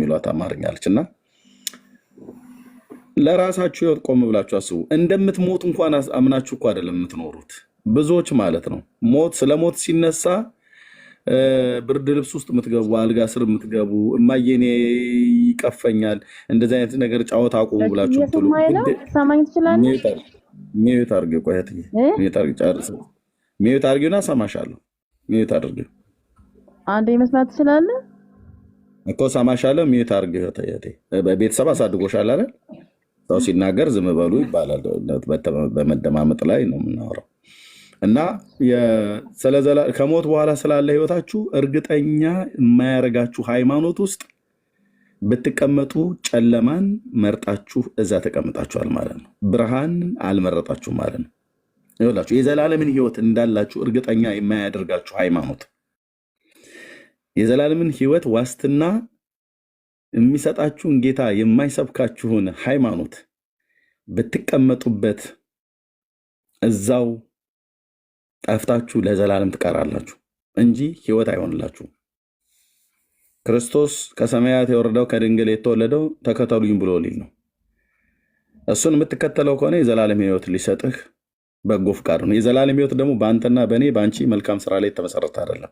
የሚሏት አማርኛ አለችና ለራሳችሁ ህይወት ቆም ብላችሁ አስቡ። እንደምትሞት እንኳን አምናችሁ እኮ አይደለም የምትኖሩት ብዙዎች ማለት ነው። ስለ ሞት ሲነሳ ብርድ ልብስ ውስጥ የምትገቡ አልጋ ስር የምትገቡ እማዬኔ ይቀፈኛል እንደዚህ አይነት ነገር ጫወታ አቁሙ ብላችሁ ትሉ ሰማኝ ትችላለህ። ሚዩት አድርጌ ቆያት ሚዩት አድርጌ ጨርስ ሚዩት አድርጌና ሰማሻለሁ። ሚዩት አድርጌ አንዴ መስማት ትችላለህ እኮ ሰማሻለሁ። ሚዩት አድርጌ ቤተሰብ አሳድጎሻል አይደል? ሰው ሲናገር ዝም በሉ ይባላል። በመደማመጥ ላይ ነው የምናወራው። እና ከሞት በኋላ ስላለ ህይወታችሁ እርግጠኛ የማያረጋችሁ ሃይማኖት ውስጥ ብትቀመጡ ጨለማን መርጣችሁ እዛ ተቀምጣችኋል ማለት ነው። ብርሃን አልመረጣችሁ ማለት ነው። ይኸውላችሁ የዘላለምን ህይወት እንዳላችሁ እርግጠኛ የማያደርጋችሁ ሃይማኖት፣ የዘላለምን ህይወት ዋስትና የሚሰጣችሁን ጌታ የማይሰብካችሁን ሃይማኖት ብትቀመጡበት እዛው ጠፍታችሁ ለዘላለም ትቀራላችሁ እንጂ ህይወት አይሆንላችሁ። ክርስቶስ ከሰማያት የወረደው ከድንግል የተወለደው ተከተሉኝ ብሎ ሊል ነው። እሱን የምትከተለው ከሆነ የዘላለም ህይወት ሊሰጥህ በጎ ፍቃድ ነው። የዘላለም ህይወት ደግሞ በአንተና በእኔ በአንቺ መልካም ስራ ላይ የተመሰረተ አይደለም።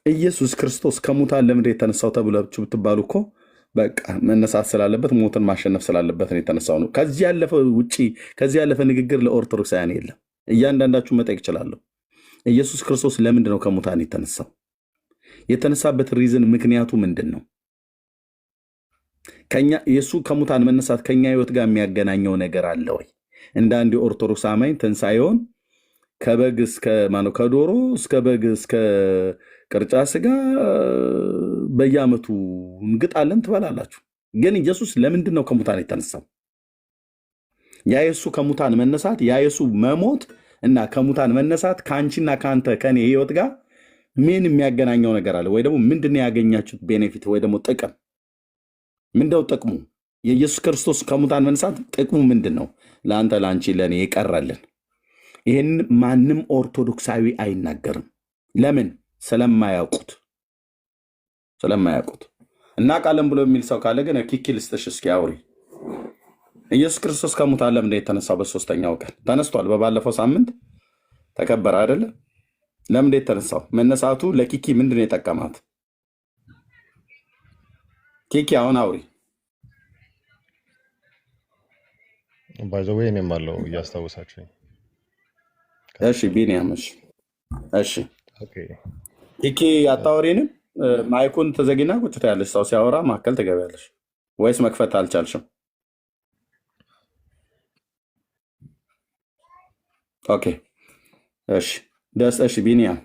ኢየሱስ ክርስቶስ ከሙታን ለምንድን የተነሳው ተብላችሁ ብትባሉ እኮ በቃ መነሳት ስላለበት ሞትን ማሸነፍ ስላለበት ነው የተነሳው ነው። ከዚህ ያለፈ ውጪ ከዚህ ያለፈ ንግግር ለኦርቶዶክሳውያን የለም። እያንዳንዳችሁ መጠየቅ እችላለሁ። ኢየሱስ ክርስቶስ ለምንድን ነው ከሙታን የተነሳው? የተነሳበት ሪዝን ምክንያቱ ምንድን ነው? የሱ ከሙታን መነሳት ከኛ ህይወት ጋር የሚያገናኘው ነገር አለ ወይ? እንደ አንድ የኦርቶዶክስ አማኝ ትንሣኤውን ከበግ እስከ ማነው ከዶሮ እስከ በግ እስከ ቅርጫ ስጋ በየዓመቱ እንግጣለን ትበላላችሁ። ግን ኢየሱስ ለምንድን ነው ከሙታን የተነሳው? ያ የሱ ከሙታን መነሳት ያ የሱ መሞት እና ከሙታን መነሳት ከአንቺና ከአንተ ከኔ ህይወት ጋር ምን የሚያገናኘው ነገር አለ ወይ? ደግሞ ምንድነው ያገኛችሁት ቤኔፊት ወይ ደግሞ ጥቅም? ምንድነው ጥቅሙ? የኢየሱስ ክርስቶስ ከሙታን መነሳት ጥቅሙ ምንድነው? ለአንተ ለአንቺ ለኔ የቀረልን። ይህን ማንም ኦርቶዶክሳዊ አይናገርም። ለምን? ስለማያውቁት እና ቃለም ብሎ የሚል ሰው ካለ ግን ኪኪ ልስጥሽ እስኪ አውሪ። ኢየሱስ ክርስቶስ ከሙታን ለምንድን የተነሳው? በሶስተኛው ቀን ተነስቷል። በባለፈው ሳምንት ተከበረ አይደለ? ለምንድን የተነሳው? መነሳቱ ለኪኪ ምንድን ነው የጠቀማት? ኪኪ አሁን አውሪ። ባይዘዌ እኔም አለው እያስታወሳችሁኝ። እሺ ቢኒያም እሺ ኪኪ አታወሪንም? ማይኩን ተዘጊና ቁጭ ትያለሽ። ሰው ሲያወራ መካከል ትገቢያለሽ ወይስ መክፈት አልቻልሽም? ኦኬ እሺ ደስ እሺ ቢኒያም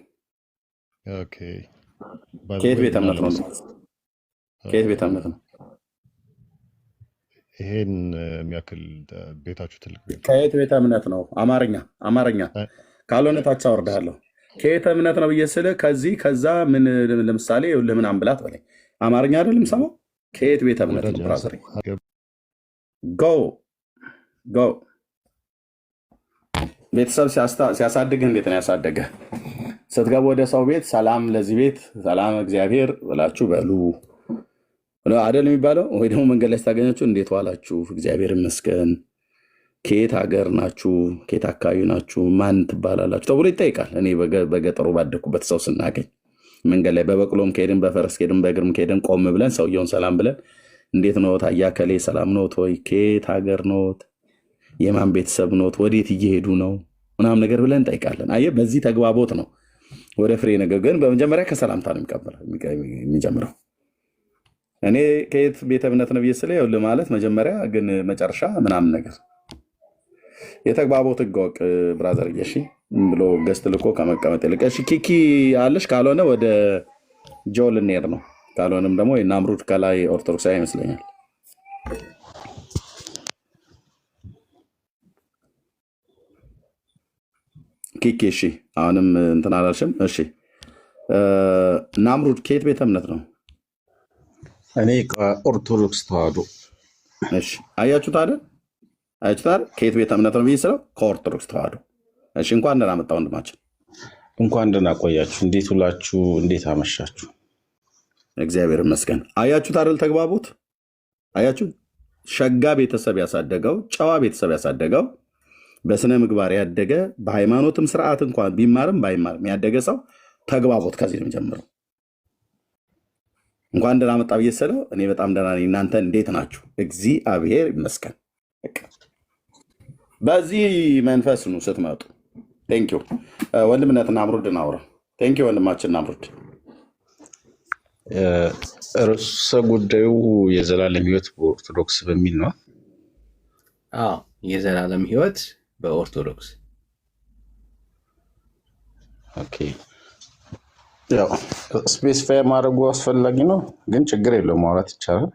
ኦኬ ከየት ቤተ እምነት ነው? ከየት ቤተ እምነት ነው? ይሄን የሚያክል ቤታችሁ ትልቅ ቤት ከየት ቤተ እምነት ነው? አማርኛ ካልሆነ ታች አወርድሃለሁ። ከየት እምነት ነው ብዬ ስልህ ከዚህ ከዛ ምን ለምሳሌ ለምን አንብላት በላይ አማርኛ አይደለም ሰማው። ከየት ቤተ እምነት ነው? ብራዘር ጎ ቤተሰብ ሲያሳድግህ እንዴት ነው ያሳደገህ? ስትገቡ ወደ ሰው ቤት ሰላም ለዚህ ቤት ሰላም እግዚአብሔር ብላችሁ በሉ አይደል የሚባለው? ወይ ደግሞ መንገድ ላይ ስታገኛችሁ እንዴት ዋላችሁ? እግዚአብሔር ይመስገን። ከየት ሀገር ናችሁ? ከየት አካባቢ ናችሁ? ማን ትባላላችሁ? ተብሎ ይጠይቃል። እኔ በገጠሩ ባደኩበት ሰው ስናገኝ መንገድ ላይ በበቅሎም ከሄድን በፈረስ ከሄድን በእግርም ከሄድን ቆም ብለን ሰውየውን ሰላም ብለን እንዴት ነዎት? አያከሌ ሰላም ነዎት ወይ? ከየት ሀገር ነዎት? የማን ቤተሰብ ነዎት? ወዴት እየሄዱ ነው? ምናምን ነገር ብለን እንጠይቃለን። አየህ፣ በዚህ ተግባቦት ነው ወደ ፍሬ ነገር። ግን በመጀመሪያ ከሰላምታ ነው የሚጀምረው። እኔ ከየት ቤተ እምነት ነው ብዬ ስለ ይኸውልህ ማለት መጀመሪያ ግን መጨረሻ ምናምን ነገር የተግባቦት ህገወቅ ብራዘር እየሺ ብሎ ገስት ልኮ ከመቀመጥ ይልቅ እሺ ኪኪ አለሽ። ካልሆነ ወደ ጆ ልንሄድ ነው። ካልሆነም ደግሞ ናምሩድ ከላይ ኦርቶዶክሳዊ ይመስለኛል። ኪኪ እሺ፣ አሁንም እንትን አላልሽም። እሺ ናምሩድ ከየት ቤተ እምነት ነው? እኔ ከኦርቶዶክስ ተዋህዶ። እሺ አያችሁት አይደል? ከየት ቤተ እምነት ነው ብዬ ስለው ከኦርቶዶክስ ተዋህዶ። እሺ እንኳን ደህና መጣ ወንድማችን። እንኳን ደህና ቆያችሁ። እንዴት ውላችሁ? እንዴት አመሻችሁ? እግዚአብሔር ይመስገን። አያችሁት አይደል? ተግባቦት አያችሁ። ሸጋ ቤተሰብ ያሳደገው፣ ጨዋ ቤተሰብ ያሳደገው፣ በስነ ምግባር ያደገ፣ በሃይማኖትም ስርዓት እንኳን ቢማርም ባይማርም ያደገ ሰው ተግባቦት ከዚህ ነው የሚጀምረው። እንኳን ደህና መጣ ብዬ ስለው እኔ በጣም ደህና ነኝ፣ እናንተ እንዴት ናችሁ? እግዚአብሔር ይመስገን። በቃ በዚህ መንፈስ ነው ስትመጡ። ቴንኪው ወንድምነትና አምሩድን አውራ። ቴንኪው ወንድማችን አምሩድ። ርዕሰ ጉዳዩ የዘላለም ሕይወት በኦርቶዶክስ በሚል ነው። አዎ የዘላለም ሕይወት በኦርቶዶክስ። ኦኬ ያው ስፔሲፋይ ማድረጉ አስፈላጊ ነው፣ ግን ችግር የለውም ማውራት ይቻላል።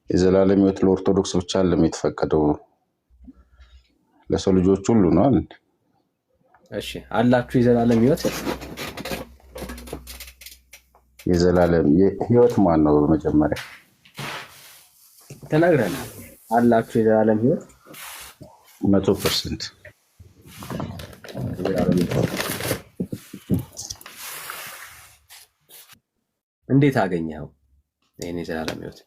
የዘላለም ሕይወት ለኦርቶዶክስ ብቻ አይደለም የተፈቀደው፣ ለሰው ልጆች ሁሉ ነው አይደል? እሺ አላችሁ የዘላለም ሕይወት? የዘላለም ሕይወት ማን ነው? በመጀመሪያ ተናግረናል። አላችሁ የዘላለም ሕይወት 100%። እንዴት አገኘኸው ይህን የዘላለም ሕይወት?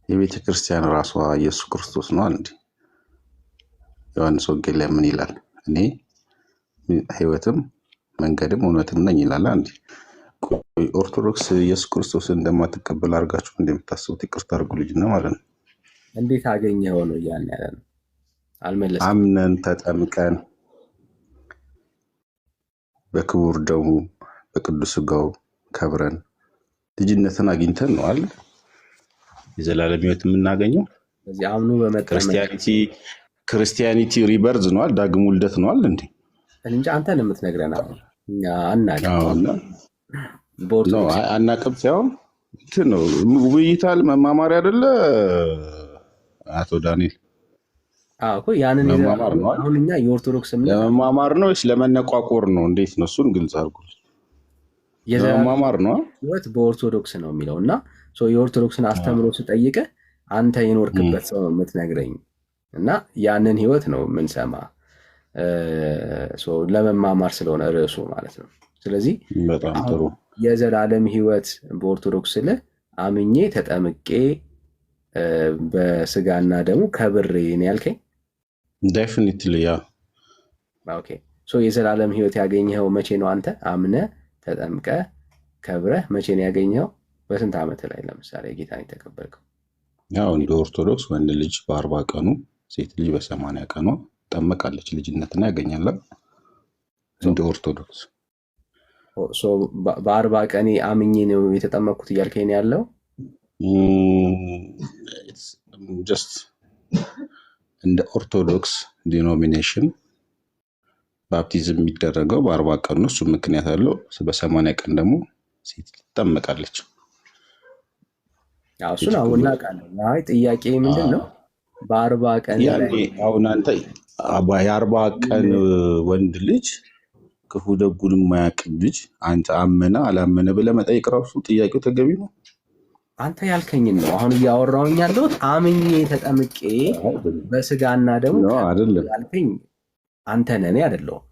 የቤተ ክርስቲያን ራሷ ኢየሱስ ክርስቶስ ነው እንዴ? ዮሐንስ ወንጌል ላይ ምን ይላል? እኔ ሕይወትም መንገድም እውነትም ነኝ ይላል። አንዴ ኦርቶዶክስ ኢየሱስ ክርስቶስን እንደማትቀበል አድርጋችሁ እንደምታስቡት ይቅርታ አድርጉ ልጅና ማለት ነው። እንዴት አገኘኸው ነው እያልን ያለ ነው። አልመለስም። አምነን ተጠምቀን በክቡር ደሙ በቅዱስ ሥጋው ከብረን ልጅነትን አግኝተን ነው አይደል የዘላለም ሕይወት የምናገኘው። ስለዚህ አምኖ በመጠመቅ ክርስቲያኒቲ ሪበርዝ ነው አይደል? ዳግም ውልደት ነው አይደል እንዴ? እንጂ አንተን የምትነግረን እኛ አናውቅም። አናውቅም ሳይሆን እንትን ነው ውይይታል መማማር አይደለ አቶ ዳንኤል? እኮ ያንን ለመማማር ነው። አሁን እኛ የኦርቶዶክስ ለመማማር ነው ወይስ ለመነቋቆር ነው? እንዴት ነው? እሱን ግልጽ አድርጉ። ለመማማር ነው። ሕይወት በኦርቶዶክስ ነው የሚለው እና የኦርቶዶክስን አስተምሮ ስጠይቀ አንተ የኖርክበት ሰው ነው የምትነግረኝ እና ያንን ሕይወት ነው የምንሰማ ለመማማር ስለሆነ ርዕሱ ማለት ነው። ስለዚህ በጣም ጥሩ የዘላለም ሕይወት በኦርቶዶክስ ስለ አምኜ ተጠምቄ በስጋና ደሙ ከብሬ ነው ያልከኝ? ዴፊኒትሊ ያ። ኦኬ የዘላለም ሕይወት ያገኘኸው መቼ ነው? አንተ አምነ ተጠምቀ ከብረህ መቼ ነው ያገኘኸው? በስንት ዓመት ላይ ለምሳሌ ጌታን የተቀበልከው? ያው እንደ ኦርቶዶክስ ወንድ ልጅ በ40 ቀኑ ሴት ልጅ በ80 ቀኗ ጠመቃለች፣ ልጅነትን ያገኛል እንደ ኦርቶዶክስ። በ40 ቀኔ አምኜ ነው የተጠመቅኩት እያልከኝ ያለው? ጀስት እንደ ኦርቶዶክስ ዲኖሚኔሽን ባፕቲዝም የሚደረገው በ40 ቀን ነው። እሱ ምክንያት አለው። በ80 ቀን ደግሞ ሴት ትጠመቃለች። እሱን አሁን እናውቃለን። ጥያቄ ምንድን ነው? በ40 ቀን አሁን አንተ የ40 ቀን ወንድ ልጅ ክፉ ደጉን የማያውቅ ልጅ አንተ አመነ አላመነ ብለህ መጠየቅ ራሱ ጥያቄው ተገቢ ነው። አንተ ያልከኝን ነው አሁን እያወራሁኝ ያለሁት። አምኜ ተጠምቄ በስጋና ደግሞ አይደለም ያልከኝ አንተ ነህ፣ እኔ አይደለሁም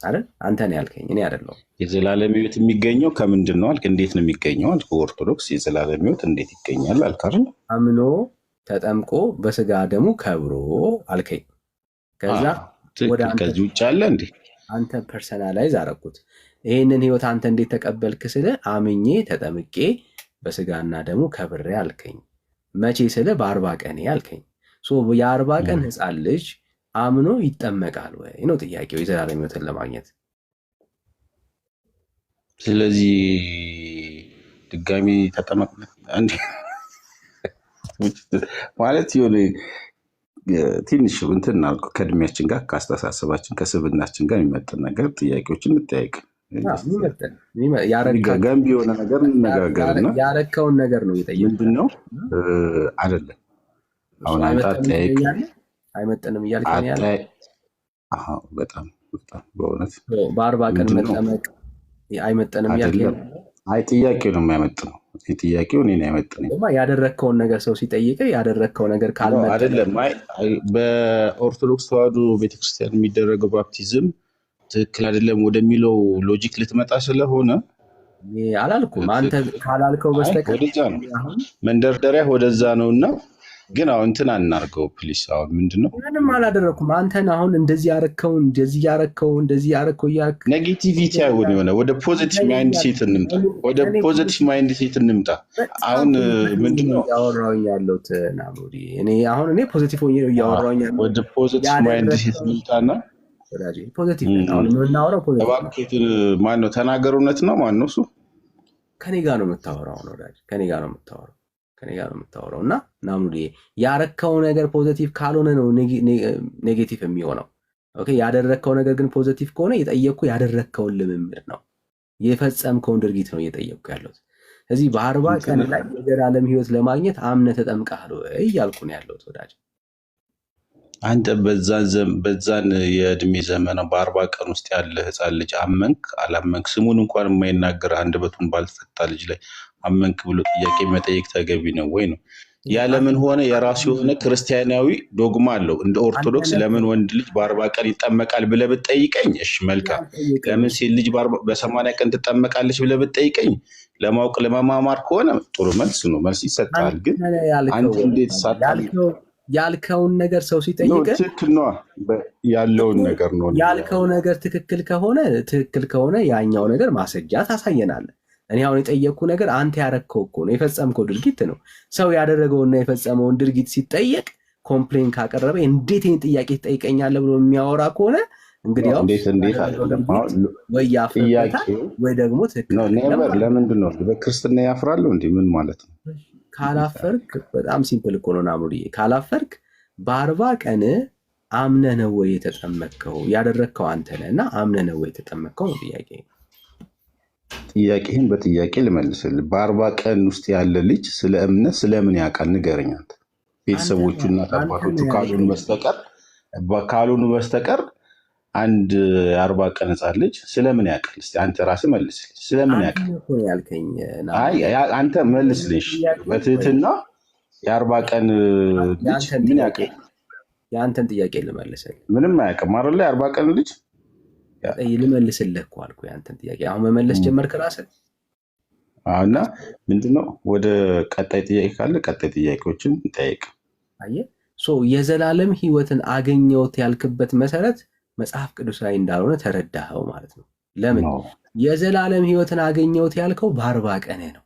አይደል? አንተ ነህ ያልከኝ፣ እኔ አይደለሁም። የዘላለም ሕይወት የሚገኘው ከምንድን ነው አልክ? እንዴት ነው የሚገኘው አልክ? በኦርቶዶክስ የዘላለም ሕይወት እንዴት ይገኛል አልክ አይደል? አምኖ ተጠምቆ በስጋ ደግሞ ከብሮ አልከኝ። ከዛ ወደ አንተ ከዚህ ውጭ አለ እንዴ? አንተ ፐርሰናላይዝ አደረኩት። ይሄንን ሕይወት አንተ እንዴት ተቀበልክ ስለ አምኜ ተጠምቄ በስጋና ደግሞ ከብሬ አልከኝ። መቼ ስለ በ40 ቀን አልከኝ። የ40 ቀን ህፃን ልጅ አምኖ ይጠመቃል ወይ ነው ጥያቄው፣ የዘላለም ሕይወትን ለማግኘት። ስለዚህ ድጋሚ ተጠመቅ ማለት የሆነ ትንሽ እንትን ከእድሜያችን ጋር ከአስተሳሰባችን ከስብናችን ጋር የሚመጥን ነገር ጥያቄዎችን እንጠያይቅ። ገንቢ የሆነ ነገር እንነጋገርና ያረከውን ነገር ነው የጠየቁት። ምንድን ነው አይደለም አሁን አንተ አጠያይቅ አይመጥንም እያልከኝ ያለ? በጣም በእውነት በ40 ቀን መጠመቅ አይመጥንም እያልከኝ? አይ ጥያቄው ነው የማይመጥነው። ጥያቄው እኔን አይመጥነኝ። ያደረግከውን ነገር ሰው ሲጠይቅ ያደረግከው ነገር ካልመጠነ አይደለም። በኦርቶዶክስ ተዋሕዶ ቤተክርስቲያን የሚደረገው ባፕቲዝም ትክክል አይደለም ወደሚለው ሎጂክ ልትመጣ ስለሆነ አላልኩም። አንተ ካላልከው አይ በስተቀር ወደዛ ነው አሁን መንደርደሪያ ወደዛ ነውና፣ ግን አሁን እንትን አናርገው ፕሊስ። አሁን ምንድነው ምንም አላደረኩም። አንተን አሁን እንደዚህ ያረከው እንደዚህ ያረከው እንደዚህ ያረከው እያልክ ኔጌቲቪቲ አይሆን የሆነ ወደ ፖዚቲቭ ማይንድ ሴት እንምጣ፣ ወደ ፖዚቲቭ ማይንድ ሴት እንምጣ። አሁን ምንድነው እያወራሁኝ ያለሁት ናሙዲ? እኔ ፖዚቲቭ ሆኜ ነው እያወራሁኝ ያለሁት። ወደ ፖዚቲቭ ማይንድ ሴት እንምጣና ወዳጄ ፖዚቲቭ ነው አሁን የምናወራው። ፖዚቲቭ ነው። እባክህ ማን ነው ተናገር፣ እውነት ነው። ማን ነው እሱ? ከኔ ጋር ነው የምታወራው ነው ወዳጄ፣ ከኔ ጋር ነው የምታወራው እና ናሙዲ ያረከው ነገር ፖዚቲቭ ካልሆነ ነው ኔጌቲቭ የሚሆነው። ኦኬ ያደረከው ነገር ግን ፖዚቲቭ ከሆነ የጠየቅኩ ያደረከውን ልምምድ ነው የፈጸምከውን ድርጊት ነው እየጠየቅኩ ያለሁት። እዚህ በ40 ቀን ላይ የዘላለም ሕይወት ለማግኘት አምነህ ተጠምቀሃል እያልኩ ነው ያለሁት ወዳጄ። አንተ በዛን የእድሜ ዘመን በ40 ቀን ውስጥ ያለ ህፃን ልጅ አመንክ አላመንክ ስሙን እንኳን የማይናገር አንደበቱን ባልፈታ ልጅ ላይ አመንክ ብሎ ጥያቄ መጠየቅ ተገቢ ነው ወይ ነው? ያለምን ሆነ የራሱ የሆነ ክርስቲያናዊ ዶግማ አለው። እንደ ኦርቶዶክስ ለምን ወንድ ልጅ በ40 ቀን ይጠመቃል ብለህ ብትጠይቀኝ እሺ መልካም። ለምን ሴት ልጅ በ80 ቀን ትጠመቃለች ብለህ ብትጠይቀኝ ለማወቅ ለመማማር ከሆነ ጥሩ መልስ ነው፣ መልስ ይሰጣል። ግን አንተ እንዴት ያልከውን ነገር ሰው ሲጠይቅ ትክክል ነው ያለውን ነገር ነው ያልከው ነገር ትክክል ከሆነ ያኛው ነገር ማስረጃ ታሳየናለህ። እኔ አሁን የጠየቅኩ ነገር አንተ ያረከው እኮ ነው የፈጸምከው ድርጊት ነው። ሰው ያደረገውና የፈጸመውን ድርጊት ሲጠየቅ ኮምፕሌን ካቀረበ እንዴት ይህን ጥያቄ ትጠይቀኛለህ ብሎ የሚያወራ ከሆነ እንግዲህ እንዴት አይደለም ወይ ያፍርበታል ወይ ደግሞ ትክክል ነው። ለምንድን ነው በክርስትና ያፍራለሁ እንዴ? ምን ማለት ነው? ካላፈርክ በጣም ሲምፕል እኮ ነው ናሙዲዬ። ካላፈርክ በ40 ቀን አምነህ ነው ወይ የተጠመቅከው? ያደረግከው አንተ ነህ እና አምነህ ነው ወይ የተጠመቅከው ነው ጥያቄ። ጥያቄህን በጥያቄ ልመልስልህ። በ40 ቀን ውስጥ ያለ ልጅ ስለ እምነት ስለምን ያውቃል? ንገረኝ አንተ። ቤተሰቦቹ እናት አባቶቹ ካልሆኑ በስተቀር አንድ 40 ቀን ህፃን ልጅ ስለምን ያውቃል? እስኪ አንተ ራስህ መልስልኝ። ስለምን ያውቃል? አንተ መልስልኝ በትህትና። የ40 ቀን ልጅ ምን ያውቃል? የአንተን ጥያቄ ልመልስልህ። ምንም አያውቅም አይደለ? የ40 ቀን ልጅ ልመልስልህ እኮ አልኩህ። የአንተን ጥያቄ አሁን መመለስ ጀመርክ ራስህ። እና ምንድነው ወደ ቀጣይ ጥያቄ ካለ ቀጣይ ጥያቄዎችን እንጠይቅ። አየህ የዘላለም ህይወትን አገኘሁት ያልክበት መሰረት መጽሐፍ ቅዱሳዊ እንዳልሆነ ተረዳኸው ማለት ነው። ለምን የዘላለም ህይወትን አገኘሁት ያልከው በ40 ቀን ነው።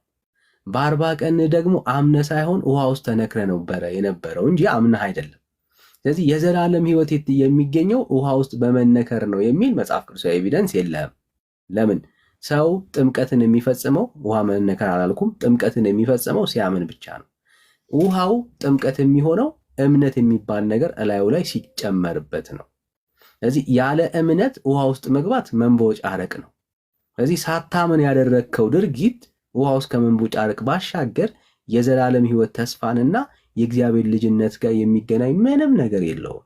በ40 ቀን ደግሞ አምነህ ሳይሆን ውሃ ውስጥ ተነክረህ ነበረ የነበረው እንጂ አምነህ አይደለም። ስለዚህ የዘላለም ህይወት የሚገኘው ውሃ ውስጥ በመነከር ነው የሚል መጽሐፍ ቅዱሳዊ ኤቪደንስ የለም። ለምን ሰው ጥምቀትን የሚፈጽመው ውሃ መነከር አላልኩም፣ ጥምቀትን የሚፈጽመው ሲያምን ብቻ ነው። ውሃው ጥምቀት የሚሆነው እምነት የሚባል ነገር እላዩ ላይ ሲጨመርበት ነው። ስለዚህ ያለ እምነት ውሃ ውስጥ መግባት መንቦጫረቅ ነው። ስለዚህ ሳታምን ያደረግከው ድርጊት ውሃ ውስጥ ከመንቦጫረቅ ባሻገር የዘላለም ህይወት ተስፋንና የእግዚአብሔር ልጅነት ጋር የሚገናኝ ምንም ነገር የለውም።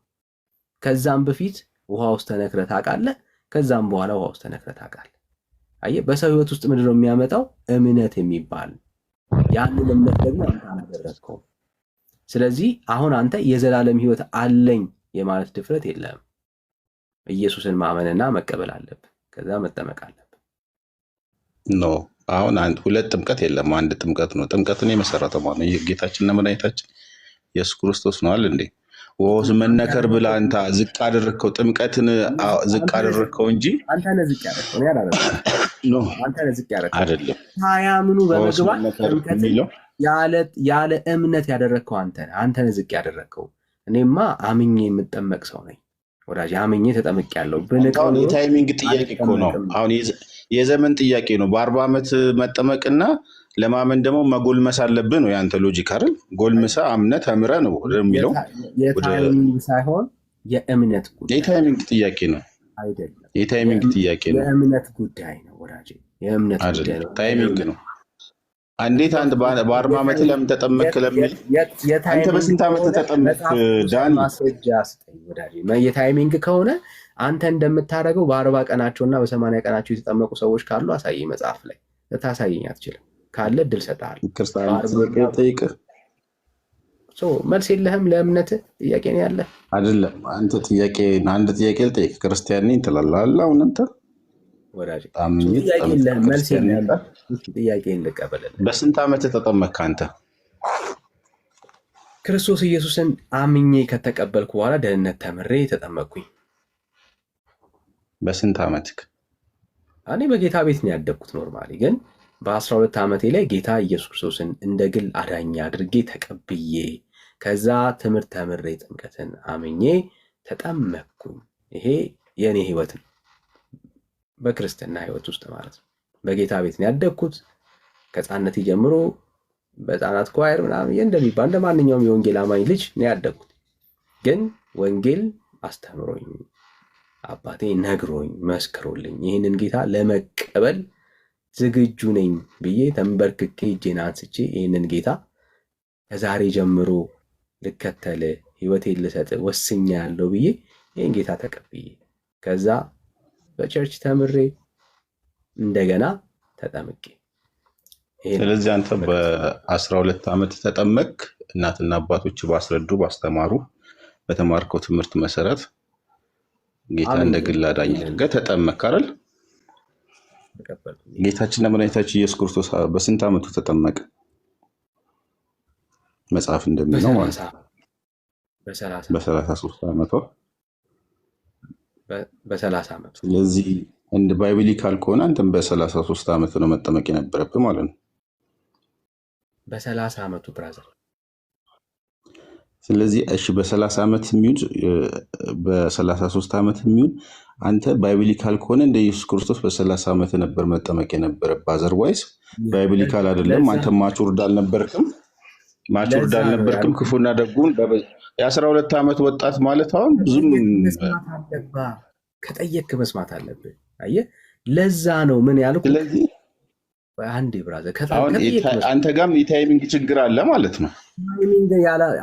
ከዛም በፊት ውሃ ውስጥ ተነክረህ ታውቃለህ፣ ከዛም በኋላ ውሃ ውስጥ ተነክረህ ታውቃለህ። አየህ በሰው ህይወት ውስጥ ምንድነው የሚያመጣው? እምነት የሚባል ያንን እምነት ደግሞ አንተ አላደረግከውም። ስለዚህ አሁን አንተ የዘላለም ህይወት አለኝ የማለት ድፍረት የለም። ኢየሱስን ማመንና መቀበል አለብህ፣ ከዛ መጠመቅ አለብህ። ኖ አሁን ሁለት ጥምቀት የለም፣ አንድ ጥምቀት ነው። ጥምቀትን የመሰረተው ማለት ነው ጌታችንና መድኃኒታችን ኢየሱስ ክርስቶስ ነው አይደል እንዴ? ወስ መነከር ብለህ አንተ ዝቅ አደረግከው፣ ጥምቀትን ዝቅ አደረግከው እንጂ አንተ ነህ ዝቅ ያደረግከው ነው ኖ አንተ ነህ ዝቅ ያደረግከው። አይደለም ሳያምኑ በመግባት ጥምቀትን ያለ እምነት ያደረግከው አንተ ነህ ዝቅ ያደረግከው። እኔማ አምኜ የምጠመቅ ሰው ነኝ ወዳጅ፣ አምኜ ተጠምቄያለሁ። የታይሚንግ ጥያቄ እኮ ነው። አሁን የዘመን ጥያቄ ነው። በ40 ዓመት መጠመቅና ለማመን ደግሞ መጎልመስ አለብህ ነው ያንተ ሎጂክ አይደል? ጎልምሳ አምነህ ተምረህ ነው የሚለው። የታይሚንግ ሳይሆን የእምነት ጉዳይ የታይሚንግ ጥያቄ ነው አይደለም። የታይሚንግ ጥያቄ ነው። የእምነት ጉዳይ ነው ወዳጅ፣ የእምነት ጉዳይ ነው። ታይሚንግ ነው። እንዴት አንተ በ40 ዓመት ለምን ተጠመቅ ለምን አንተ በስንት ዓመት ተጠመቅ ዳን? ማስረጃ ስጠኝ ወዳጅ። የታይሚንግ ከሆነ አንተ እንደምታደርገው በ40 ቀናቸውና በ80 ቀናቸው የተጠመቁ ሰዎች ካሉ አሳይ። መጽሐፍ ላይ ልታሳየኝ አትችልም። ካለ እድል ሰጥሃል። መልስ የለህም። ለእምነት ጥያቄ ነው ያለህ አይደለም። አንተ ጥያቄ አንድ ጥያቄ ልጠይቅ። ክርስቲያን ነኝ ትላለህ አሁን አንተ ወዳጅ አምኜ ጥያቄ ተጠምቄ የለህም፣ መልስ ክርስቲያን የለህም። ነኝ። ጥያቄን ልቀበልልህ። በስንት ዓመት ተጠመቅክ አንተ? ክርስቶስ ኢየሱስን አምኜ ከተቀበልኩ በኋላ ደህንነት ተምሬ ተጠመቅኩኝ። በስንት ዓመትክ? እኔ በጌታ ቤት ነው ያደግኩት። ኖርማሊ ግን በ12 ዓመቴ ላይ ጌታ ኢየሱስ ክርስቶስን እንደ ግል አዳኝ አድርጌ ተቀብዬ ከዛ ትምህርት ተምሬ ጥምቀትን አምኜ ተጠመቅኩኝ። ይሄ የእኔ ህይወት ነው፣ በክርስትና ህይወት ውስጥ ማለት ነው። በጌታ ቤት ነው ያደግኩት። ከህፃንነቴ ጀምሮ በህፃናት ኳየር ምናምን እንደሚባል እንደ ማንኛውም የወንጌል አማኝ ልጅ ነው ያደግኩት። ግን ወንጌል አስተምሮኝ አባቴ ነግሮኝ መስክሮልኝ ይህንን ጌታ ለመቀበል ዝግጁ ነኝ ብዬ ተንበርክኬ እጄን አንስቼ ይህንን ጌታ ከዛሬ ጀምሮ ልከተል ህይወቴን ልሰጥ ወስኛ ያለው ብዬ ይህን ጌታ ተቀብዬ ከዛ በቸርች ተምሬ እንደገና ተጠምቄ። ስለዚህ አንተ በ12 ዓመት ተጠመቅ። እናትና አባቶች ባስረዱ ባስተማሩ በተማርከው ትምህርት መሰረት ጌታ እንደ ግል አዳኝ አድርገህ ተጠመቅክ አይደል? ጌታችንና መድኃኒታችን ኢየሱስ ክርስቶስ በስንት ዓመቱ ተጠመቀ? መጽሐፍ እንደሚለው ማለት ነው በ33 ዓመቱ። በ30 ዓመቱ። ስለዚህ እንደ ባይብሊካል ከሆነ አንተም በ33 ዓመት ነው መጠመቅ የነበረብህ ማለት ነው። በ30 ዓመቱ ብራዘር። ስለዚህ እሺ በ30 ዓመት የሚሆን በ33 ዓመት የሚሆን አንተ ባይብሊካል ከሆነ እንደ ኢየሱስ ክርስቶስ በ30 ዓመት ነበር መጠመቅ የነበረብህ። አዘርዋይስ ባይብሊካል አይደለም። አንተ ማቹርድ አልነበርክም። ክፉና ደጉን የ12 ዓመት ወጣት ማለት አሁን ብዙም ከጠየቅ መስማት አለብህ። አየህ፣ ለዛ ነው ምን ያልኩ። ስለዚህ አንዴ ብራዘር አንተ ጋርም የታይሚንግ ችግር አለ ማለት ነው። ታይሚንግ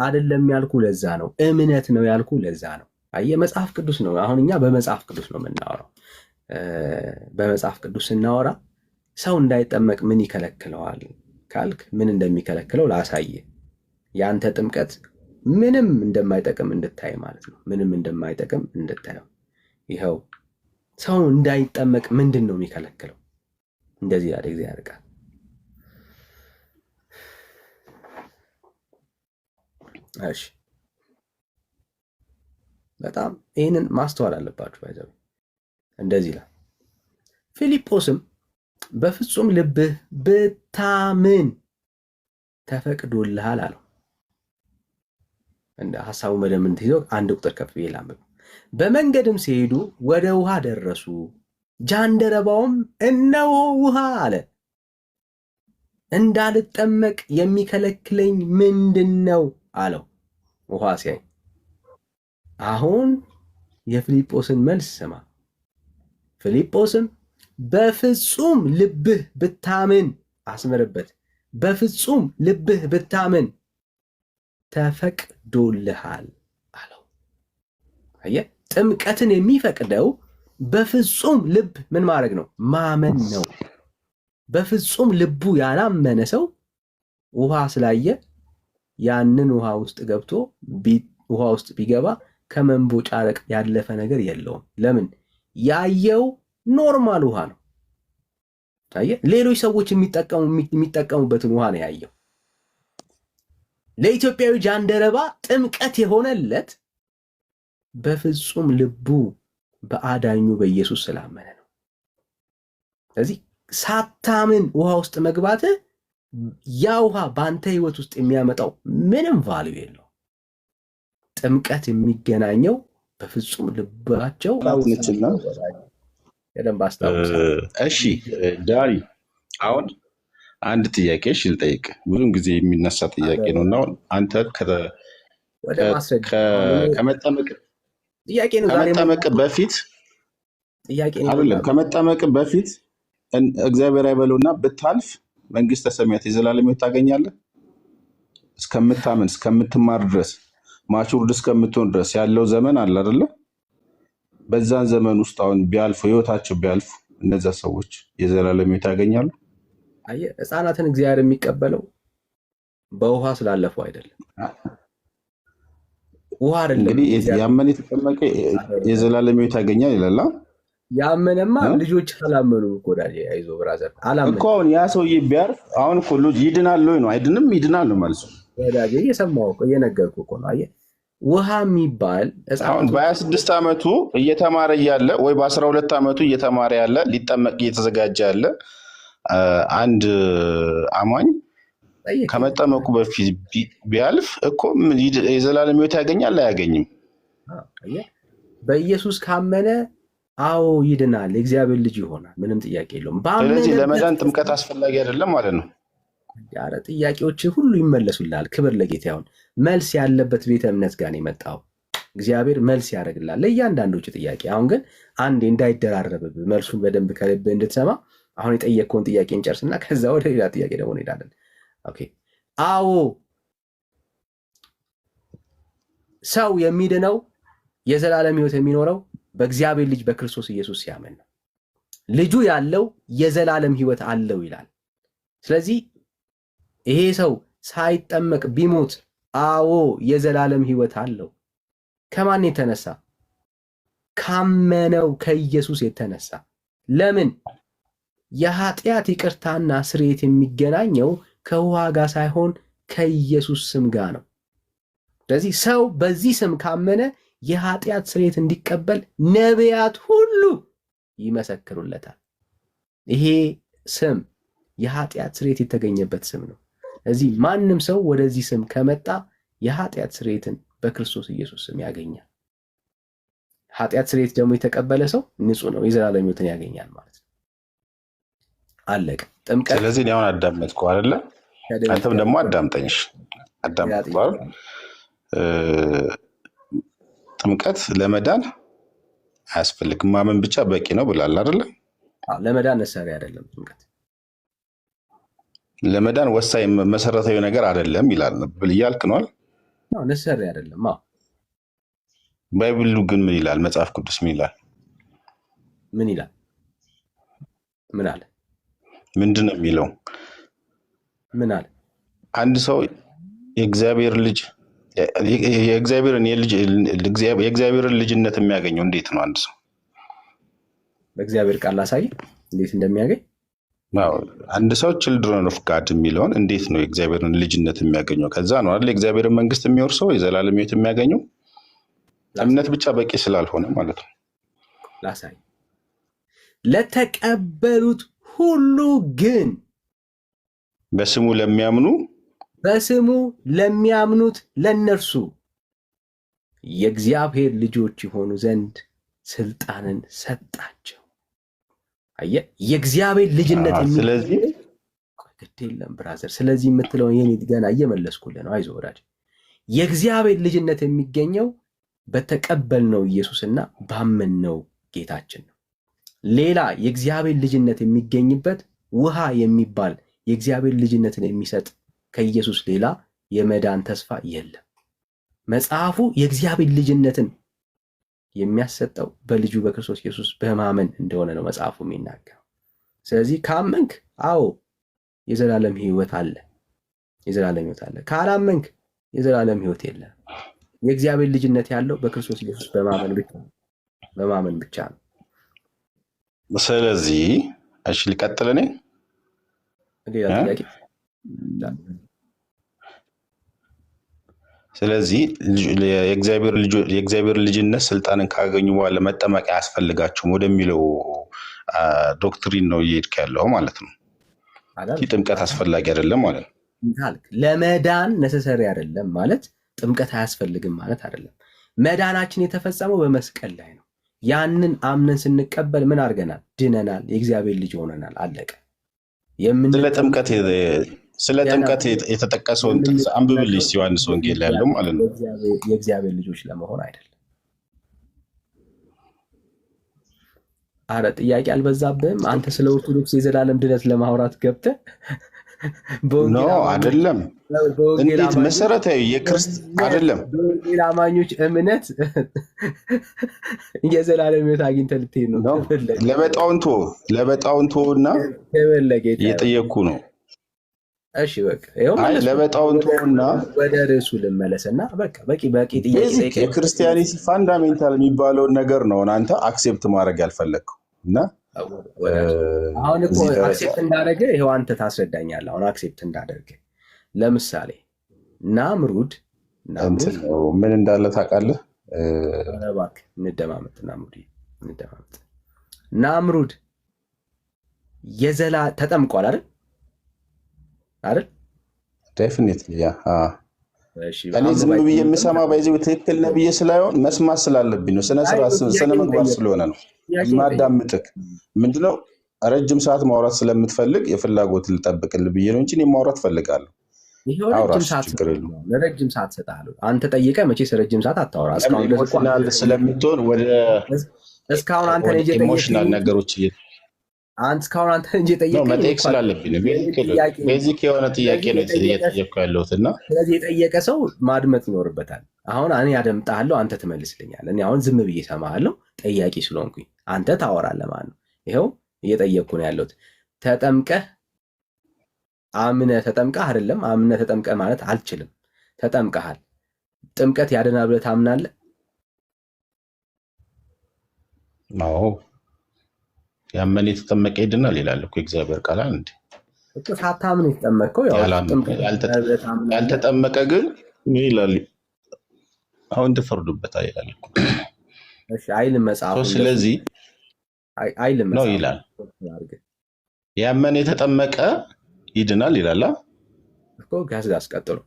አይደለም ያልኩ ለዛ ነው። እምነት ነው ያልኩ ለዛ ነው። አየህ፣ መጽሐፍ ቅዱስ ነው። አሁን እኛ በመጽሐፍ ቅዱስ ነው የምናወራው። በመጽሐፍ ቅዱስ ስናወራ ሰው እንዳይጠመቅ ምን ይከለክለዋል ካልክ ምን እንደሚከለክለው ላሳየ። የአንተ ጥምቀት ምንም እንደማይጠቅም እንድታይ ማለት ነው። ምንም እንደማይጠቅም እንድታየው። ይኸው ሰው እንዳይጠመቅ ምንድን ነው የሚከለክለው? እንደዚህ ያለ ጊዜ ያርቃል። እሺ፣ በጣም ይህንን ማስተዋል አለባችሁ። ባይዘው እንደዚህ ይላል። ፊልጶስም በፍጹም ልብህ ብታምን ተፈቅዶልሃል አለው። እንደ ሐሳቡ መደምን ትይዘው አንድ ቁጥር ከፍ ብዬ ላንብብ። በመንገድም ሲሄዱ ወደ ውሃ ደረሱ። ጃንደረባውም እነሆ ውሃ አለ። እንዳልጠመቅ የሚከለክለኝ ምንድን ነው አለው። ውሃ ሲያይ። አሁን የፊልጶስን መልስ ስማ። ፊልጶስም በፍጹም ልብህ ብታምን፣ አስምርበት፣ በፍጹም ልብህ ብታምን ተፈቅዶልሃል አለው። አየህ፣ ጥምቀትን የሚፈቅደው በፍጹም ልብ ምን ማድረግ ነው? ማመን ነው። በፍጹም ልቡ ያላመነ ሰው ውሃ ስላየ ያንን ውሃ ውስጥ ገብቶ ውሃ ውስጥ ቢገባ ከመንቦጫረቅ ያለፈ ነገር የለውም። ለምን? ያየው ኖርማል ውሃ ነው። አየህ፣ ሌሎች ሰዎች የሚጠቀሙበትን ውሃ ነው ያየው። ለኢትዮጵያዊ ጃንደረባ ጥምቀት የሆነለት በፍጹም ልቡ በአዳኙ በኢየሱስ ስላመነ ነው። ስለዚህ ሳታምን ውሃ ውስጥ መግባት ያ ውሃ በአንተ ህይወት ውስጥ የሚያመጣው ምንም ቫልዩ የለው። ጥምቀት የሚገናኘው በፍጹም ልባቸው ነችና በደንብ አስታውሳ። እሺ ዳሪ፣ አሁን አንድ ጥያቄ ልጠይቅ። ብዙም ጊዜ የሚነሳ ጥያቄ ነው እና አንተ ከመጠመቅ በፊት አይደለም ከመጠመቅ በፊት እግዚአብሔር አይበለውና ብታልፍ መንግስተ ሰማያት የዘላለም ሕይወት ታገኛለህ። እስከምታምን እስከምትማር ድረስ ማቹርድ እስከምትሆን ድረስ ያለው ዘመን አለ አይደለ? በዛን ዘመን ውስጥ አሁን ቢያልፉ ህይወታቸው ቢያልፉ እነዛ ሰዎች የዘላለም ሕይወት ያገኛሉ። አየህ፣ ህፃናትን እግዚአብሔር የሚቀበለው በውሃ ስላለፉ አይደለም። ውሃ አይደለም እንግዲህ ያመነ የተጠመቀ የዘላለም ሕይወት ያገኛል ይላል። ያመነማ ልጆች አላመኑ እኮ ዳጂ አይዞ ብራዘር አላመኑ እኮ አሁን ያ ሰውዬ ቢያርፍ አሁን እኮ ልጅ ይድናል ወይ ነው? አይድንም? ይድናል ነው መልሱ። ዳጂ እየሰማሁ እኮ እየነገርኩ እኮ ነው። አየህ ውሃ የሚባል አሁን በ26 ዓመቱ እየተማረ እያለ ወይ በ12 ዓመቱ እየተማረ ያለ ሊጠመቅ እየተዘጋጀ ያለ አንድ አማኝ ከመጠመቁ በፊት ቢያልፍ እኮ የዘላለም ሕይወት ያገኛል አያገኝም? በኢየሱስ ካመነ አዎ ይድናል፣ የእግዚአብሔር ልጅ ይሆናል። ምንም ጥያቄ የለውም። ስለዚህ ለመዳን ጥምቀት አስፈላጊ አይደለም ማለት ነው። ያረ ጥያቄዎች ሁሉ ይመለሱልሃል። ክብር ለጌታ ይሁን። መልስ ያለበት ቤተ እምነት ጋር ነው የመጣው። እግዚአብሔር መልስ ያደርግልሃል ለእያንዳንዶቹ ጥያቄ። አሁን ግን አንዴ እንዳይደራረብብ መልሱን በደንብ ከልብ እንድትሰማ አሁን የጠየቅከውን ጥያቄ እንጨርስና ከዛ ወደ ሌላ ጥያቄ ደግሞ እንሄዳለን። ኦኬ አዎ ሰው የሚድነው የዘላለም ሕይወት የሚኖረው በእግዚአብሔር ልጅ በክርስቶስ ኢየሱስ ሲያምን ነው። ልጁ ያለው የዘላለም ሕይወት አለው ይላል። ስለዚህ ይሄ ሰው ሳይጠመቅ ቢሞት አዎ የዘላለም ሕይወት አለው። ከማን የተነሳ? ካመነው ከኢየሱስ የተነሳ። ለምን? የኃጢአት ይቅርታና ስርየት የሚገናኘው ከውሃ ጋር ሳይሆን ከኢየሱስ ስም ጋር ነው። ስለዚህ ሰው በዚህ ስም ካመነ የኃጢአት ስርየት እንዲቀበል ነቢያት ሁሉ ይመሰክሩለታል። ይሄ ስም የኃጢአት ስርየት የተገኘበት ስም ነው። ስለዚህ ማንም ሰው ወደዚህ ስም ከመጣ የኃጢአት ስርየትን በክርስቶስ ኢየሱስ ስም ያገኛል። ኃጢአት ስርየት ደግሞ የተቀበለ ሰው ንጹሕ ነው፣ የዘላለም ሕይወትን ያገኛል ማለት ነው። አለቀ። ጥምቀት። ስለዚህ አሁን አዳመጥኩ አይደለ? አንተም ደግሞ አዳምጠኝሽ። አዳምጥኩ አይደል? ጥምቀት ለመዳን አያስፈልግም፣ ማመን ብቻ በቂ ነው ብላል አይደለ? ለመዳን ነሳሪ አይደለም ጥምቀት። ለመዳን ወሳኝ መሰረታዊ ነገር አይደለም ይላል እያልክ ነው አይደል? ነሳሪ አይደለም። ባይብሉ ግን ምን ይላል? መጽሐፍ ቅዱስ ምን ይላል? ምን ይላል? ምን አለ? ምንድን ነው የሚለው? ምን አለ? አንድ ሰው የእግዚአብሔርን ልጅነት የሚያገኘው እንዴት ነው? አንድ ሰው በእግዚአብሔር ቃል ላሳይ እንዴት እንደሚያገኝ። አንድ ሰው ችልድረን ኦፍ ጋድ የሚለውን እንዴት ነው የእግዚአብሔርን ልጅነት የሚያገኘው? ከዛ ነው አይደል የእግዚአብሔርን መንግስት የሚወርሰው የዘላለም ሕይወት የሚያገኘው። እምነት ብቻ በቂ ስላልሆነ ማለት ነው። ላሳይ። ለተቀበሉት ሁሉ ግን በስሙ ለሚያምኑት ለነርሱ የእግዚአብሔር ልጆች የሆኑ ዘንድ ስልጣንን ሰጣቸው። አየህ፣ የእግዚአብሔር ልጅነት ስለዚህ ግድ የለም ብራዘር። ስለዚህ የምትለውን የኔ ገና እየመለስኩልህ ነው። አይዞህ ወዳጅ። የእግዚአብሔር ልጅነት የሚገኘው በተቀበልነው ኢየሱስና ባመንነው ጌታችን ነው። ሌላ የእግዚአብሔር ልጅነት የሚገኝበት ውሃ የሚባል የእግዚአብሔር ልጅነትን የሚሰጥ ከኢየሱስ ሌላ የመዳን ተስፋ የለም። መጽሐፉ የእግዚአብሔር ልጅነትን የሚያሰጠው በልጁ በክርስቶስ ኢየሱስ በማመን እንደሆነ ነው መጽሐፉ የሚናገረው። ስለዚህ ካመንክ አዎ የዘላለም ሕይወት አለ፣ የዘላለም ሕይወት አለ። ካላመንክ የዘላለም ሕይወት የለም። የእግዚአብሔር ልጅነት ያለው በክርስቶስ ኢየሱስ በማመን ብቻ ነው። ስለዚህ እሺ ልቀጥል እኔ ሌላ ጥያቄ። ስለዚህ የእግዚአብሔር ልጅነት ስልጣንን ካገኙ በኋላ መጠመቅ አያስፈልጋቸውም ወደሚለው ዶክትሪን ነው እየሄድክ ያለው ማለት ነው። ጥምቀት አስፈላጊ አይደለም ማለት ነው። ለመዳን ነሰሰሪ አይደለም ማለት ጥምቀት አያስፈልግም ማለት አይደለም። መዳናችን የተፈጸመው በመስቀል ላይ ነው። ያንን አምነን ስንቀበል ምን አድርገናል? ድነናል፣ የእግዚአብሔር ልጅ ሆነናል። አለቀ። ስለ ጥምቀት የተጠቀሰውን ጥቅስ አንብብልኝ ዮሐንስ ወንጌል ላይ ያለው ማለት ነው። የእግዚአብሔር ልጆች ለመሆን አይደለም። አረ ጥያቄ አልበዛብህም? አንተ ስለ ኦርቶዶክስ የዘላለም ድነት ለማውራት ገብተህ አይደለም። እንዴት መሰረታዊ አይደለም በወንጌል አማኞች እምነት የዘላለም ሕይወት አግኝተህ ልትሄድ ነው? ለበጣውንቶና እየጠየኩ ነው። እሺ በቃ ይኸው ለበጣውንቶና ወደ ርዕሱ ልመለስና በቂ ጥያቄ። የክርስቲያኒቲ ፋንዳሜንታል የሚባለውን ነገር ነው አንተ አክሴፕት ማድረግ ያልፈለግከው። እና አሁን እኮ እዚህ ደረጃ አክሴፕት እንዳደረገ ይኸው አንተ ታስረዳኛለህ። አሁን አክሴፕት እንዳደረገ ለምሳሌ ናምሩድ እንትን ነው ምን እንዳለ ታውቃለህ? እባክህ እንደማመጥ እንደማመጥ ናምሩድ የዘላ ተጠምቋል አይደል አይደል? ዴፊኒትሊ ያ እሺ እኔ ዝም ብዬ የምሰማ በዚህ ትክክል ነብዬ ስላይሆን መስማት ስላለብኝ ነው። ስነ ስርዓት ስነ ምግባር ስለሆነ ነው ማዳምጥክ። ምንድነው ረጅም ሰዓት ማውራት ስለምትፈልግ የፍላጎት ልጠብቅልህ ብዬ ነው እንጂ እኔ ማውራት ፈልጋለሁ። ይሄው ረጅም ሰዓት ለረጅም ሰዓት ሰጣለሁ። አንተ ጠይቀህ መቼስ ረጅም ሰዓት አታወራ። እስካሁን ኢሞሽናል ስለምትሆን ወደ እስካሁን አንተ ነህ ኢሞሽናል ነገሮች እስካሁን አንተ እንጂ ጠየቀኝ መጠየቅ ስላለብኝ ቤዚክ የሆነ ጥያቄ ነው እየጠየቅኩ ያለሁት እና ስለዚህ የጠየቀ ሰው ማድመጥ ይኖርበታል። አሁን እኔ አደምጣለሁ፣ አንተ ትመልስልኛለህ። እኔ አሁን ዝም ብዬ እሰማሃለሁ ጠያቂ ስለሆንኩኝ፣ አንተ ታወራለህ ማለት ነው። ይኸው እየጠየቅኩ ነው ያለሁት። ተጠምቀህ አምነህ ተጠምቀህ አይደለም፣ አምነህ ተጠምቀህ ማለት አልችልም። ተጠምቀሃል፣ ጥምቀት ያድናል ብለህ ታምናለህ? አዎ ያመነ የተጠመቀ ይድናል ይላል እኮ እግዚአብሔር ቃል እንዴ። እኮ ሳታምን የተጠመቀው ያልተጠመቀ ግን ምን ይላል? አሁን ትፈርዱበታል ይላል እኮ። እሺ አይልም መጽሐፉ። ስለዚህ አይልም ነው ይላል ያመነ የተጠመቀ ይድናል ይላል እኮ። ጋዝ ቀጥሎ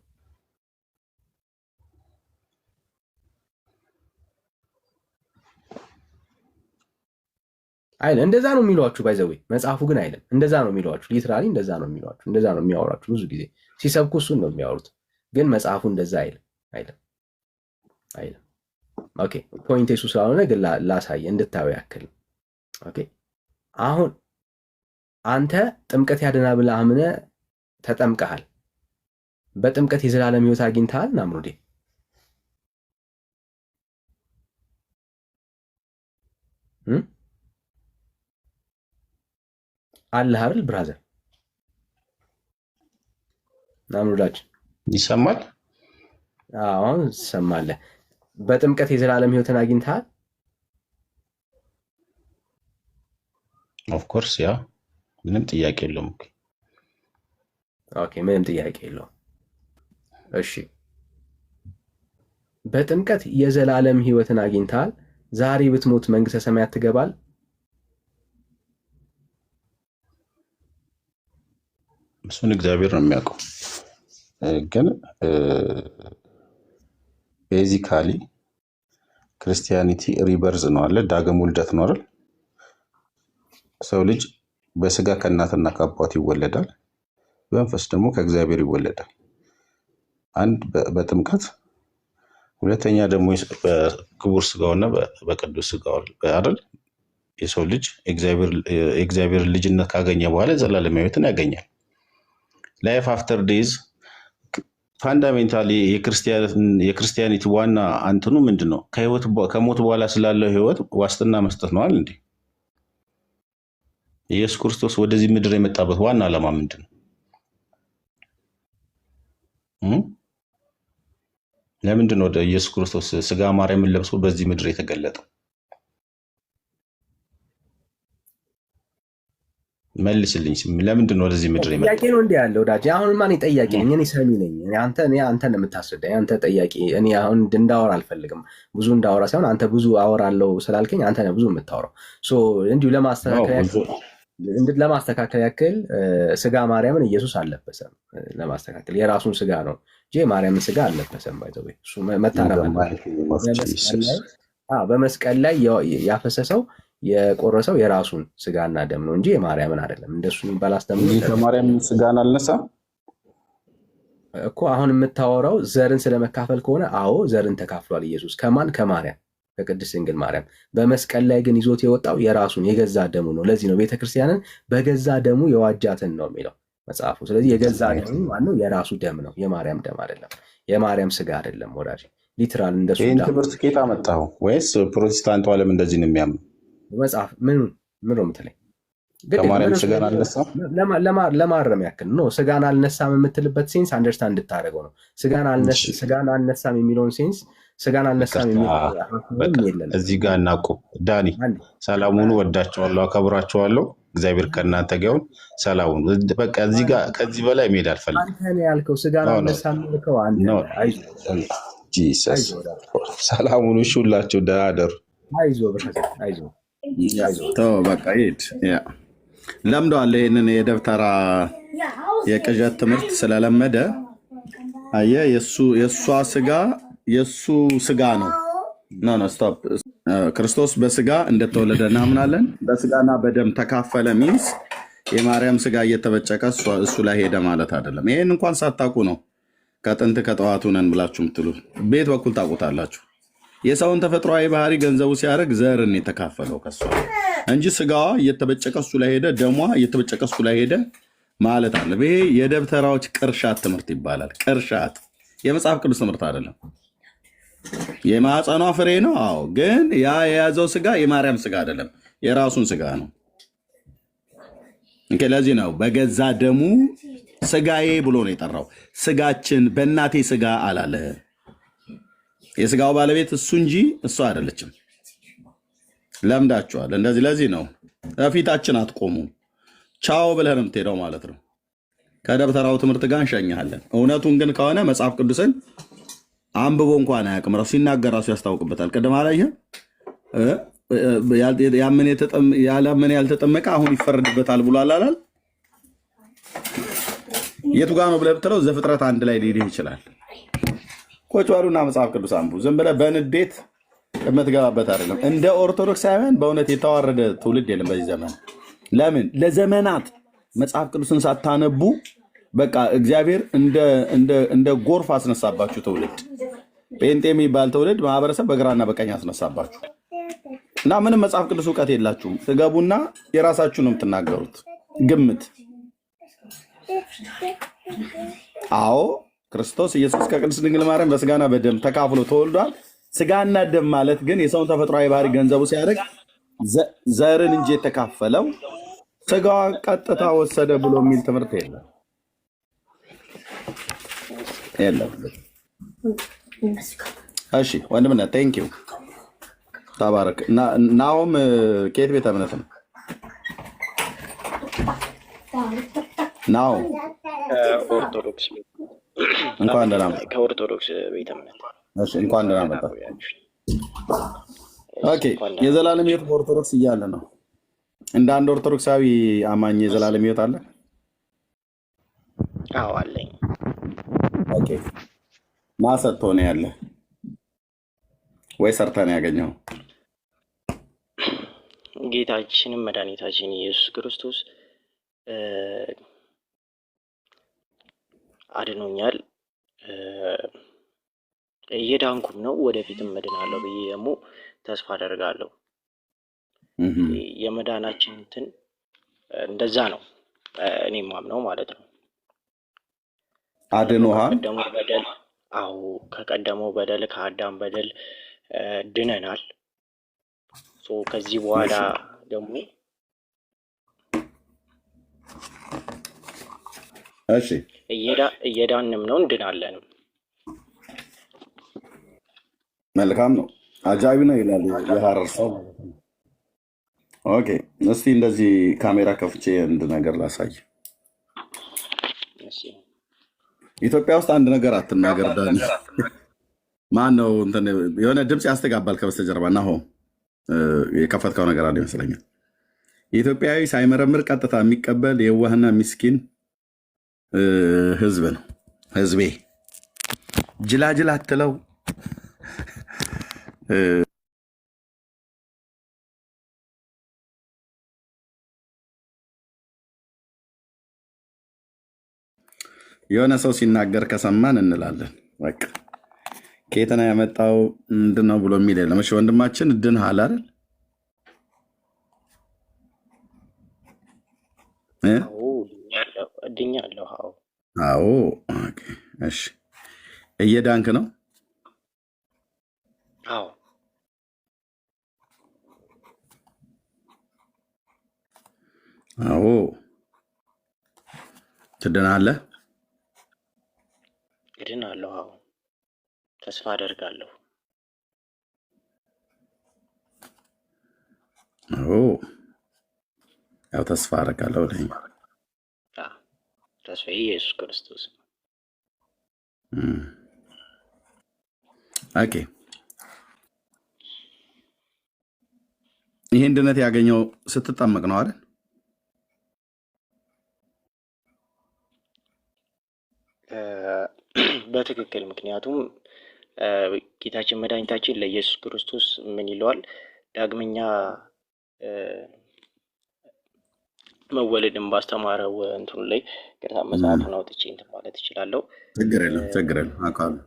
አይደል? እንደዛ ነው የሚሏችሁ ባይዘዌ መጽሐፉ ግን አይደለም። እንደዛ ነው የሚሏችሁ ሊትራሊ እንደዛ ነው የሚሏችሁ። እንደዛ ነው የሚያወራችሁ። ብዙ ጊዜ ሲሰብኩ እሱን ነው የሚያወሩት። ግን መጽሐፉ እንደዛ አይደለም። ኦኬ ፖይንት እሱ ስላልሆነ ግን ላሳየ እንድታዩ ያክል። ኦኬ አሁን አንተ ጥምቀት ያድናል ብለህ አምነህ ተጠምቀሃል። በጥምቀት የዘላለም ሕይወት አግኝተሃል ናምሩዴ? አለህ አይደል ብራዘር? ናምሩዳችን ይሰማል? አሁን ትሰማለህ። በጥምቀት የዘላለም ሕይወትን አግኝተሃል? ኦፍ ኮርስ ያ ምንም ጥያቄ የለውም። ኦኬ ምንም ጥያቄ የለውም። እሺ በጥምቀት የዘላለም ሕይወትን አግኝተሃል። ዛሬ ብትሞት መንግስተ ሰማያት ትገባል? እሱን እግዚአብሔር ነው የሚያውቀው። ግን ቤዚካሊ ክርስቲያኒቲ ሪበርዝ ነው አለ፣ ዳግም ውልደት ነው አይደል? ሰው ልጅ በስጋ ከእናትና ከአባቱ ይወለዳል፣ በመንፈስ ደግሞ ከእግዚአብሔር ይወለዳል። አንድ በጥምቀት ሁለተኛ ደግሞ በክቡር ስጋውና በቅዱስ ስጋው አይደል? የሰው ልጅ የእግዚአብሔር ልጅነት ካገኘ በኋላ ዘላለማዊ ሕይወትን ያገኛል። ላይፍ አፍተር ዴዝ ፋንዳሜንታሊ የክርስቲያኒቲ ዋና አንትኑ ምንድን ነው? ከሞት በኋላ ስላለው ሕይወት ዋስትና መስጠት ነዋል እንዴ? ኢየሱስ ክርስቶስ ወደዚህ ምድር የመጣበት ዋና ዓላማ ምንድን ነው? ለምንድን ነው ወደ ኢየሱስ ክርስቶስ ስጋ ማርያምን ለብሶ በዚህ ምድር የተገለጠው? መልስልኝ። ለምንድን ነው ወደዚህ ምድር የመጣው? ጥያቄ ነው እንዴ ያለው ወዳጅ? አሁን ማን ጠያቂ ነኝ? እኔ ሰሚ ነኝ። አንተ ነው የምታስረዳኝ። አንተ ጠያቂ። እኔ አሁን እንዳወራ አልፈልግም። ብዙ እንዳወራ ሳይሆን አንተ ብዙ አወራለሁ ስላልከኝ አንተ ነህ ብዙ የምታወራው። እንዲሁ ለማስተካከል ያክል ስጋ ማርያምን ኢየሱስ አልለበሰም። ለማስተካከል የራሱን ስጋ ነው እንጂ የማርያምን ስጋ አልለበሰም። ባይዘው እሱ መታረም በመስቀል ላይ ያፈሰሰው የቆረሰው የራሱን ስጋና ደም ነው እንጂ የማርያምን አይደለም። እንደሱ የሚባል አስተምሮ ከማርያም ስጋን አልነሳም እኮ። አሁን የምታወራው ዘርን ስለመካፈል ከሆነ አዎ ዘርን ተካፍሏል ኢየሱስ። ከማን? ከማርያም፣ ከቅድስት ድንግል ማርያም። በመስቀል ላይ ግን ይዞት የወጣው የራሱን የገዛ ደሙ ነው። ለዚህ ነው ቤተክርስቲያንን በገዛ ደሙ የዋጃትን ነው የሚለው መጽሐፉ። ስለዚህ የገዛ ደሙ ማነው? የራሱ ደም ነው፣ የማርያም ደም አይደለም፣ የማርያም ስጋ አይደለም ወዳጅ። ሊትራል እንደሱ። ይህን ትምህርት ኬታ መጣሁ ወይስ ፕሮቴስታንቱ ዓለም እንደዚህ ነው የሚያምኑ? መጽሐፍ ምን ነው የምትለኝ? ከማርያም ስጋን አልነሳም። ለማረም ያክል ነው። ስጋን አልነሳም የምትልበት ሴንስ አንደርስታንድ እንድታደርገው ነው። ስጋን አልነሳም የሚለውን ሴንስ ስጋን አልነሳም የለም። እዚህ ጋር እናቁም። ዳኒ ሰላሙን ወዳቸዋለሁ፣ አከብራቸዋለሁ። እግዚአብሔር ከእናንተ ጋር ይሁን። ሰላሙን በቃ እዚህ ጋር ከዚህ በላይ መሄድ አልፈልግም። አንተ ነው ያልከው ስጋን አልነሳም ያልከው አንተ። ጂሰስ ሰላሙን እሺ፣ ሁላችሁ ደህና አደሩ። አይዞህ ተው በቃ ሂድ። ለምደዋል። ይህንን የደብተራ የቅዠት ትምህርት ስለለመደ አየህ፣ የእሱ ስጋ ነው። ስቶፕ። ክርስቶስ በስጋ እንደተወለደ እናምናለን። በስጋና በደም ተካፈለ ሚንስ የማርያም ስጋ እየተበጨቀ እሱ ላይ ሄደ ማለት አይደለም። ይህን እንኳን ሳታውቁ ነው ከጥንት ከጠዋቱ ነን ብላችሁ ምትሉ ቤት በኩል ታውቁታላችሁ። የሰውን ተፈጥሯዊ ባህሪ ገንዘቡ ሲያደርግ ዘርን የተካፈለው ከሷ እንጂ ስጋዋ እየተበጨቀ እሱ ላይ ሄደ፣ ደሟ እየተበጨቀ እሱ ላይ ሄደ ማለት አለ። ይሄ የደብተራዎች ቅርሻት ትምህርት ይባላል። ቅርሻት የመጽሐፍ ቅዱስ ትምህርት አይደለም። የማህፀኗ ፍሬ ነው። አዎ፣ ግን ያ የያዘው ስጋ የማርያም ስጋ አይደለም፣ የራሱን ስጋ ነው። ለዚህ ነው በገዛ ደሙ ስጋዬ ብሎ ነው የጠራው። ስጋችን በእናቴ ስጋ አላለ። የስጋው ባለቤት እሱ እንጂ እሱ አይደለችም። ለምዳችኋል። እንደዚህ ለዚህ ነው ፊታችን አትቆሙ። ቻው ብለህ ነው የምትሄደው ማለት ነው። ከደብተራው ትምህርት ጋር እንሸኛለን። እውነቱን ግን ከሆነ መጽሐፍ ቅዱስን አንብቦ እንኳን አያውቅም። ራሱ ሲናገር ራሱ ያስታውቅበታል። ቅድም አላየህም? ያላመነ ያልተጠመቀ አሁን ይፈረድበታል ብሏል አላል? የቱ ጋር ነው ብለህ ብትለው ዘፍጥረት 1 ላይ ሊልህ ይችላል። ቁጭ በሉና መጽሐፍ ቅዱስ አንብቡ። ዝም ብለህ በንዴት የምትገባበት አይደለም። እንደ ኦርቶዶክሳውያን በእውነት የተዋረደ ትውልድ የለም በዚህ ዘመን። ለምን ለዘመናት መጽሐፍ ቅዱስን ሳታነቡ በቃ እግዚአብሔር እንደ ጎርፍ አስነሳባችሁ ትውልድ። ጴንጤ የሚባል ትውልድ ማህበረሰብ በግራና በቀኝ አስነሳባችሁ እና ምንም መጽሐፍ ቅዱስ እውቀት የላችሁም። ትገቡና የራሳችሁ ነው የምትናገሩት ግምት። አዎ ክርስቶስ ኢየሱስ ከቅድስት ድንግል ማርያም በስጋና በደም ተካፍሎ ተወልዷል። ስጋና ደም ማለት ግን የሰውን ተፈጥሯዊ ባህሪ ገንዘቡ ሲያደርግ ዘርን እንጂ የተካፈለው ስጋዋ ቀጥታ ወሰደ ብሎ የሚል ትምህርት የለም። እሺ ወንድምነት ቴንኪው ተባረክ። ናሆም ከየት ቤተ እምነት ነው? ናሆም ኦርቶዶክስ እንኳን ደህና መጣ። ከኦርቶዶክስ ቤተ እምነት እሺ፣ እንኳን ደህና መጣ። ኦኬ፣ የዘላለም ሕይወት በኦርቶዶክስ እያለ ነው። እንደ አንድ ኦርቶዶክሳዊ አማኝ የዘላለም ሕይወት አለ? አዎ አለኝ። ኦኬ፣ ማሰጥቶ ነው ያለ ወይ ሰርተህ ነው ያገኘው? ጌታችንም መድኃኒታችን ኢየሱስ ክርስቶስ አድኖኛል። እየዳንኩም ነው፣ ወደፊትም እድናለሁ ብዬ ደግሞ ተስፋ አደርጋለሁ። የመዳናችን እንትን እንደዛ ነው እኔ ማምነው ማለት ነው። አድኖሃል? ከቀደመው በደል ከአዳም በደል ድነናል። ከዚህ በኋላ ደግሞ እሺ እየዳንም ነው እንድናለንም። መልካም ነው። አጃቢ ነው ይላል የሐረር ሰው። ኦኬ፣ እስቲ እንደዚህ ካሜራ ከፍቼ አንድ ነገር ላሳይ። ኢትዮጵያ ውስጥ አንድ ነገር አትናገር ዳኒ። ማን ነው እንትን የሆነ ድምፅ ያስተጋባል ከበስተጀርባ እና የከፈትከው ነገር አለ ይመስለኛል። ኢትዮጵያዊ ሳይመረምር ቀጥታ የሚቀበል የዋህና ሚስኪን ህዝብ ነው። ህዝቤ ጅላጅል አትለው። የሆነ ሰው ሲናገር ከሰማን እንላለን በቃ ከየትና ያመጣው ምንድን ነው ብሎ የሚል የለም። እሺ ወንድማችን ድነሃል አይደል? ድኛለሁ። አዎ። ኦኬ፣ እሺ። እየዳንክ ነው? አዎ። አዎ ትድናለህ። እድናለሁ። አዎ ተስፋ አደርጋለሁ። አዎ ያው ተስፋ አደርጋለሁ ብለኸኝ። ተስፋዬ ኢየሱስ ክርስቶስ። ኦኬ ይህን ድነት ያገኘው ስትጠመቅ ነው አይደል? በትክክል ምክንያቱም ጌታችን መድኃኒታችን ለኢየሱስ ክርስቶስ ምን ይለዋል? ዳግመኛ መወለድን ባስተማረው እንትኑ ላይ ቅርታ መጽሐፉን አውጥቼ እንትን ማለት እችላለሁ። ችግር የለም አውቃለሁ።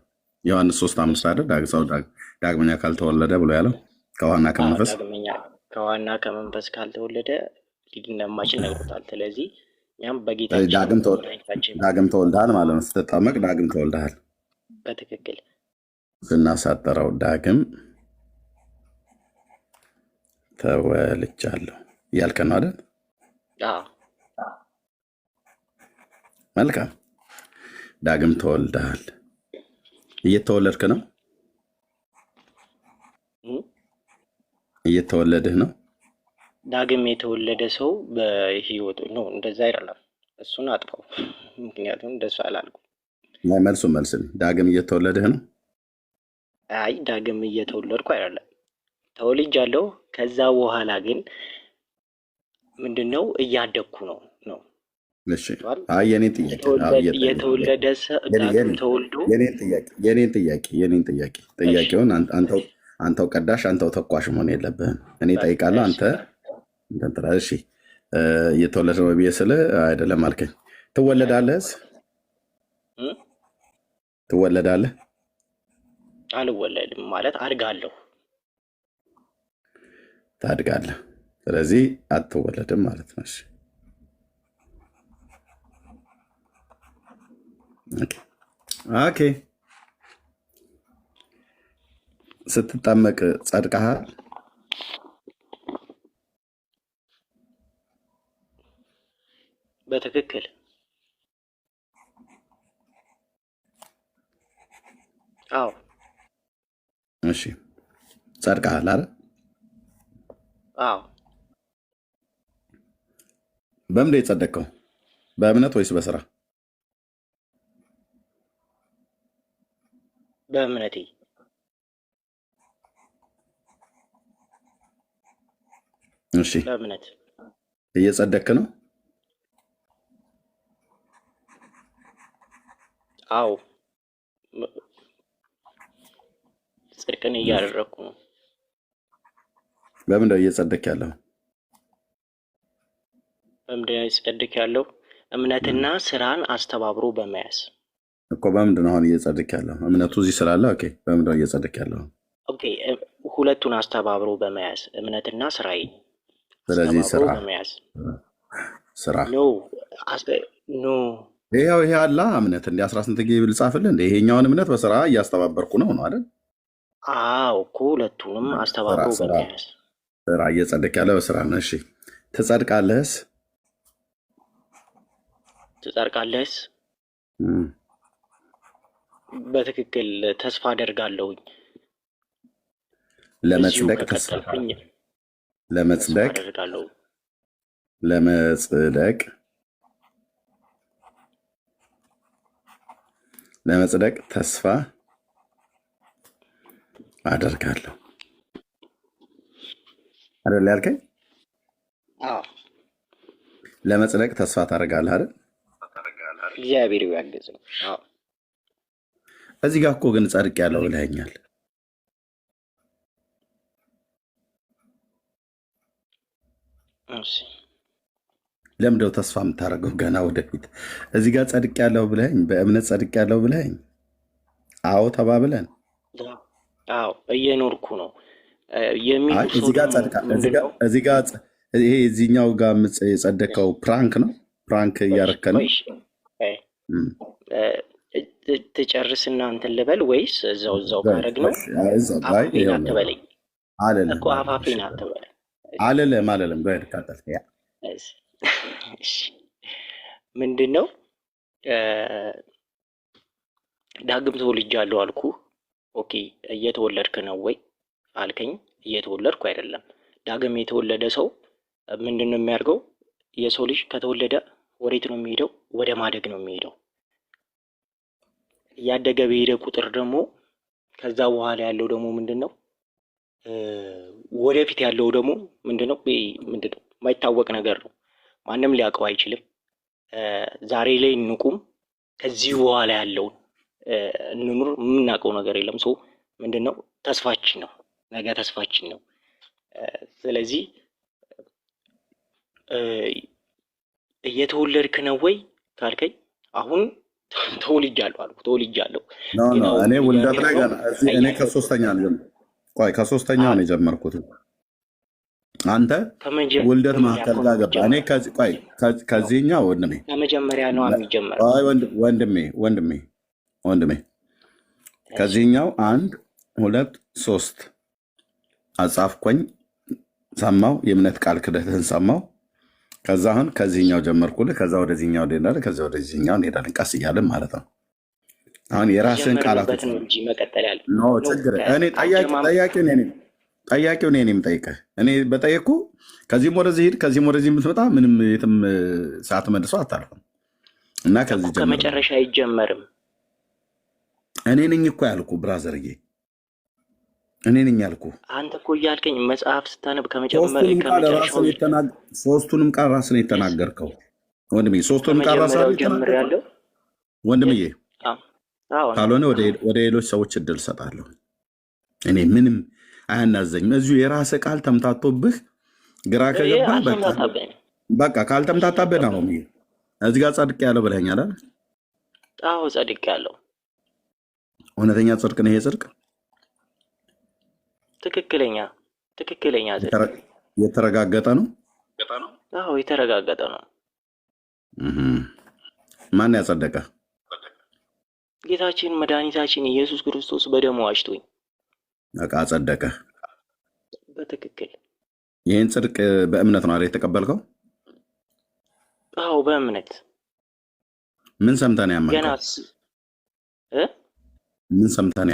ዮሐንስ 3:5 አይደል? ሰው ዳግመኛ ካልተወለደ ብሎ ያለው ከውሃና ከመንፈስ ከውሃና ከመንፈስ ካልተወለደ ሊድን እንደማይችል ነግሮታል። ስለዚህ እኛም በጌታችን ዳግም ተወልደሃል ማለት ነው። ስትጠመቅ ዳግም ተወልደሃል። በትክክል ስናሳጠረው ዳግም ተወልጃለሁ እያልከ ነው አይደል? መልካም ዳግም ተወልደሃል። እየተወለድክ ነው? እየተወለድህ ነው? ዳግም የተወለደ ሰው በህይወቱ ነው። እንደዛ አይደለም። እሱን አጥፋው። ምክንያቱም እንደሱ አላልኩም። መልስልኝ። ዳግም እየተወለድህ ነው? አይ ዳግም እየተወለድኩ አይደለም። ተወልጃለሁ። ከዛ በኋላ ግን ምንድነው እያደግኩ ነው። እሺ አይ የኔን ጥያቄ የተወለደ ሰው ዳግም ተወልዶ የኔን ጥያቄውን አንተው ቀዳሽ አንተው ተኳሽ መሆን የለብህም። እኔ ጠይቃለሁ፣ አንተ እንትን ትላለህ። እሺ እየተወለደ ነው ብዬ ስልህ አይደለም አልከኝ። ትወለዳለህስ? ትወለዳለህ? አልወለድም ማለት አድጋለሁ። ታድጋለህ። ስለዚህ አትወለድም ማለት ነው። እሺ ኦኬ። ስትጠመቅ ጸድቀሃል? በትክክል አዎ። እሺ ጸድቀሃል አይደል? አዎ። በምንድን የጸደቅከው? በእምነት ወይስ በስራ? በእምነቴ። እሺ በእምነት እየጸደቅክ ነው? አዎ ጽድቅን እያደረግኩ ነው። በምንድን ነው እየጸደቅ ያለው? በምንድን ነው እየጸደቅ ያለው? እምነትና ስራን አስተባብሮ በመያዝ እኮ። በምንድን ነው አሁን እየጸደቅ ያለው? እምነቱ እዚህ ስላለ ኦኬ። በምንድን ነው እየጸደቅ ያለው? ኦኬ ሁለቱን አስተባብሮ በመያዝ እምነትና ስራዬ። ስለዚህ ስራ ኖ ይሄ አላ እምነት እንደ 18 ጊዜ ልጻፍልህ እንደ ይሄኛውን እምነት በስራ እያስተባበርኩ ነው አይደል? አዎ እኮ ሁለቱንም አስተባብሮ በመያዝ ስራ እየጸደቅ ያለው በስራ ነው። እሺ ትጸድቃለህስ? ትጸድቃለህስ? በትክክል ተስፋ አደርጋለሁኝ። ለመጽደቅ ተስፋ አደርጋለሁ አይደል ያልከኝ? አዎ ለመጽደቅ ተስፋ ታደርጋለህ አይደል? እግዚአብሔር ያግዘኝ። አዎ እዚህ ጋር እኮ ግን ጸድቅ ያለው ብለኸኛል። እሺ ለምንድነው ተስፋ የምታደርገው? ገና ወደፊት እዚህ ጋር ጸድቅ ያለው ብለኸኝ፣ በእምነት ጸድቅ ያለው ብለኸኝ፣ አዎ ተባብለን፣ አዎ እየኖርኩ ነው። እዚህ ጋር ይሄ እዚህኛው ጋር የጸደቀው ፕራንክ ነው። ፕራንክ እያረከ ነው። ትጨርስና እንትን ልበል ወይስ እዛው ካረግ ነው? አፋፌን አትበለኝ እኮ አፋፌን አትበለኝ። አለለም በል ካጠል እሺ ምንድነው ዳግም ተወልጃለሁ አልኩ። ኦኬ እየተወለድክ ነው ወይ አልከኝ። እየተወለድኩ አይደለም። ዳግም የተወለደ ሰው ምንድነው የሚያደርገው? የሰው ልጅ ከተወለደ ወዴት ነው የሚሄደው? ወደ ማደግ ነው የሚሄደው። እያደገ በሄደ ቁጥር ደግሞ ከዛ በኋላ ያለው ደግሞ ምንድነው? ወደፊት ያለው ደግሞ ምንድነው? ምንድነው? የማይታወቅ ነገር ነው። ማንም ሊያውቀው አይችልም። ዛሬ ላይ እንቁም፣ ከዚህ በኋላ ያለውን እንኑር። የምናውቀው ነገር የለም። ሰው ምንድነው? ተስፋችን ነው። ነገ ተስፋችን ነው። ስለዚህ እየተወለድክ ነው ወይ ካልከኝ አሁን ተወልጃለሁ አልኩ። ተወልጃለሁ እኔ ውልደት ላይ ገና እኔ ከሶስተኛ ነው የጀመርኩት። አንተ ውልደት መካከል ጋር ገባ። እኔ ከዚህኛው ወንድሜ ከመጀመሪያ ነው የሚጀመረው። ወንድሜ ከዚህኛው 1 2 3 አጻፍኩኝ፣ ሰማው፣ የእምነት ቃል ክደትህን ሰማው። ከዛ አሁን ከዚህኛው ጀመርኩልህ። ከዛ ወደዚህኛው እንሄዳለን፣ ከዛ ወደዚህኛው እንሄዳለን፣ ቀስ እያለን ማለት ነው። አሁን የራስን ቃላቶች እንጂ መቀጠል ያለ ችግር እኔ ጠያቂው እኔ የምጠይቅህ እኔ በጠየቅኩ ከዚህም ወደዚህ ሂድ ከዚህም ወደዚህ የምትመጣ ምንም የትም ሰዓት መልሶ አታልፍም። እና ከዚህ ከመጨረሻ አይጀመርም። እኔ ነኝ እኮ ያልኩ ብራዘርዬ፣ እኔ ነኝ ያልኩ። አንተ እኮ እያልከኝ መጽሐፍ ስታነብ ሶስቱንም ቃል ራስን የተናገርከው ወንድሜ፣ ሶስቱንም ቃል ራስን የተናገርከው ወንድምዬ። ካልሆነ ወደ ሌሎች ሰዎች እድል ሰጣለሁ። እኔ ምንም አያናዘኝም። እዚሁ የራስህ ቃል ተምታቶብህ ግራ ከገባ በቃ ካልተምታታብህ ነው። እዚህ ጋር ጸድቅ ያለው ብለኸኛል አይደል? አዎ ጸድቅ ያለው እውነተኛ ጽድቅ ነው። ይሄ ጽድቅ ትክክለኛ ጽድቅ የተረጋገጠ ነው። አዎ የተረጋገጠ ነው። ማን ያጸደቀ? ጌታችን መድኃኒታችን ኢየሱስ ክርስቶስ በደሙ ዋጅቶኝ በቃ አጸደቀ። በትክክል ይህን ጽድቅ በእምነት ነው አይደል የተቀበልከው? አዎ በእምነት። ምን ሰምተህ ነው ያመንከው? ምን ሰምተህ ነው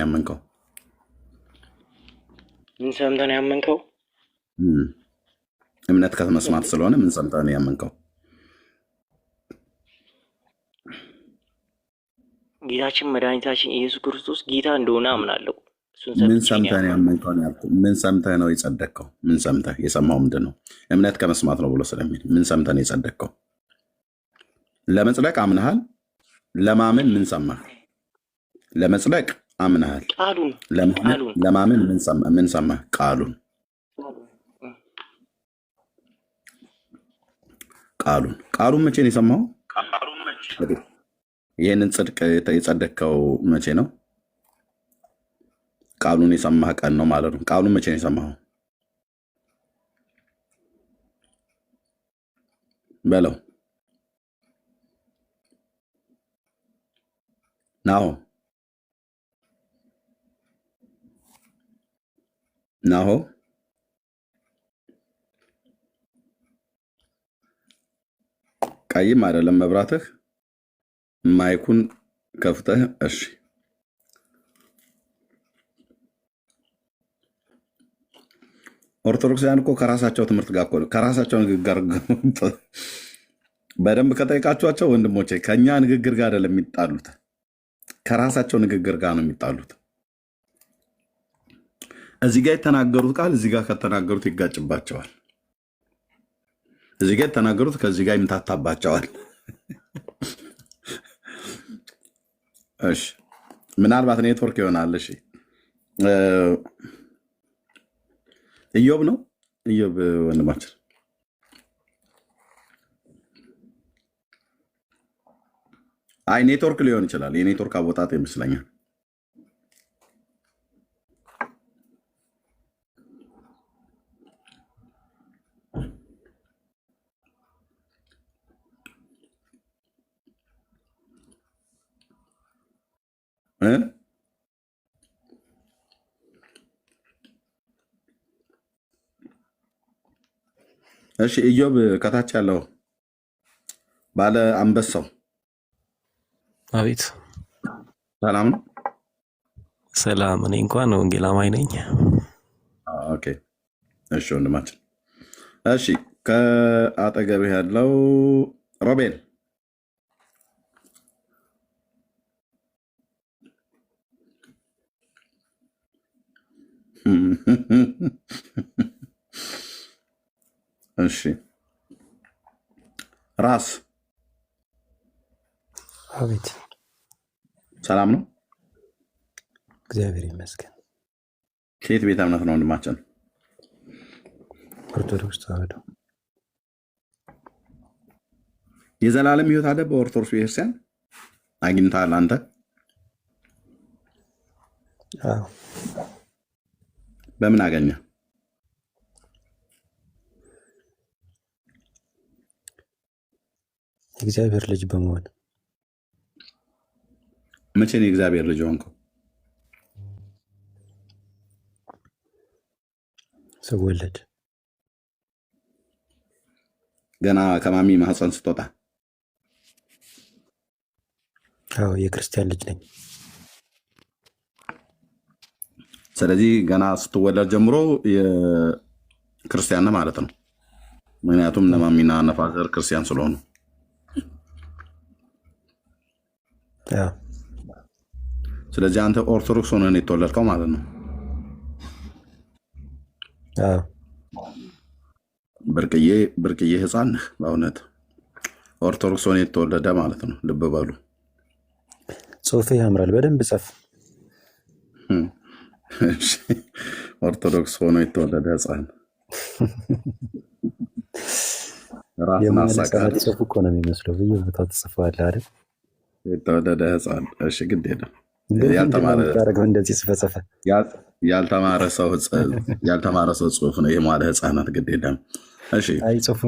ያመንከው? እምነት ከመስማት ስለሆነ ምን ሰምተህ ነው ያመንከው? ጌታችን መድኃኒታችን ኢየሱስ ክርስቶስ ጌታ እንደሆነ አምናለሁ። ምን ሰምተህ ነው ያመንከው ነው ያልኩህ። ምን ሰምተህ ነው የጸደቅከው? ምን ሰምተህ? የሰማው ምንድን ነው? እምነት ከመስማት ነው ብሎ ስለሚል ምን ሰምተህ ነው የጸደቅከው? ለመጽደቅ አምነሃል። ለማመን ምን ሰማህ? ለመጽደቅ አምነሃል። ለማመን ምን ሰማህ? ቃሉን። መቼ ነው የሰማው? ይህንን ጽድቅ የጸደቅከው መቼ ነው? ቃሉን የሰማህ ቀን ነው ማለት ነው። ቃሉን መቼ ነው የሰማኸው? በለው ናሆ ቀይም አይደለም መብራትህ። ማይኩን ከፍተህ እሺ። ኦርቶዶክሳውያን እኮ ከራሳቸው ትምህርት ጋር ከራሳቸው ንግግር በደንብ ከጠይቃችኋቸው ወንድሞቼ ከኛ ንግግር ጋር አይደለም የሚጣሉት፣ ከራሳቸው ንግግር ጋር ነው የሚጣሉት። እዚህ ጋር የተናገሩት ቃል እዚህ ጋር ከተናገሩት ይጋጭባቸዋል። እዚህ ጋር የተናገሩት ከዚህ ጋር ይምታታባቸዋል። እሺ ምናልባት ኔትወርክ ይሆናል። እሺ ኢዮብ ነው። ኢዮብ ወንድማችን አይ ኔትወርክ ሊሆን ይችላል። የኔትወርክ አወጣጥ ይመስለኛል። እሺ ኢዮብ ከታች ያለው ባለ አንበሳው አቤት ሰላም ነው? ሰላም። እኔ እንኳን ወንጌል አማኝ ነኝ። ኦኬ እሺ ወንድማችን። እሺ ከአጠገብህ ያለው ሮቤል እሺ ራስ አቤት ሰላም ነው? እግዚአብሔር ይመስገን። ከየት ቤተ እምነት ነው ወንድማችን? ኦርቶዶክስ ተዋህዶ። የዘላለም ሕይወት አለ በኦርቶዶክስ ቤተክርስቲያን አግኝተሃል አንተ? አዎ። በምን አገኘ? የእግዚአብሔር ልጅ በመሆን። መቼ ነው የእግዚአብሔር ልጅ ሆንከው? ስወለድ። ገና ከማሚ ማህፀን ስትወጣ? አዎ የክርስቲያን ልጅ ነኝ። ስለዚህ ገና ስትወለድ ጀምሮ የክርስቲያን ማለት ነው። ምክንያቱም ነማሚና ነፋዘር ክርስቲያን ስለሆኑ። አዎ። ስለዚህ አንተ ኦርቶዶክስ ሆነህ የተወለድከው ማለት ነው። አዎ። ብርቅዬ ህፃን ነህ በእውነት ኦርቶዶክስ ሆነህ የተወለደ ማለት ነው። ልብ በሉ። ጽሁፌ ያምራል፣ በደንብ ጻፍ። ኦርቶዶክስ ሆኖ የተወለደ ህፃን ራስን አሳቃለሁ። ጽሁፍ እኮ ነው የሚመስለው። በየቦታው ተጽፈዋል አይደል? የተወለደ ህፃን። እሺ ግድ የለም እንደዚህ ጽፈ ያልተማረ ሰው ጽሁፍ ነው የማለ ህፃናት። ግድ የለም። እሺ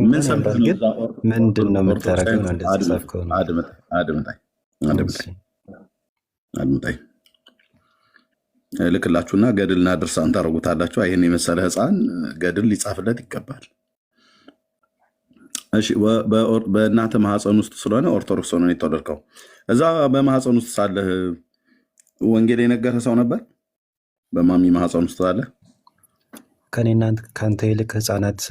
ምን ሰምተህ ነው? ምንድን ነው የምታደርገው? እንደዚህ ጻፍከው ነው። አድምጣኝ ልክላችሁና ገድልና ድርሳን ታደርጉታላችሁ። ይህን የመሰለ ህፃን ገድል ሊጻፍለት ይገባል። እሺ በእናትህ ማህፀን ውስጥ ስለሆነ ኦርቶዶክስ ሆነ የተወለድከው። እዛ በማህፀን ውስጥ ሳለህ ወንጌል የነገረህ ሰው ነበር? በማሚ ማህፀን ውስጥ ሳለህ? ከኔና ከአንተ ይልቅ ህፃናት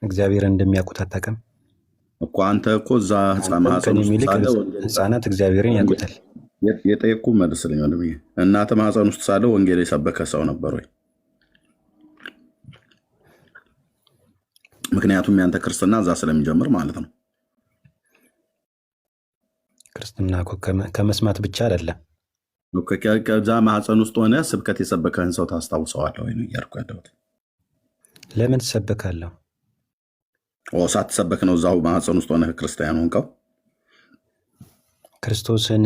እግዚአብሔርን እንደሚያውቁት አታውቅም እኮ። አንተ እኮ እዛ ማህፀን ውስጥ ሳለህ ህፃናት እግዚአብሔርን ያውቁታል። የጠየቅኩ መልስልኝ ወንድሜ። እናትህ ማህፀን ውስጥ ሳለ ወንጌል የሰበከ ሰው ነበር ወይ? ምክንያቱም ያንተ ክርስትና እዛ ስለሚጀምር ማለት ነው። ክርስትና እኮ ከመስማት ብቻ አይደለም። ከዛ ማህፀን ውስጥ ሆነ ስብከት የሰበከህን ሰው ታስታውሰዋለህ ወይ ነው እያልኩ ያለሁት። ለምን ትሰበካለሁ? ሳትሰበክ ነው እዛው ማህፀን ውስጥ ሆነ ክርስቲያን ሆንከው? ክርስቶስን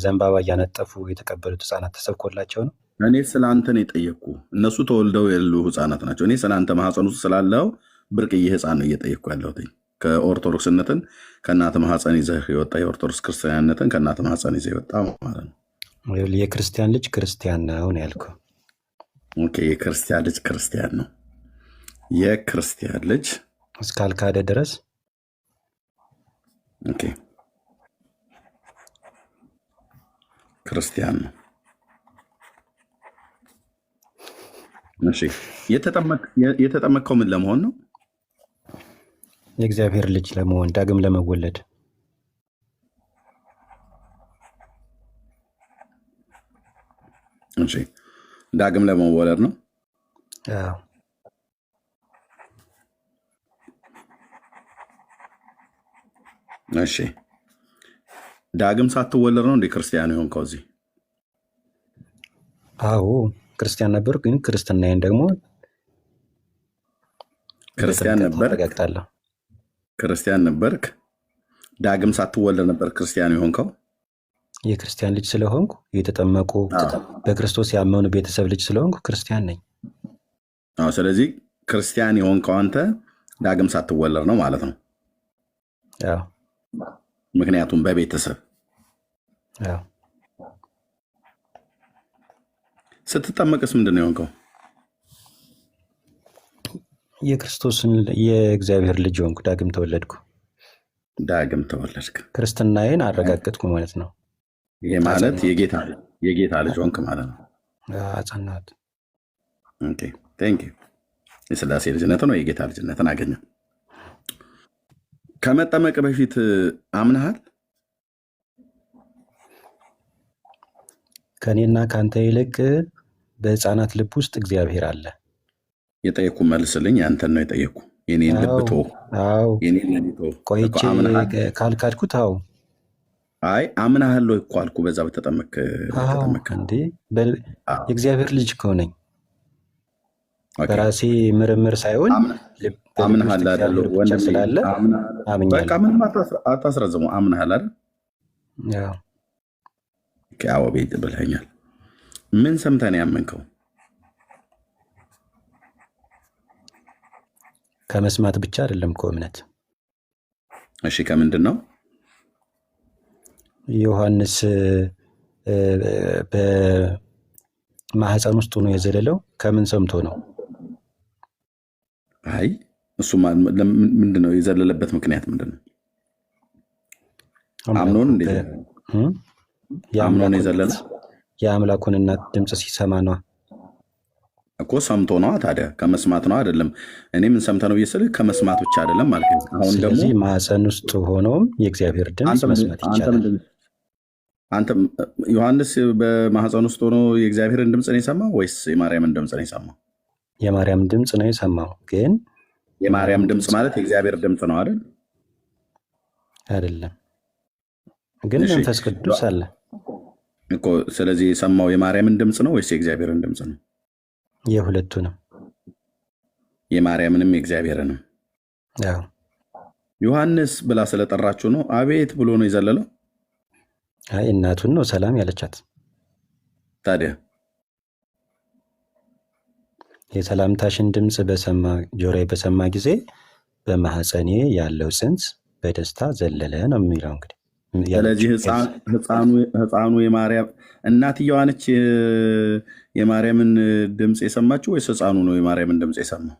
ዘንባባ እያነጠፉ የተቀበሉት ህፃናት ተሰብኮላቸው ነው? እኔ ስለ አንተ ነው የጠየቅኩ። እነሱ ተወልደው ያሉ ህፃናት ናቸው። እኔ ስለ አንተ ማህፀን ውስጥ ስላለው ብርቅዬ ህፃን ነው እየጠየቅኩ ያለሁት። ከኦርቶዶክስነትን ከእናት ማህፀን ይዘህ የወጣ የኦርቶዶክስ ክርስቲያንነትን ከእናት ማህፀን ይዘህ የወጣ ማለት ነው። የክርስቲያን ልጅ ክርስቲያን ነው ያልከው። ኦኬ የክርስቲያን ልጅ ክርስቲያን ነው። የክርስቲያን ልጅ እስካልካደ ድረስ ኦኬ ክርስቲያን ነው። እሺ የተጠመቅከው ምን ለመሆን ነው? የእግዚአብሔር ልጅ ለመሆን ዳግም ለመወለድ። እሺ ዳግም ለመወለድ ነው። አዎ። እሺ ዳግም ሳትወለድ ነው እንደ ክርስቲያን የሆንከው እዚህ? አዎ ክርስቲያን ነበር፣ ግን ክርስትናዬን ደግሞ ክርስቲያን ነበርክ። ዳግም ሳትወለድ ነበር ክርስቲያን የሆንከው? የክርስቲያን ልጅ ስለሆንኩ የተጠመቁ በክርስቶስ ያመኑ ቤተሰብ ልጅ ስለሆንኩ ክርስቲያን ነኝ። ስለዚህ ክርስቲያን የሆንከው አንተ ዳግም ሳትወለድ ነው ማለት ነው። አዎ። ምክንያቱም በቤተሰብ ስትጠመቅስ ምንድን ነው የሆንከው? የእግዚአብሔር ልጅ ሆንኩ፣ ዳግም ተወለድኩ። ዳግም ተወለድክ። ክርስትናዬን አረጋገጥኩ ማለት ነው። ይሄ ማለት የጌታ ልጅ ሆንክ ማለት ነው። አጸናት። ኦኬ ቴንክ ዩ። የሥላሴ ልጅነት ነው፣ የጌታ ልጅነትን አገኘ። ከመጠመቅ በፊት አምነሃል? ከእኔና ከአንተ ይልቅ በሕፃናት ልብ ውስጥ እግዚአብሔር አለ። የጠየኩ መልስልኝ። ያንተን ነው የጠየኩ። የኔን ልብ ቶ ቆይቼ ካልካድኩት አዎ አይ አምናሃል ወይ እኮ አልኩ። በዛ በተጠመቅ እንዴ የእግዚአብሔር ልጅ እኮ ነኝ። በራሴ ምርምር ሳይሆን አምናሃል አይደል? ወንድ ስላለ በቃ ምንም አታስረዝሙ። አምናሃል አይደል? ያው ቤት ብለኛል። ምን ሰምተህ ነው ያመንከው? ከመስማት ብቻ አይደለም እኮ እምነት። እሺ ከምንድን ነው? ዮሐንስ በማህፀን ውስጥ ሆኖ የዘለለው ከምን ሰምቶ ነው? አይ እሱ ምንድን ነው የዘለለበት ምክንያት ምንድን ነው? አምኖን እንዴ አምኖን የዘለለ የአምላኩን እናት ድምፅ ሲሰማ ነው እኮ። ሰምቶ ነው ታዲያ፣ ከመስማት ነው አይደለም። እኔ ምን ሰምተህ ነው ብዬ ከመስማት ብቻ አይደለም ማለት ነው። አሁን ደግሞ ስለዚህ ማህፀን ውስጥ ሆኖም የእግዚአብሔር ድምፅ መስማት ይቻላል። አንተ ዮሐንስ በማህፀን ውስጥ ሆኖ የእግዚአብሔርን ድምፅ ነው የሰማው ወይስ የማርያምን ድምፅ ነው የሰማው? የማርያም ድምፅ ነው የሰማው። ግን የማርያም ድምፅ ማለት የእግዚአብሔር ድምፅ ነው አይደል? አይደለም፣ ግን መንፈስ ቅዱስ አለ እኮ። ስለዚህ የሰማው የማርያምን ድምፅ ነው ወይስ የእግዚአብሔርን ድምፅ ነው? የሁለቱንም፣ የማርያምንም የእግዚአብሔርንም። አዎ። ዮሐንስ ብላ ስለጠራችሁ ነው አቤት ብሎ ነው የዘለለው? አይ እናቱን ነው ሰላም ያለቻት። ታዲያ የሰላምታሽን ድምፅ ጆሮዬ በሰማ ጊዜ በማህፀኔ ያለው ፅንስ በደስታ ዘለለ ነው የሚለው። እንግዲህ ስለዚህ ህፃኑ የማርያም እናትየዋ ነች የማርያምን ድምፅ የሰማችው ወይስ ህፃኑ ነው የማርያምን ድምፅ የሰማው?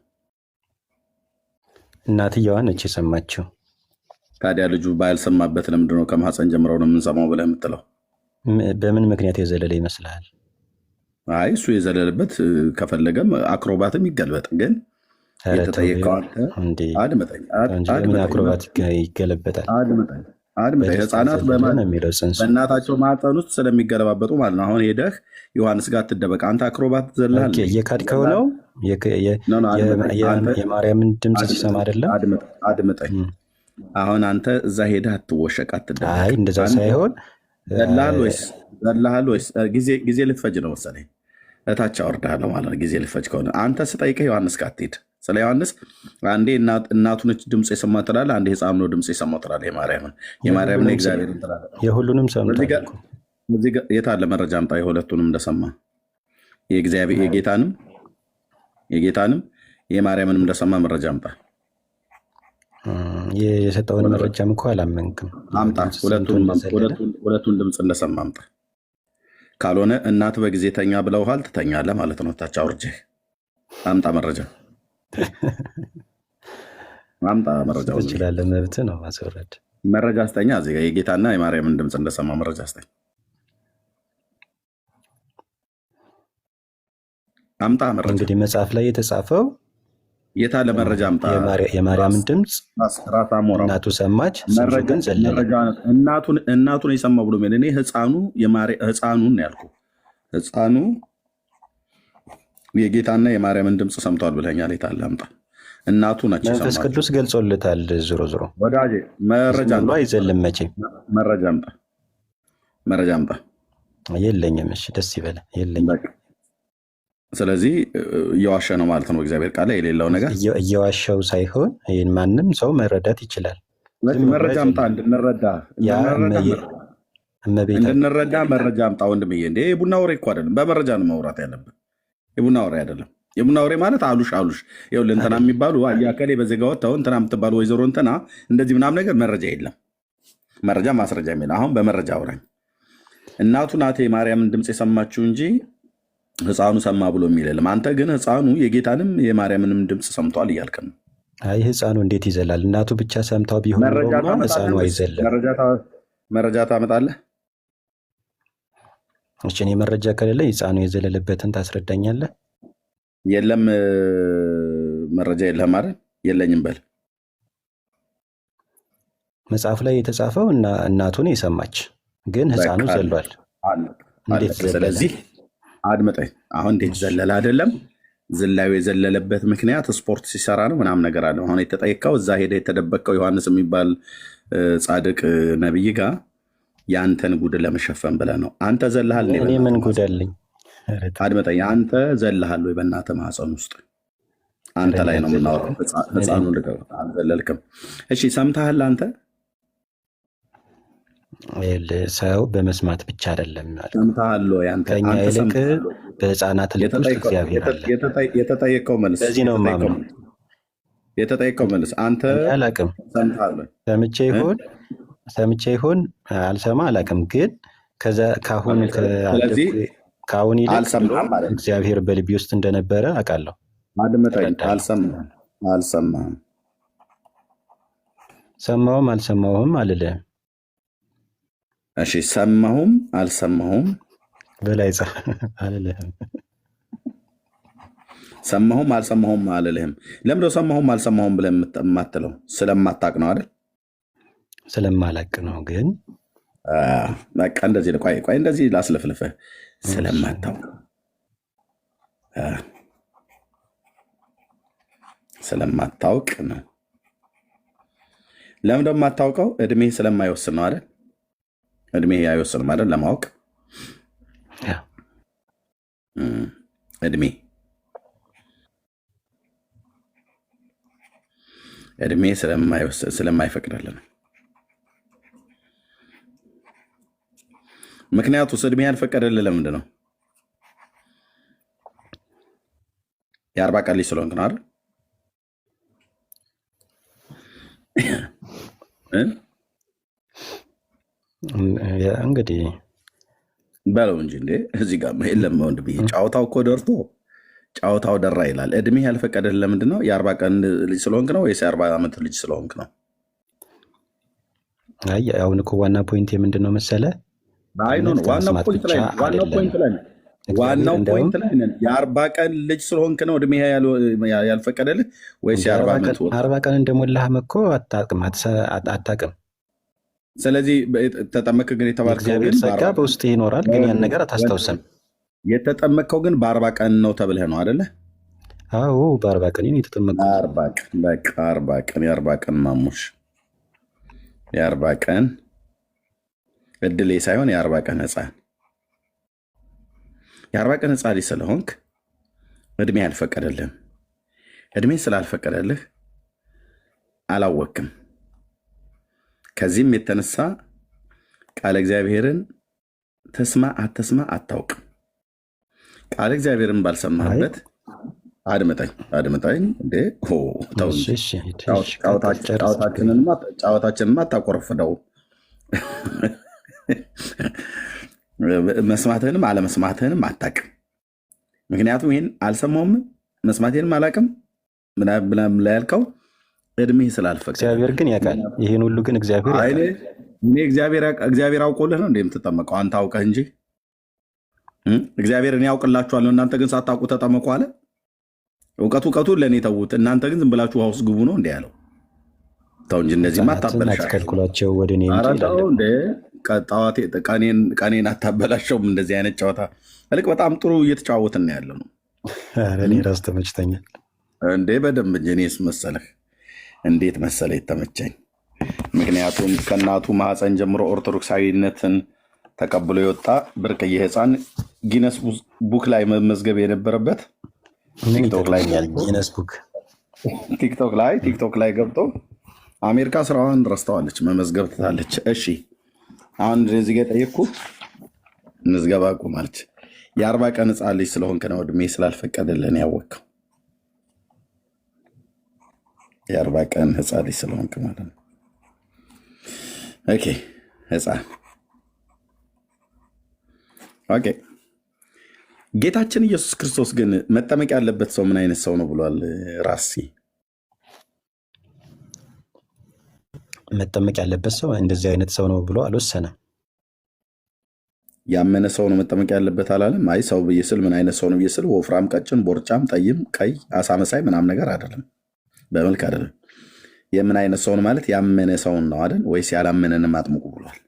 እናትየዋ ነች የሰማችው። ታዲያ ልጁ ባልሰማበት ለምንድን ነው ከማህፀን ጀምረው ነው የምንሰማው ብለህ የምትለው? በምን ምክንያት የዘለለ ይመስልሃል? አይ እሱ የዘለለበት ከፈለገም አክሮባትም ይገልበጥ። ግን የተጠየቀው አድምጠኝ። አክሮባት ይገለበጣል? አድምጠኝ። ህፃናት በእናታቸው ማህፀን ውስጥ ስለሚገለባበጡ ማለት ነው። አሁን ሄደህ ዮሐንስ ጋር ትደበቅ። አንተ አክሮባት ዘለሃል። እየካድከው ነው። የማርያምን ድምፅ ሲሰማ አይደለም። አድምጠኝ። አሁን አንተ እዛ ሄደህ አትወሸቅ፣ አትደበቅ። አይ እንደዛ ሳይሆን ዘለሃል ወይስ ጊዜ ልትፈጅ ነው መሰለኝ። እታች አወርድሃለሁ ማለት ነው። ጊዜ ልትፈጅ ከሆነ አንተ ስጠይቅህ ዮሐንስ ጋር አትሄድ። ስለ ዮሐንስ አንዴ እናቱ ነች ድምፅ የሰማ ትላለህ፣ አንዴ ህፃኑ ነው ድምፅ የሰማው ትላለህ። የማርያምን የእግዚአብሔርን ትላለህ። የሁሉንም ሰምተህ የት አለ መረጃ አምጣ። የሁለቱንም እንደሰማ የጌታንም የማርያምንም እንደሰማ መረጃ አምጣ። የሰጠውን መረጃም እኮ አላመንክም። አምጣ። ሁለቱን ድምፅ እንደሰማ አምጣ። ካልሆነ እናት በጊዜ ተኛ ብለውሃል፣ ትተኛለህ ማለት ነው። ታች አውርጄህ አምጣ መረጃ። አምጣ መረጃ። ትችላለህ፣ መብት ነው ማስወረድ። መረጃ ስጠኛ። እዚህ ጋር የጌታና የማርያምን ድምፅ እንደሰማ መረጃ ስጠኝ። አምጣ መረጃ። እንግዲህ መጽሐፍ ላይ የተጻፈው የታለ መረጃ አምጣ። የማርያምን ድምፅ እናቱ ሰማች፣ ግን ዘለለ። እናቱን የሰማው ብሎ እኔ ህፃኑን ያልኩ። ህፃኑ የጌታና የማርያምን ድምፅ ሰምተዋል ብለኛል። የታለ አምጣ። እናቱ ነች። መንፈስ ቅዱስ ገልጾልታል። ዞሮ ወዳጄ መረጃ አይዘልም መቼም። መረጃ አምጣ። የለኝም። እሺ ደስ ይበለ። የለኝም። ስለዚህ እየዋሸ ነው ማለት ነው። እግዚአብሔር ቃል የሌለው ነገር እየዋሸው ሳይሆን ይህን ማንም ሰው መረዳት ይችላል። መረጃ አምጣ እንድንረዳ መረጃ አምጣ ወንድምዬ። እንደ የቡና ወሬ እኮ አይደለም፣ በመረጃ ነው መውራት ያለብን። የቡና ወሬ አይደለም። የቡና ወሬ ማለት አሉሽ ይኸውልህ እንትና የሚባሉ አያከሌ በዜጋ ወጥተው እንትና የምትባሉ ወይዘሮ እንትና እንደዚህ ምናምን ነገር መረጃ የለም። መረጃ ማስረጃ የሚል አሁን በመረጃ አውራኝ። እናቱ ናት የማርያምን ድምፅ የሰማችው እንጂ ህፃኑ ሰማ ብሎ የሚልልም። አንተ ግን ህፃኑ የጌታንም የማርያምንም ድምፅ ሰምቷል እያልክ ነው። አይ ህፃኑ እንዴት ይዘላል? እናቱ ብቻ ሰምታው ቢሆን መረጃ ኖሮማ ህፃኑ ታመጣለህ ወይስ አይዘልም። መረጃ ታመጣለህ? እሺ እኔ መረጃ ከሌለ ህፃኑ የዘለለበትን ታስረዳኛለህ? የለም መረጃ የለህም አይደል? የለኝም በል። መጽሐፍ ላይ የተጻፈው እናቱን የሰማች ግን ህፃኑ በቃ ዘሏል። እንዴት ዘለለ? ስለዚህ አድምጠኝ። አሁን እንዴት ዘለለ አይደለም፣ ዝላዩ የዘለለበት ምክንያት ስፖርት ሲሰራ ነው ምናምን ነገር አለ። አሁን የተጠየቀው እዛ ሄደ የተደበቀው ዮሐንስ የሚባል ጻድቅ ነቢይ ጋር የአንተን ጉድ ለመሸፈን ብለህ ነው። አንተ ዘለሃል? እኔ ምን ጉድ አለኝ? አድምጠኝ። አንተ ዘለሃል ወይ? በእናትህ ማህፀን ውስጥ አንተ ላይ ነው የምናወራው። ህፃኑ አልዘለልክም። እሺ ሰምተሃል አንተ? ሰው በመስማት ብቻ አይደለም። ሰምተሃል ወይ አንተ? ከኛ ይልቅ በህፃናት ልብ ውስጥ እግዚአብሔር አለ። የተጠየቀው መልስ በዚህ ነው የማምነው። የተጠየቀው መልስ አንተ አላቅም። ሰምተሃል ወይ? ሰምቼ ይሆን አልሰማ አላቅም። ግን ከአሁን ይልቅ እግዚአብሔር በልቤ ውስጥ እንደነበረ አውቃለሁ። አድምጠኝ። አልሰማህም። ሰማሁም አልሰማሁም አልልህም። እሺ ሰማሁም አልሰማሁም በላይ አልልህም። ሰማሁም አልሰማሁም አልልህም። ለምንድነው ሰማሁም አልሰማሁም ብለህ የማትለው? ስለማታውቅ ነው አይደል? ስለማላውቅ ነው። ግን በቃ እንደዚህ ቆይ እንደዚህ ላስለፍልፍህ። ስለማታውቅ ነው። ለምንድነው የማታውቀው? እድሜ ስለማይወስን ነው አይደል? እድሜ አይወስንም አይደል? ለማወቅ እድሜ ስለማይፈቅድልን። ምክንያቱስ እድሜ ያልፈቀደልህ ለምንድን ነው? የ40 ቀን ልጅ ስለሆንክ ነው አይደል? እንግዲህ በለው እንጂ እንዴ እዚህ ጋር የለም ወንድሜ። ጨዋታው እኮ ደርቶ ጨዋታው ደራ ይላል። እድሜ ያልፈቀደልህ ለምንድን ነው? የ40 ቀን ልጅ ስለሆንክ ነው ወይስ የ40 ዓመት ልጅ ስለሆንክ ነው? አይ አሁን እኮ ዋና ፖይንት የምንድን ነው መሰለህ? ዋናው ፖይንት ላይ ነን። የ40 ቀን ልጅ ስለሆንክ ነው እድሜ ያልፈቀደልህ ወይስ የ40 ዓመት? 40 ቀን እንደሞላህም እኮ አታውቅም። ስለዚህ ተጠመቅ ግን የተባልከው እግዚአብሔር ጸጋ በውስጥ ይኖራል፣ ግን ያን ነገር አታስታውስም። የተጠመቅከው ግን በ40 ቀን ነው ተብለህ ነው አይደለ? አዎ በ40 ቀን የተጠመቅኩት። 40 ቀን የ40 ቀን ማሙሽ የ40 ቀን እድሌ ሳይሆን የ40 ቀን ህፃን የ40 ቀን ህፃን ልጅ ስለሆንክ እድሜ አልፈቀደልህም። እድሜ ስላልፈቀደልህ አላወቅም። ከዚህም የተነሳ ቃለ እግዚአብሔርን ተስማ አትስማ አታውቅም። ቃለ እግዚአብሔርን ባልሰማህበት አድምጠኝ እንዴ ጫወታችንማ አታቆረፍደው። መስማትህንም አለመስማትህንም አታውቅም። ምክንያቱም ይህን አልሰማውም መስማቴንም አላውቅም ምናምን ላይ ያልከው እድሜ ስላልፈቀደ። እግዚአብሔር ግን ያውቃል። ይህን ሁሉ ግን እግዚአብሔር እግዚአብሔር አውቆልህ ነው እንደ የምትጠመቀው አንተ አውቀህ እንጂ እግዚአብሔር እኔ ያውቅላችኋለሁ እናንተ ግን ሳታውቁ ተጠመቁ አለ። እውቀቱን ለእኔ ተዉት፣ እናንተ ግን ዝም ብላችሁ ውሃ ውስጥ ግቡ ነው እንዲ ያለው። ተው እንጂ እነዚህማ አታበላሻቸው ወደ እኔ ቀኔን አታበላሸውም። እንደዚህ አይነት ጨዋታ ልክ በጣም ጥሩ እየተጫወትን ያለ ነው። እኔ ራስ ተመችተኛል እንዴ በደንብ እንጂ እኔስ መሰለህ እንዴት መሰለህ የተመቸኝ። ምክንያቱም ከእናቱ ማህፀን ጀምሮ ኦርቶዶክሳዊነትን ተቀብሎ የወጣ ብርቅዬ ህፃን ጊነስ ቡክ ላይ መመዝገብ የነበረበት ቲክቶክ ላይ ገብቶ አሜሪካ ስራዋን ረስተዋለች፣ መመዝገብ ትታለች። እሺ አሁን እዚህ ጋር ጠየቅኩ፣ ምዝገባ አቁማለች። የ40 ቀን ህፃን ልጅ ስለሆንክ ነው እድሜ ስላልፈቀደልን ያወቅኸው። የ40 ቀን ህፃን ልጅ ስለሆንክ ማለት ነው። ኦኬ ህፃን ኦኬ። ጌታችን ኢየሱስ ክርስቶስ ግን መጠመቅ ያለበት ሰው ምን አይነት ሰው ነው ብሏል? ራሲ መጠመቅ ያለበት ሰው እንደዚህ አይነት ሰው ነው ብሎ አልወሰነም። ያመነ ሰው ነው መጠመቅ ያለበት አላለም። አይ ሰው ብዬ ስል ምን አይነት ሰው ነው ብዬ ስል ወፍራም፣ ቀጭን፣ ቦርጫም፣ ጠይም፣ ቀይ፣ አሳ መሳይ ምናምን ነገር አይደለም፣ በመልክ አይደለም። የምን አይነት ሰውን ማለት ያመነ ሰውን ነው አይደል? ወይስ ያላመነንም አጥምቁ ብሏል?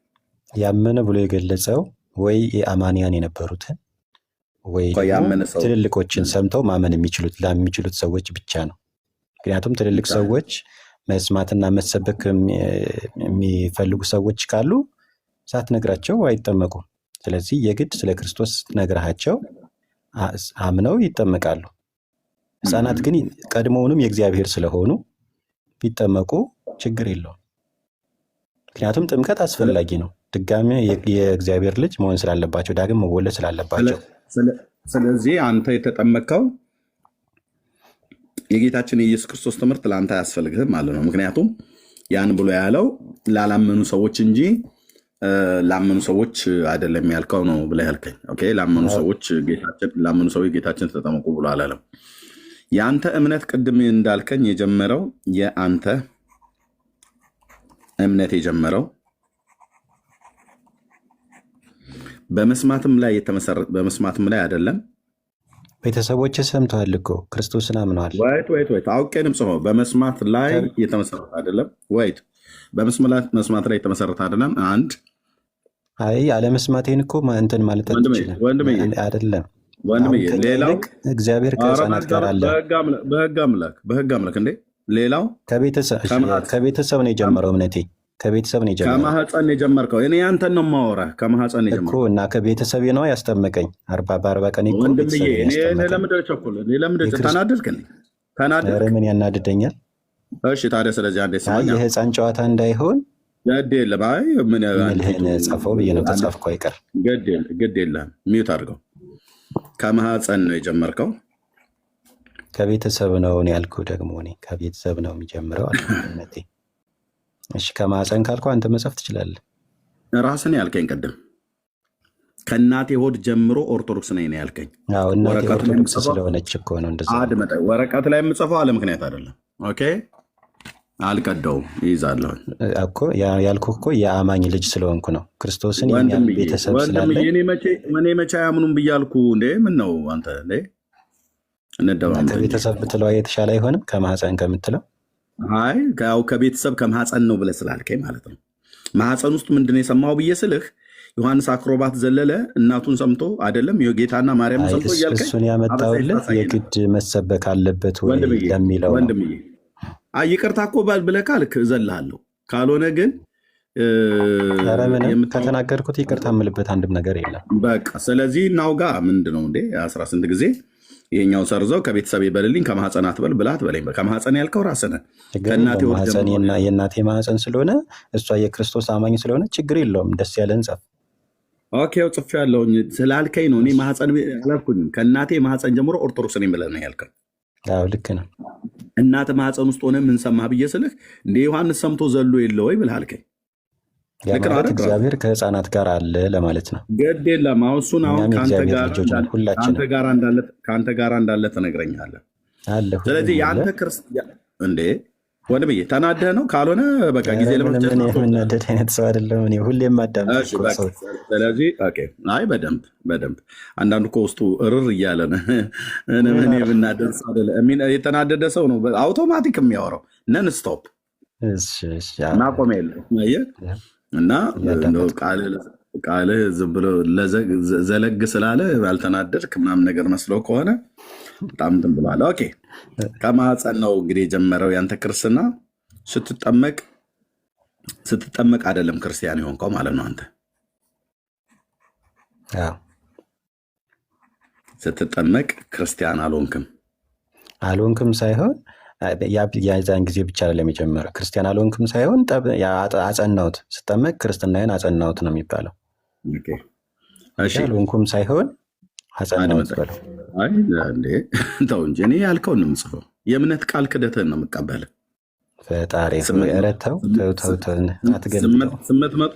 ያመነ ብሎ የገለጸው ወይ የአማንያን የነበሩትን ወይ ትልልቆችን ሰምተው ማመን ለሚችሉት ሰዎች ብቻ ነው። ምክንያቱም ትልልቅ ሰዎች መስማትና መሰበክ የሚፈልጉ ሰዎች ካሉ ሳትነግራቸው አይጠመቁም። ስለዚህ የግድ ስለ ክርስቶስ ነግረሃቸው አምነው ይጠመቃሉ። ሕፃናት ግን ቀድሞውንም የእግዚአብሔር ስለሆኑ ቢጠመቁ ችግር የለውም። ምክንያቱም ጥምቀት አስፈላጊ ነው። ድጋሚ የእግዚአብሔር ልጅ መሆን ስላለባቸው፣ ዳግም መወለድ ስላለባቸው። ስለዚህ አንተ የተጠመቅከው የጌታችን የኢየሱስ ክርስቶስ ትምህርት ለአንተ አያስፈልግህም ማለት ነው። ምክንያቱም ያን ብሎ ያለው ላላመኑ ሰዎች እንጂ ላመኑ ሰዎች አይደለም ያልከው ነው ብለህ ያልከኝ። ኦኬ፣ ላመኑ ሰዎች ጌታችን ተጠመቁ ብሎ አላለም። የአንተ እምነት ቅድም እንዳልከኝ የጀመረው የአንተ እምነት የጀመረው በመስማትም ላይ አይደለም። ቤተሰቦች ሰምተዋል እኮ ክርስቶስን አምነዋል። ወይት አውቄንም ጽፎ በመስማት ላይ የተመሰረተ አይደለም። ወይት በመስማት ላይ የተመሰረተ አይደለም። አንድ አይ አለመስማቴን እኮ እንትን ማለት አይደለም። ሌላው እግዚአብሔር ከሕፃናት ጋር አለ። በህግ አምላክ እንዴ! ሌላው ከቤተሰብ ነው የጀመረው እምነቴ ከቤተሰብ ነው የጀመረው። ከማህፀን የጀመርከው እኔ ያንተን ነው የማወራህ። ከማህፀን የጀመርከው እና ከቤተሰብ ነው ያስጠመቀኝ። 40 ቀን እኮ ወንድምዬ፣ እኔ ለምንድን ነው ቸኩል? እኔ ለምንድን ነው ተናደድክ? ኧረ ምን ያናድደኛል? እሺ ታዲያ ስለዚህ አንዴ ስማኝ። የህፃን ጨዋታ እንዳይሆን ግድ የለም። አይ ምልህን ጻፈው ብዬ ነው ተጻፍኩ አይቀር። ግድ የለም። ሚዩት አድርገው። ከማህፀን ነው የጀመርከው። ከቤተሰብ ነው ያልኩህ። ደግሞ እኔ ከቤተሰብ ነው የሚጀምረው አልኩ። እሺ ከማህፀን ካልኩ አንተ መጻፍ ትችላለህ። ራስን ያልከኝ ቅድም ከእናቴ ሆድ ጀምሮ ኦርቶዶክስ ነኝ ነው ያልከኝ። አዎ እናቴ ኦርቶዶክስ ስለሆነች እኮ ነው እንደዛ። ወረቀት ላይ የምጽፈው አለ ምክንያት አይደለም። ኦኬ አልቀደውም፣ ይይዛለሁ እኮ ያልኩህ እኮ የአማኝ ልጅ ስለሆንኩ ነው። ክርስቶስን የሚያምን ቤተሰብ ስላለ እኔ መቼ አያምኑም ብያልኩ እንዴ? ምን ነው አንተ እንዴ? ከቤተሰብ ብትለው የተሻለ አይሆንም ከማህፀን ከምትለው? አይ ያው ከቤተሰብ ከማህፀን ነው ብለህ ስላልከኝ ማለት ነው። ማህፀን ውስጥ ምንድን ነው የሰማው ብዬ ስልህ ዮሐንስ አክሮባት ዘለለ እናቱን ሰምቶ አይደለም የጌታና ማርያም ሰምቶ እያልከኝ እሱን ያመጣውልህ የግድ መሰበክ አለበት ወይ ለሚለው ወንድምዬ፣ ይቅርታ እኮ ብለህ ካልክ እዘልሃለሁ፣ ካልሆነ ግን ከተናገርኩት ይቅርታ የምልበት አንድም ነገር የለም። በቃ ስለዚህ እናውጋ። ምንድን ነው እንዴ 18 ጊዜ ይሄኛው ሰርዘው ከቤተሰብ ይበልልኝ ከማህፀን አትበል ብላ አትበለኝ። ከማህፀን ያልከው ራስህ ነህ። የእናቴ ማህፀን ስለሆነ እሷ የክርስቶስ አማኝ ስለሆነ ችግር የለውም። ደስ ያለን ጻፍ። ኦኬ ጽፌያለሁ ስላልከኝ ነው። እኔ ማህፀን አላልኩኝም። ከእናቴ ማህፀን ጀምሮ ኦርቶዶክስ ነኝ ብለህ ነው ያልከው። አዎ ልክ ነው። እናት ማህፀን ውስጥ ሆነ ምን ሰማህ ብዬ ስልህ እንደ ዮሐንስ ሰምቶ ዘሎ የለ ወይ ብለህ አልከኝ። እግዚአብሔር ከህፃናት ጋር አለ ለማለት ነው። ግድ የለም። አሁን እሱን አሁን ከአንተ ጋር እንዳለ ትነግረኛለህ። ስለዚህ የአንተ ክርስቲያን እንዴ ወንድምዬ ተናደህ ነው? ካልሆነ በቃ ጊዜ ለመናደድ አይነት ሰው አይደለም። ሁሌም አዳምጥ። ስለዚህ አይ በደንብ አንዳንዱ እኮ ውስጡ እርር እያለ ነው። ብናደድ ሰው አይደለም። የተናደደ ሰው ነው አውቶማቲክ የሚያወራው ነን ስቶፕ ማቆም የለም። እና ቃልህ ዝም ብሎ ዘለግ ስላለ ባልተናደድክ ምናምን ነገር መስለው ከሆነ በጣም እንትን ብሏል። ኦኬ ከማህፀን ነው እንግዲህ የጀመረው ያንተ ክርስትና። ስትጠመቅ አይደለም ክርስቲያን የሆንከው ማለት ነው። አንተ ስትጠመቅ ክርስቲያን አልሆንክም ሳይሆን የዛን ጊዜ ብቻ አይደለም የጀመረው። ክርስቲያን አልሆንክም ሳይሆን አጸናሁት፣ ስጠመቅ ክርስትናዬን አጸናሁት ነው የሚባለው። አልሆንኩም ሳይሆን አጸናሁት በለው። ተው እንጂ እኔ ያልከውን ነው የምጽፈው። የእምነት ቃል ክደትህን ነው የምቀበልህ። ፈጣሪ ረተው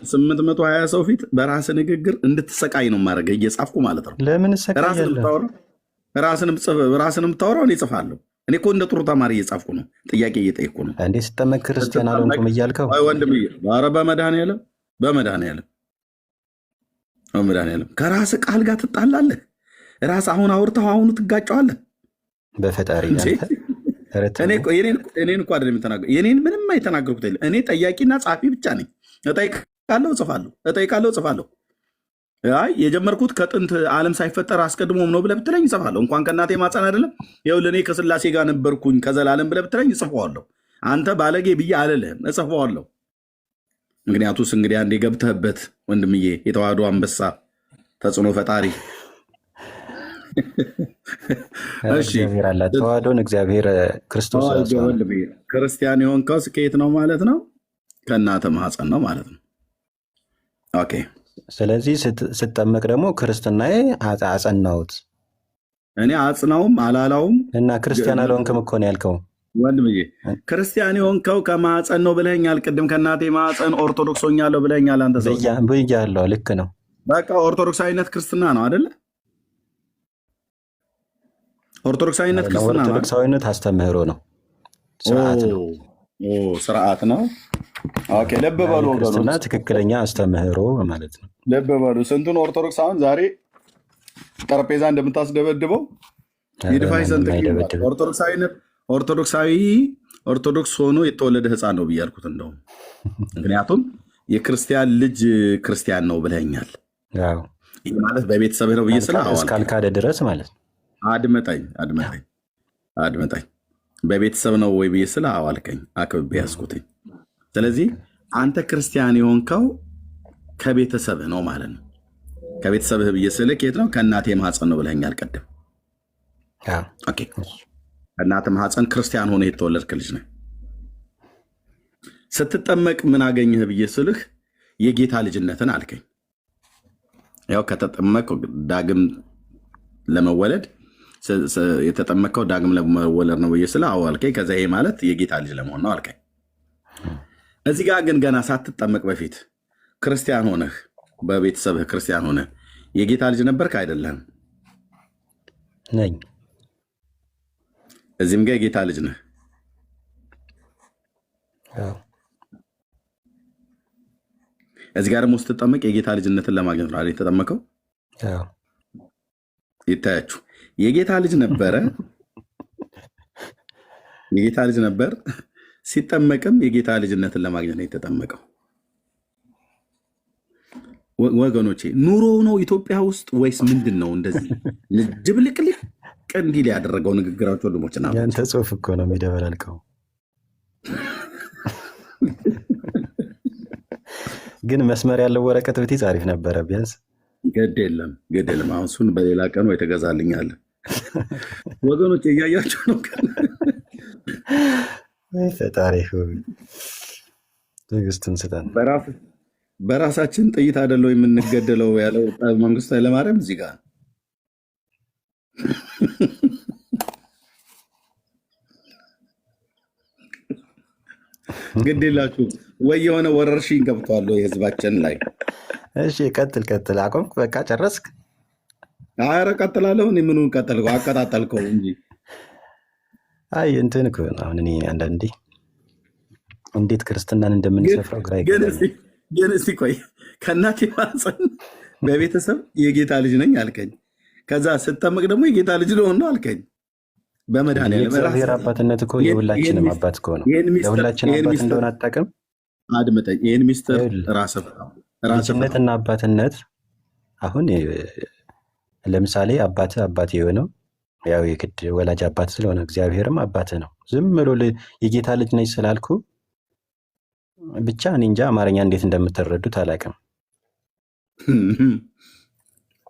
820 ሰው ፊት በራስህ ንግግር እንድትሰቃይ ነው ማድረግ እየጻፍኩ ማለት ነው። ለምን እሰቃያለሁ? ራስን የምታወራው እኔ እጽፋለሁ። እኔ እኮ እንደ ጥሩ ተማሪ እየጻፍኩ ነው፣ ጥያቄ እየጠየቅኩ ነው። እንዴ ስጠመቅ ክርስቲያን አልሆንኩም እያልከው? አይ ወንድምዬ፣ ኧረ በመድኃኒዓለም ከራስህ ቃል ጋር ትጣላለህ። ራስ አሁን አውርተው አሁኑ ትጋጨዋለህ። በፈጣሪ እኔን እኮ አይደለም የተናገርኩት። የኔን ምንም አይተናገርኩት የለም። እኔ ጠያቂና ጸሐፊ ብቻ ነኝ። እጠይቃለሁ፣ እጽፋለሁ። አይ የጀመርኩት ከጥንት ዓለም ሳይፈጠር አስቀድሞም ነው ብለህ ብትለኝ እጽፋለሁ። እንኳን ከእናቴ ማፀን አይደለም ይኸውልህ፣ እኔ ከስላሴ ጋር ነበርኩኝ ከዘላለም ብለህ ብትለኝ እጽፈዋለሁ። አንተ ባለጌ ብዬ አልልህም፣ እጽፈዋለሁ። ምክንያቱስ እንግዲህ አንዴ ገብተህበት ወንድምዬ፣ የተዋህዶ አንበሳ ተጽዕኖ ፈጣሪ እግዚአብሔር አላት። ተዋህዶን እግዚአብሔር ክርስቶስ ክርስቲያን የሆንከው ከየት ነው ማለት ነው? ከእናትህ ማህፀን ነው ማለት ነው። ኦኬ። ስለዚህ ስጠመቅ ደግሞ ክርስትናዬ አጸናሁት። እኔ አጽናውም አላላውም እና ክርስቲያን አልሆንክም እኮ ነው ያልከው ወንድምዬ። ክርስቲያን የሆንከው ከማህፀን ነው ብለኸኛል። ቅድም ከእናቴ ማህፀን ኦርቶዶክስ ሆኛለሁ ብለኸኛል። አንተ ሰው ብያለሁ። ልክ ነው። በቃ ኦርቶዶክሳዊነት ክርስትና ነው አይደለ? ኦርቶዶክሳዊነት ክርስትና ነው። ኦርቶዶክሳዊነት አስተምህሮ ነው፣ ስርዓት ነው። ስርዓት ነው። ኦኬ። ልብ በሉ ክርስትና ትክክለኛ አስተምህሮ ማለት ነው። ልብ በሉ። ስንቱን ኦርቶዶክስ አሁን ዛሬ ጠረጴዛ እንደምታስደበድበው ይድፋይ ዘንድ ኦርቶዶክሳዊነት ኦርቶዶክስ ሆኖ የተወለደ ህፃን ነው ብያልኩት እንደውም። ምክንያቱም የክርስቲያን ልጅ ክርስቲያን ነው ብለኛል። ይህ ማለት በቤተሰብ ነው ብዬ ስለ እስካልካደ ድረስ ማለት ነው። አድመጠኝ በቤተሰብ ነው ወይ ብዬ ስለ አዋልከኝ አክብቤ ያስኩትኝ። ስለዚህ አንተ ክርስቲያን የሆንከው ከቤተሰብህ ነው ማለት ነው። ከቤተሰብህ ብዬ ስልህ ከየት ነው? ከእናቴ ማህፀን ነው ብለኛል ቀደም። ኦኬ። ከእናቴ ማህፀን ክርስቲያን ሆነ የተወለድክ ልጅ ነህ። ስትጠመቅ ምን አገኘህ ብዬ ስልህ የጌታ ልጅነትን አልከኝ። ያው ከተጠመቅ ዳግም ለመወለድ የተጠመቀው ዳግም ለመወለድ ነው ብዬ ስልህ አዎ አልከኝ። ከዛ ይሄ ማለት የጌታ ልጅ ለመሆን ነው አልከኝ። እዚህ ጋር ግን ገና ሳትጠመቅ በፊት ክርስቲያን ሆነህ በቤተሰብህ ክርስቲያን ሆነህ የጌታ ልጅ ነበርክ አይደለም? ነኝ። እዚህም ጋር የጌታ ልጅ ነህ። እዚህ ጋር ደግሞ ስትጠመቅ የጌታ ልጅነትን ለማግኘት ነው የተጠመቀው። ይታያችሁ፣ የጌታ ልጅ ነበረ፣ የጌታ ልጅ ነበር። ሲጠመቅም የጌታ ልጅነትን ለማግኘት ነው የተጠመቀው። ወገኖቼ ኑሮ ነው ኢትዮጵያ ውስጥ ወይስ ምንድን ነው? እንደዚህ ድብልቅልቅ እንዲል ያደረገው ንግግራቸው ወንድሞችና ያንተ ጽሁፍ እኮ ነው የሚደበላልቀው። ግን መስመር ያለው ወረቀት ብትይዝ አሪፍ ነበረ ቢያንስ። ግድ የለም አሁን እሱን በሌላ ቀን ወይ ተገዛልኛለ። ወገኖች እያያቸው ነው። ፈጣሪ ትዕግስትን ስጠን። በራሳችን ጥይት አይደለው የምንገደለው ያለው መንግስቱ ኃይለማርያም እዚህ ጋር ግድ የላችሁ ወይ የሆነ ወረርሽኝ ገብቷል የህዝባችን ላይ። እሺ ቀጥል። አቆምክ? በቃ ጨረስክ? ኧረ ቀጥላለሁ። እኔ ምኑን ቀጠልከው? አቀጣጠልከው እንጂ። አይ እንትን እኮ አሁን እኔ አንዳንዴ እንዴት ክርስትናን እንደምንሰፍረው ግራ ይገባል። ግን እስቲ ቆይ፣ ከእናቴ ማህፀን በቤተሰብ የጌታ ልጅ ነኝ አልከኝ። ከዛ ስጠመቅ ደግሞ የጌታ ልጅ ልሆን ነው አልከኝ። በመድኃኒዓለም የእግዚአብሔር አባትነት እኮ የሁላችንም አባት እኮ ነው። ለሁላችን አባት እንደሆነ አታውቅም? አድምጠኝ። ይህን ሚስጥር ልጅነትና አባትነት አሁን ለምሳሌ አባቴ የሆነው ያው የግድ ወላጅ አባት ስለሆነ እግዚአብሔርም አባትህ ነው። ዝም ብሎ የጌታ ልጅ ነኝ ስላልኩ ብቻ እኔ እንጃ አማርኛ እንዴት እንደምትረዱት አላውቅም።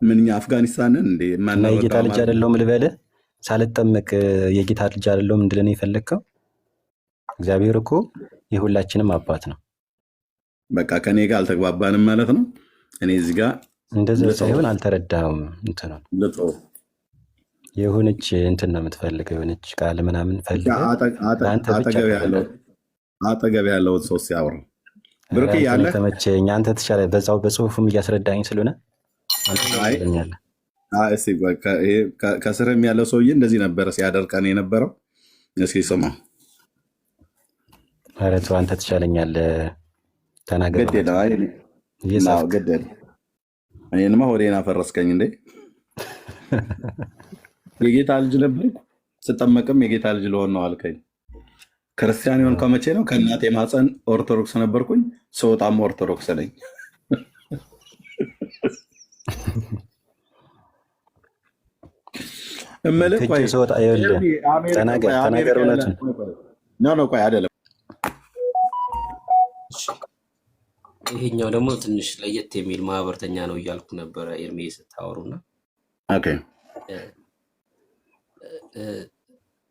ምንኛ አፍጋኒስታንን እንዴ እና የጌታ ልጅ አይደለሁም ልበልህ? ሳልጠመቅ የጌታ ልጅ አይደለሁም እንድለን የፈለግከው? እግዚአብሔር እኮ የሁላችንም አባት ነው። በቃ ከኔ ጋር አልተግባባንም ማለት ነው። እኔ እዚህ ጋር እንደዛ ሳይሆን አልተረዳሁም። እንትን ነው የሆነች እንትን ነው የምትፈልገው፣ የሆነች ቃል ምናምን ፈልገህ አጠገብ ያለውን ሰው ሲያወራ ብሩክ ያለ ተመቸኝ። አንተ ተሻለ በዛው በጽሁፍም እያስረዳኝ ስለሆነ ከስርም ያለው ሰውዬ እንደዚህ ነበረ ሲያደርቀን የነበረው። እስኪ ስማ። ኧረ ተው አንተ ትሻለኛለህ። ተናገር። ግድ የለም። አይ እየጻፍክ ግድ የለም። እኔንማ ሆዴን አፈረስከኝ እንዴ። የጌታ ልጅ ነበርኩ፣ ስጠመቅም የጌታ ልጅ ልሆን ነው አልከኝ። ክርስቲያን የሆን ከመቼ ነው? ከእናቴ ማፀን ኦርቶዶክስ ነበርኩኝ፣ ስወጣም ኦርቶዶክስ ነኝ። እምልህ ቆይ ስወጣ ተናገር እውነቱን። ቆይ አይደለም። ይሄኛው ደግሞ ትንሽ ለየት የሚል ማህበርተኛ ነው እያልኩ ነበረ ኤርሜ ስታወሩና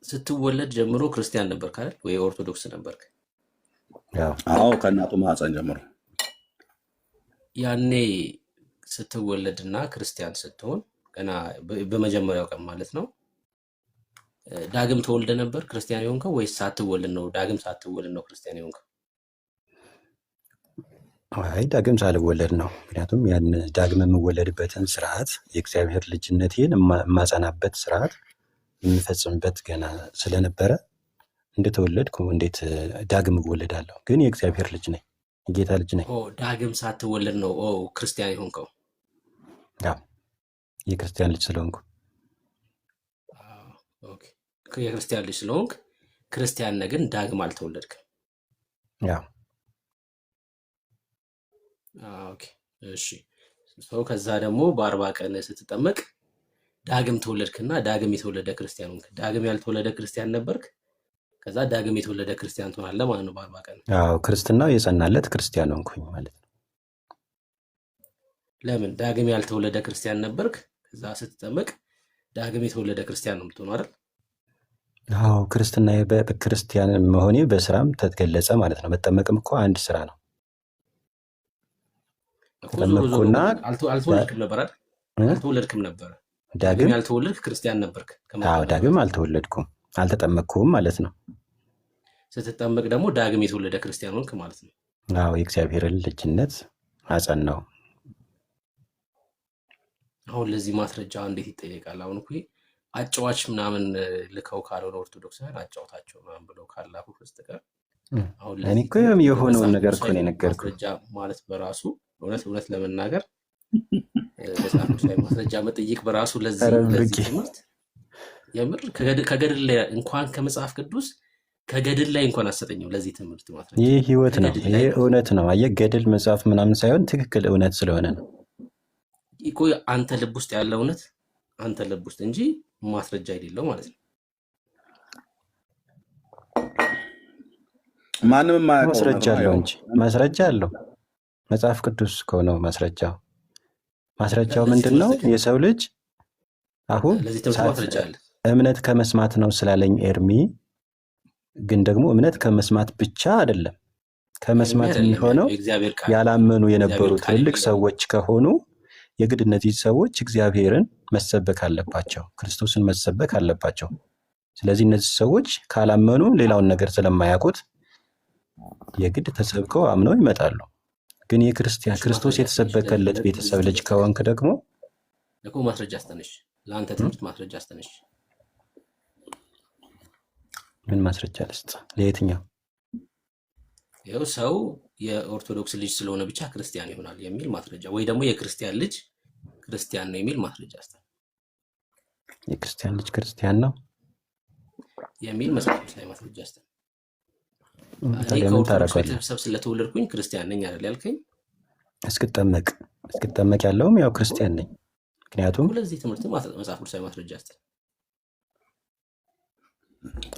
ስትወለድ ጀምሮ ክርስቲያን ነበርክ አይደል ወይ ኦርቶዶክስ ነበርክ? አዎ ከእናቱ ማህፀን ጀምሮ። ያኔ ስትወለድና ክርስቲያን ስትሆን ገና በመጀመሪያው ቀን ማለት ነው ዳግም ተወልደ ነበር ክርስቲያን የሆንከው ወይስ ሳትወልድ ነው? ዳግም ሳትወልድ ነው ክርስቲያን የሆንከው? አይ ዳግም ሳልወለድ ነው። ምክንያቱም ያን ዳግም የምወለድበትን ስርዓት የእግዚአብሔር ልጅነቴን የማጸናበት ስርዓት የምፈጽምበት ገና ስለነበረ እንደተወለድኩ እንዴት ዳግም እወለዳለሁ? ግን የእግዚአብሔር ልጅ ነኝ፣ የጌታ ልጅ ነኝ። ዳግም ሳትወለድ ነው ክርስቲያን የሆንከው? የክርስቲያን ልጅ ስለሆንኩ። የክርስቲያን ልጅ ስለሆንክ ክርስቲያን ነህ፣ ግን ዳግም አልተወለድክም። እሺ ሰው ከዛ ደግሞ በ40 ቀን ስትጠመቅ ዳግም ተወለድክና ዳግም የተወለደ ክርስቲያን ሆንክ። ዳግም ያልተወለደ ክርስቲያን ነበርክ፣ ከዛ ዳግም የተወለደ ክርስቲያን ትሆናለህ ማለት ነው በ40 ቀን። ክርስትናው የጸናለት ክርስቲያን ሆንኩኝ ማለት ነው። ለምን? ዳግም ያልተወለደ ክርስቲያን ነበርክ፣ ከዛ ስትጠመቅ ዳግም የተወለደ ክርስቲያን ነው የምትሆነው አይደል? ክርስትና በክርስቲያን መሆኔ በስራም ተገለጸ ማለት ነው። መጠመቅም እኮ አንድ ስራ ነው። ተጠመቅኩና አልተወለድክም ነበር አይደል? አልተወለድክም ነበር። ዳግም ያልተወለድክ ክርስቲያን ነበርክ። ዳግም አልተወለድኩም፣ አልተጠመቅኩም ማለት ነው። ስትጠመቅ ደግሞ ዳግም የተወለደ ክርስቲያን ሆንክ ማለት ነው። የእግዚአብሔርን ልጅነት አጸናው። አሁን ለዚህ ማስረጃ እንዴት ይጠየቃል? አሁን እኮ አጫዋች ምናምን ልከው ካልሆነ ኦርቶዶክሳውያን አጫውታቸው ምናምን ብለው ካላኩ በስተቀር አሁን እኔ እኮ የሆነውን ነገር እኮ ነው የነገርኩህ። ማስረጃ ማለት በራሱ እውነት ለመናገር መጽሐፎች ላይ ማስረጃ መጠየቅ በራሱ ለዚህ ትምህርት የምር ከገድል ላይ እንኳን ከመጽሐፍ ቅዱስ ከገድል ላይ እንኳን አሰጠኝም ለዚህ ትምህርት ማስረጃ። ይህ ህይወት ነው፣ ይሄ እውነት ነው። አየህ ገድል መጽሐፍ ምናምን ሳይሆን ትክክል እውነት ስለሆነ ነው እኮ አንተ ልብ ውስጥ ያለ እውነት አንተ ልብ ውስጥ እንጂ ማስረጃ የሌለው ማለት ነው። ማንም ማስረጃ አለው እንጂ ማስረጃ አለው። መጽሐፍ ቅዱስ ከሆነው ማስረጃው ምንድነው? የሰው ልጅ አሁን እምነት ከመስማት ነው ስላለኝ ኤርሚ፣ ግን ደግሞ እምነት ከመስማት ብቻ አይደለም። ከመስማት የሚሆነው ያላመኑ የነበሩ ትልልቅ ሰዎች ከሆኑ የግድ እነዚህ ሰዎች እግዚአብሔርን መሰበክ አለባቸው፣ ክርስቶስን መሰበክ አለባቸው። ስለዚህ እነዚህ ሰዎች ካላመኑ ሌላውን ነገር ስለማያውቁት የግድ ተሰብከው አምነው ይመጣሉ። ግን የክርስቲያን ክርስቶስ የተሰበከለት ቤተሰብ ልጅ ከሆንክ ደግሞ ማስረጃ አስተነሽ፣ ለአንተ ትምህርት ማስረጃ አስተነሽ። ምን ማስረጃ ልስጥ? ለየትኛው? ይኸው ሰው የኦርቶዶክስ ልጅ ስለሆነ ብቻ ክርስቲያን ይሆናል የሚል ማስረጃ፣ ወይ ደግሞ የክርስቲያን ልጅ ክርስቲያን ነው የሚል ማስረጃ አስተነሽ። የክርስቲያን ልጅ ክርስቲያን ነው የሚል መጽሐፍ ላይ ማስረጃ አስተነሽ። ቤተሰብ ስለተወለድኩኝ ክርስቲያን ነኝ አይደል ያልከኝ? እስክጠመቅ ያለውም ያው ክርስቲያን ነኝ። ምክንያቱም ለዚህ ትምህርት መጽሐፍ ላይ ማስረጃ አስተነሽ።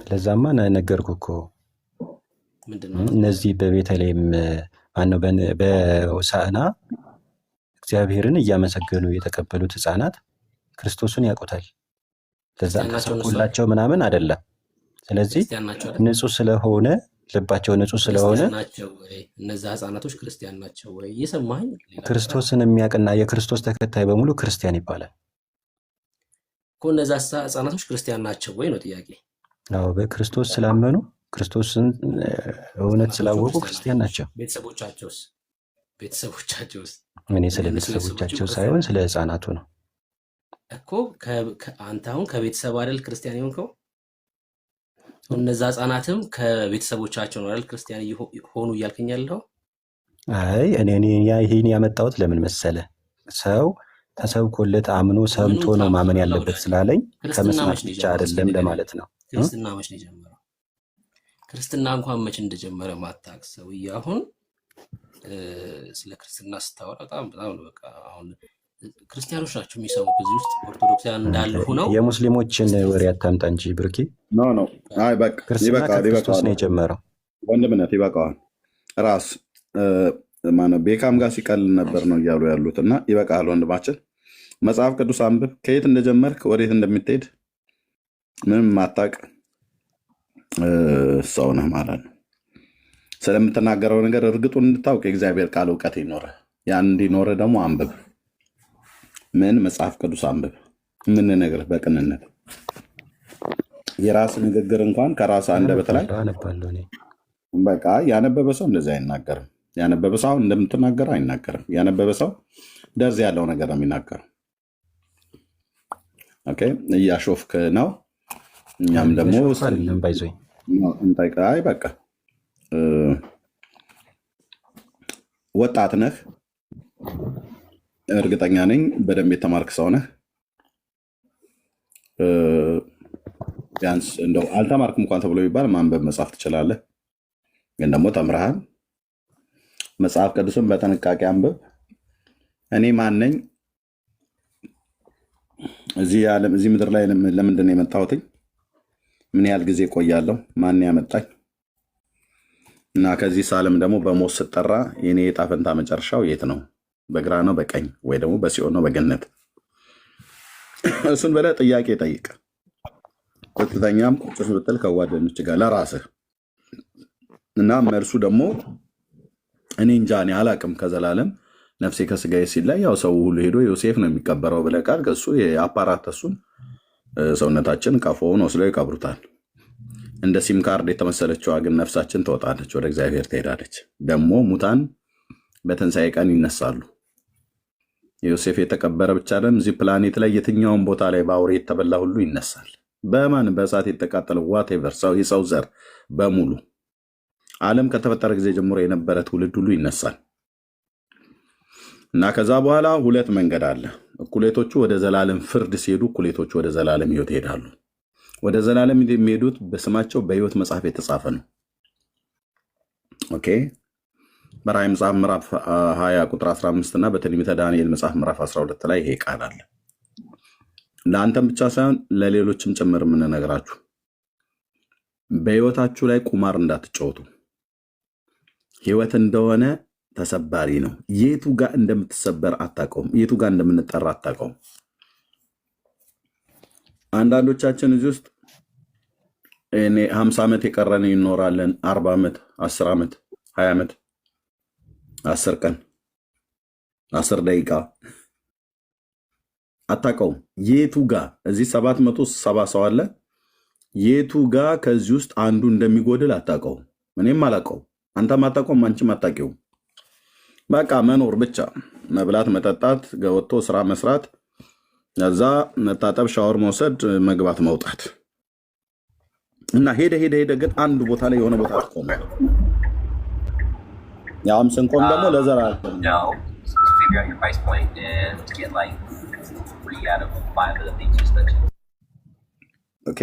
ለዛማ ነገርኩህ እኮ ምንድነው? እነዚህ በቤተልሔም ማነው በሆሳዕና እግዚአብሔርን እያመሰገኑ የተቀበሉት ህፃናት ክርስቶስን ያውቁታል። ለዛ ተሰብኮላቸው ምናምን አይደለም። ስለዚህ ንጹህ ስለሆነ ልባቸው ንጹህ ስለሆነ እነዛ ህፃናቶች ክርስቲያን ናቸው ወይ? እየሰማኸኝ? ክርስቶስን የሚያውቅና የክርስቶስ ተከታይ በሙሉ ክርስቲያን ይባላል እኮ። እነዛ ህፃናቶች ክርስቲያን ናቸው ወይ ነው ጥያቄ። በክርስቶስ ስላመኑ ክርስቶስን እውነት ስላወቁ ክርስቲያን ናቸው። ቤተሰቦቻቸውስ? እኔ ስለ ቤተሰቦቻቸው ሳይሆን ስለ ህፃናቱ ነው እኮ። አንተ አሁን ከቤተሰብ አይደል ክርስቲያን የሆንከው? እነዛ ህፃናትም ከቤተሰቦቻቸው ነው አይደል ክርስቲያን ሆኑ እያልከኝ ያለው? አይ እኔ ይሄን ያመጣሁት ለምን መሰለ፣ ሰው ተሰብኮለት አምኖ ሰምቶ ነው ማመን ያለበት ስላለኝ ከመስማት ብቻ አይደለም ለማለት ነው። ክርስትና መች ነው የጀመረው? ክርስትና እንኳን መች እንደጀመረ ማታውቅ ሰውዬ አሁን ስለ ክርስትና ስታወራ በጣም ነው በቃ። አሁን ክርስቲያኖች ናቸው የሚሰሙ ከዚህ ውስጥ ኦርቶዶክሳውያን እንዳለ ሆነው የሙስሊሞችን ወሬ አታምጣ እንጂ ብርኪ። ኖ አይ በቃ ክርስትና ከክርስቶስ ነው የጀመረው። ወንድምነት ይበቃዋል። ራስ ማነው ቤካም ጋር ሲቀል ነበር ነው እያሉ ያሉት እና ይበቃል ወንድማችን። መጽሐፍ ቅዱስ አንብብ። ከየት እንደጀመርክ ወዴት እንደምትሄድ ምንም ማታቅ ሰው ነህ ማለት ነው። ስለምትናገረው ነገር እርግጡን እንድታውቅ የእግዚአብሔር ቃል እውቀት ይኖረ። ያን እንዲኖረ ደግሞ አንብብ። ምን መጽሐፍ ቅዱስ አንብብ። ምን ነገር በቅንነት የራስ ንግግር እንኳን ከራስ አንደበት ላይ በቃ ያነበበ ሰው እንደዚህ አይናገርም። ያነበበ ሰው እንደምትናገረው አይናገርም። ያነበበ ሰው ደርዝ ያለው ነገር ነው የሚናገረው። ኦኬ እያሾፍክ ነው። እኛም ደግሞ አይ በቃ ወጣት ነህ፣ እርግጠኛ ነኝ በደንብ የተማርክ ሰው ነህ። ቢያንስ እንደው አልተማርክም እንኳን ተብሎ ይባል ማንበብ መጻፍ ትችላለህ። ግን ደግሞ ተምረሃል። መጽሐፍ ቅዱስን በጥንቃቄ አንብብ። እኔ ማን ነኝ? እዚህ ምድር ላይ ለምንድን ነው የመጣሁት? ምን ያህል ጊዜ ቆያለሁ? ማን ያመጣኝ? እና ከዚህ ዓለም ደግሞ በሞት ስጠራ የኔ ዕጣ ፈንታ መጨረሻው የት ነው? በግራ ነው በቀኝ፣ ወይ ደግሞ በሲኦል ነው በገነት? እሱን በላይ ጥያቄ ጠይቅ። ቁጥተኛም ቁጭ ብትል ከጓደኞች ጋር ለራስህ እና መልሱ ደግሞ እኔ እንጃ እኔ አላቅም ከዘላለም ነፍሴ ከስጋዬ ሲላይ ያው ሰው ሁሉ ሄዶ ዮሴፍ ነው የሚቀበረው ብለህ ቃል ከሱ የአፓራተሱን ሰውነታችን ቀፎውን ወስለው ይቀብሩታል። እንደ ሲም ካርድ የተመሰለችዋ ግን ነፍሳችን ትወጣለች፣ ወደ እግዚአብሔር ትሄዳለች። ደግሞ ሙታን በትንሣኤ ቀን ይነሳሉ። ዮሴፍ የተቀበረ ብቻ አይደለም፣ እዚህ ፕላኔት ላይ የትኛውን ቦታ ላይ በአውሬ የተበላ ሁሉ ይነሳል። በማን በእሳት የተቃጠለ ዋቴቨር ሰው የሰው ዘር በሙሉ ዓለም ከተፈጠረ ጊዜ ጀምሮ የነበረ ትውልድ ሁሉ ይነሳል። እና ከዛ በኋላ ሁለት መንገድ አለ። እኩሌቶቹ ወደ ዘላለም ፍርድ ሲሄዱ፣ እኩሌቶቹ ወደ ዘላለም ሕይወት ይሄዳሉ። ወደ ዘላለም የሚሄዱት በስማቸው በሕይወት መጽሐፍ የተጻፈ ነው። ኦኬ በራእይ መጽሐፍ ምዕራፍ 20 ቁጥር 15 እና በትንቢተ ዳንኤል መጽሐፍ ምዕራፍ 12 ላይ ይሄ ቃል አለ። ለአንተም ብቻ ሳይሆን ለሌሎችም ጭምር የምንነግራችሁ በሕይወታችሁ ላይ ቁማር እንዳትጫወቱ። ሕይወት እንደሆነ ተሰባሪ ነው። የቱ ጋር እንደምትሰበር አታውቀውም። የቱ ጋር እንደምንጠራ አታውቀውም። አንዳንዶቻችን እዚህ ውስጥ 50 ዓመት የቀረን ይኖራለን። 40 ዓመት፣ 10 ዓመት፣ 20 ዓመት፣ 10 ቀን፣ 10 ደቂቃ አታውቀውም። የቱ ጋር እዚህ 770 ሰው አለ። የቱ ጋር ከዚህ ውስጥ አንዱ እንደሚጎድል አታውቀውም። እኔም አላውቀውም፣ አንተም አታውቀውም፣ አንቺም አታውቂውም። በቃ መኖር ብቻ፣ መብላት፣ መጠጣት፣ ወጥቶ ስራ መስራት፣ ከዛ መታጠብ፣ ሻወር መውሰድ፣ መግባት፣ መውጣት እና ሄደ ግን አንድ ቦታ ላይ የሆነ ቦታ ትቆም። ያውም ስንቆም ደግሞ ለዘራ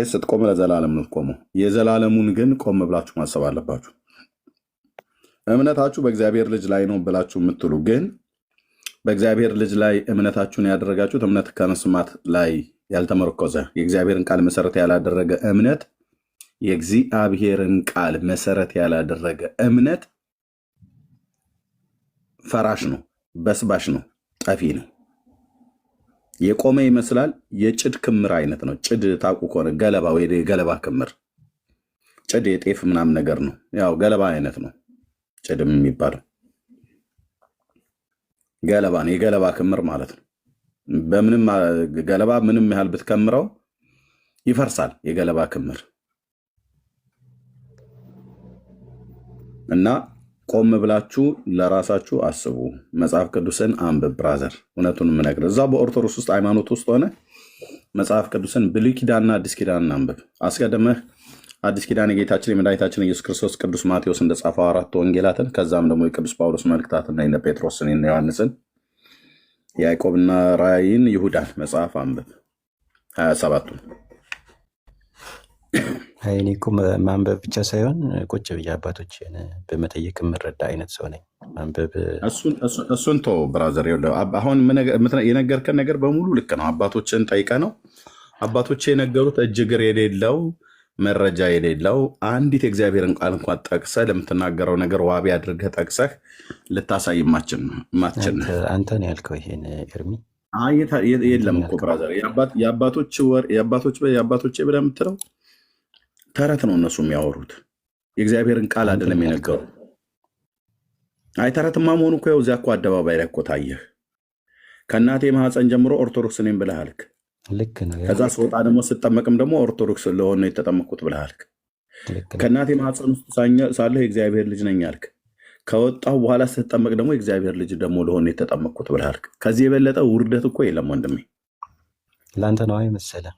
ስትቆም ለዘላለም ነው ትቆመው። የዘላለሙን ግን ቆም ብላችሁ ማሰብ አለባችሁ። እምነታችሁ በእግዚአብሔር ልጅ ላይ ነው ብላችሁ የምትሉ ግን በእግዚአብሔር ልጅ ላይ እምነታችሁን ያደረጋችሁት እምነት ከመስማት ላይ ያልተመረኮዘ የእግዚአብሔርን ቃል መሰረት ያላደረገ እምነት የእግዚአብሔርን ቃል መሰረት ያላደረገ እምነት ፈራሽ ነው፣ በስባሽ ነው፣ ጠፊ ነው። የቆመ ይመስላል። የጭድ ክምር አይነት ነው። ጭድ ታውቁ ከሆነ ገለባ ወይ ገለባ ክምር፣ ጭድ የጤፍ ምናምን ነገር ነው። ያው ገለባ አይነት ነው ጭድም የሚባለው ገለባ ነው። የገለባ ክምር ማለት ነው። በምንም ገለባ ምንም ያህል ብትከምረው ይፈርሳል። የገለባ ክምር እና ቆም ብላችሁ ለራሳችሁ አስቡ። መጽሐፍ ቅዱስን አንብብ ብራዘር። እውነቱን የምነግር እዛ በኦርቶዶክስ ውስጥ ሃይማኖት ውስጥ ሆነ መጽሐፍ ቅዱስን ብሉይ ኪዳንና አዲስ ኪዳን አንብብ። አስቀድመህ አዲስ ኪዳን የጌታችን የመድኃኒታችን ኢየሱስ ክርስቶስ ቅዱስ ማቴዎስ እንደጻፈው 4 ወንጌላትን ከዛም ደግሞ የቅዱስ ጳውሎስ መልእክታትና የነ ጴጥሮስን የነ ዮሐንስን የያዕቆብና ራእይን ይሁዳን መጽሐፍ አንብብ 27ቱን። እኔ እኮ ማንበብ ብቻ ሳይሆን ቁጭ ብዬ አባቶችን በመጠየቅ የምረዳ አይነት ሰው ነኝ። ማንበብ እሱን ተው ብራዘር። አሁን የነገርከን ነገር በሙሉ ልክ ነው። አባቶችን ጠይቀ ነው አባቶች የነገሩት እጅግር የሌለው መረጃ የሌለው አንዲት የእግዚአብሔርን ቃል እንኳን ጠቅሰህ ለምትናገረው ነገር ዋቢ አድርገህ ጠቅሰህ ልታሳይ ማችን አንተ ነው ያልከው። ይሄን ኤርሚ የለም እኮ ብራዘር፣ የአባቶቼ ብለህ የምትለው ተረት ነው። እነሱ የሚያወሩት የእግዚአብሔርን ቃል አይደለም የነገሩ። አይ ተረትማ መሆኑ እኮ ያው እዚያ እኮ አደባባይ ላይ እኮ ታየህ። ከእናቴ ማህፀን ጀምሮ ኦርቶዶክስ ነኝ ብለህ አልክ። ልክ ነው። ከዛ ስወጣ ደግሞ ስጠመቅም ደግሞ ኦርቶዶክስ ለሆነ የተጠመቅኩት ብለህ አልክ። ከእናቴ ማህፀን ውስጥ ሳለህ የእግዚአብሔር ልጅ ነኝ አልክ። ከወጣሁ በኋላ ስትጠመቅ ደግሞ የእግዚአብሔር ልጅ ደግሞ ለሆነ የተጠመቅኩት ብለህ አልክ። ከዚህ የበለጠ ውርደት እኮ የለም ወንድሜ። ለአንተ ነው መሰለህ?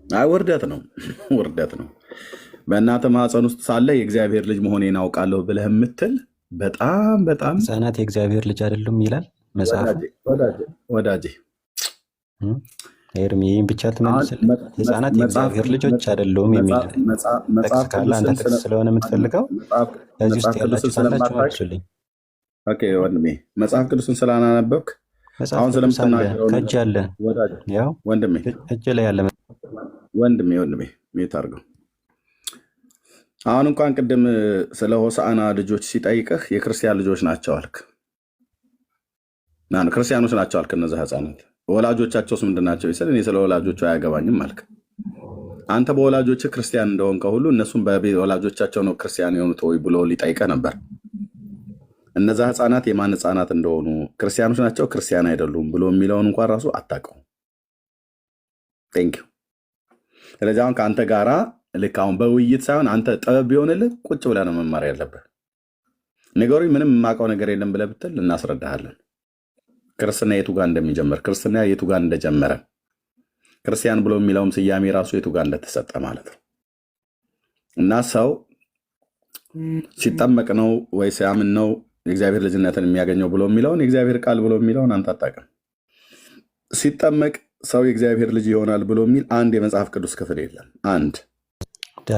አይ ውርደት ነው፣ ውርደት ነው። በእናትህ ማህፀን ውስጥ ሳለህ የእግዚአብሔር ልጅ መሆኔን አውቃለሁ ብለህ የምትል በጣም በጣም ህፃናት የእግዚአብሔር ልጅ አይደሉም ይላል መጽሐፉ። ወዳጄ ኤርሚ ይህን ብቻ ትመልስልህ። ህፃናት የእግዚአብሔር ልጆች አይደሉም የሚል ጥቅስ ካለ አንተ ጥቅስ ስለሆነ የምትፈልገው ከዚህ ውስጥ ያላችሁ ካላችሁ መልሱልኝ። ወንድሜ መጽሐፍ ቅዱስን ስላናነበብክ አሁን ስለምትናገረው ከእጅ ያለ ያው ወንድሜ እጅ ላይ ያለ ወንድሜ ሜት አድርገው። አሁን እንኳን ቅድም ስለ ሆሳዕና ልጆች ሲጠይቅህ የክርስቲያን ልጆች ናቸው አልክ። ክርስቲያኖች ናቸው አልክ። እነዚህ ህፃናት ወላጆቻቸውስ ምንድን ናቸው ይስል እኔ ስለ ወላጆቹ አያገባኝም አልክ። አንተ በወላጆች ክርስቲያን እንደሆንከ ሁሉ እነሱም በወላጆቻቸው ነው ክርስቲያን የሆኑት ወይ ብሎ ሊጠይቀህ ነበር። እነዛ ህፃናት የማን ህፃናት እንደሆኑ ክርስቲያኖች ናቸው ክርስቲያን አይደሉም ብሎ የሚለውን እንኳን ራሱ አታውቀውም። ቴንክ ዩ። ስለዚህ አሁን ከአንተ ጋራ ልክ አሁን በውይይት ሳይሆን አንተ ጥበብ ቢሆንልህ ቁጭ ብለህ ነው መማር ያለብህ። ነገሩ ምንም የማውቀው ነገር የለም ብለህ ብትል እናስረዳሃለን። ክርስትና የቱ ጋር እንደሚጀምር፣ ክርስትና የቱ ጋር እንደጀመረ፣ ክርስቲያን ብሎ የሚለውም ስያሜ ራሱ የቱ ጋር እንደተሰጠ ማለት ነው። እና ሰው ሲጠመቅ ነው ወይ ሲያምን ነው የእግዚአብሔር ልጅነትን የሚያገኘው ብሎ የሚለውን የእግዚአብሔር ቃል ብሎ የሚለውን አንተ አታውቅም። ሲጠመቅ ሰው የእግዚአብሔር ልጅ ይሆናል ብሎ የሚል አንድ የመጽሐፍ ቅዱስ ክፍል የለም። አንድ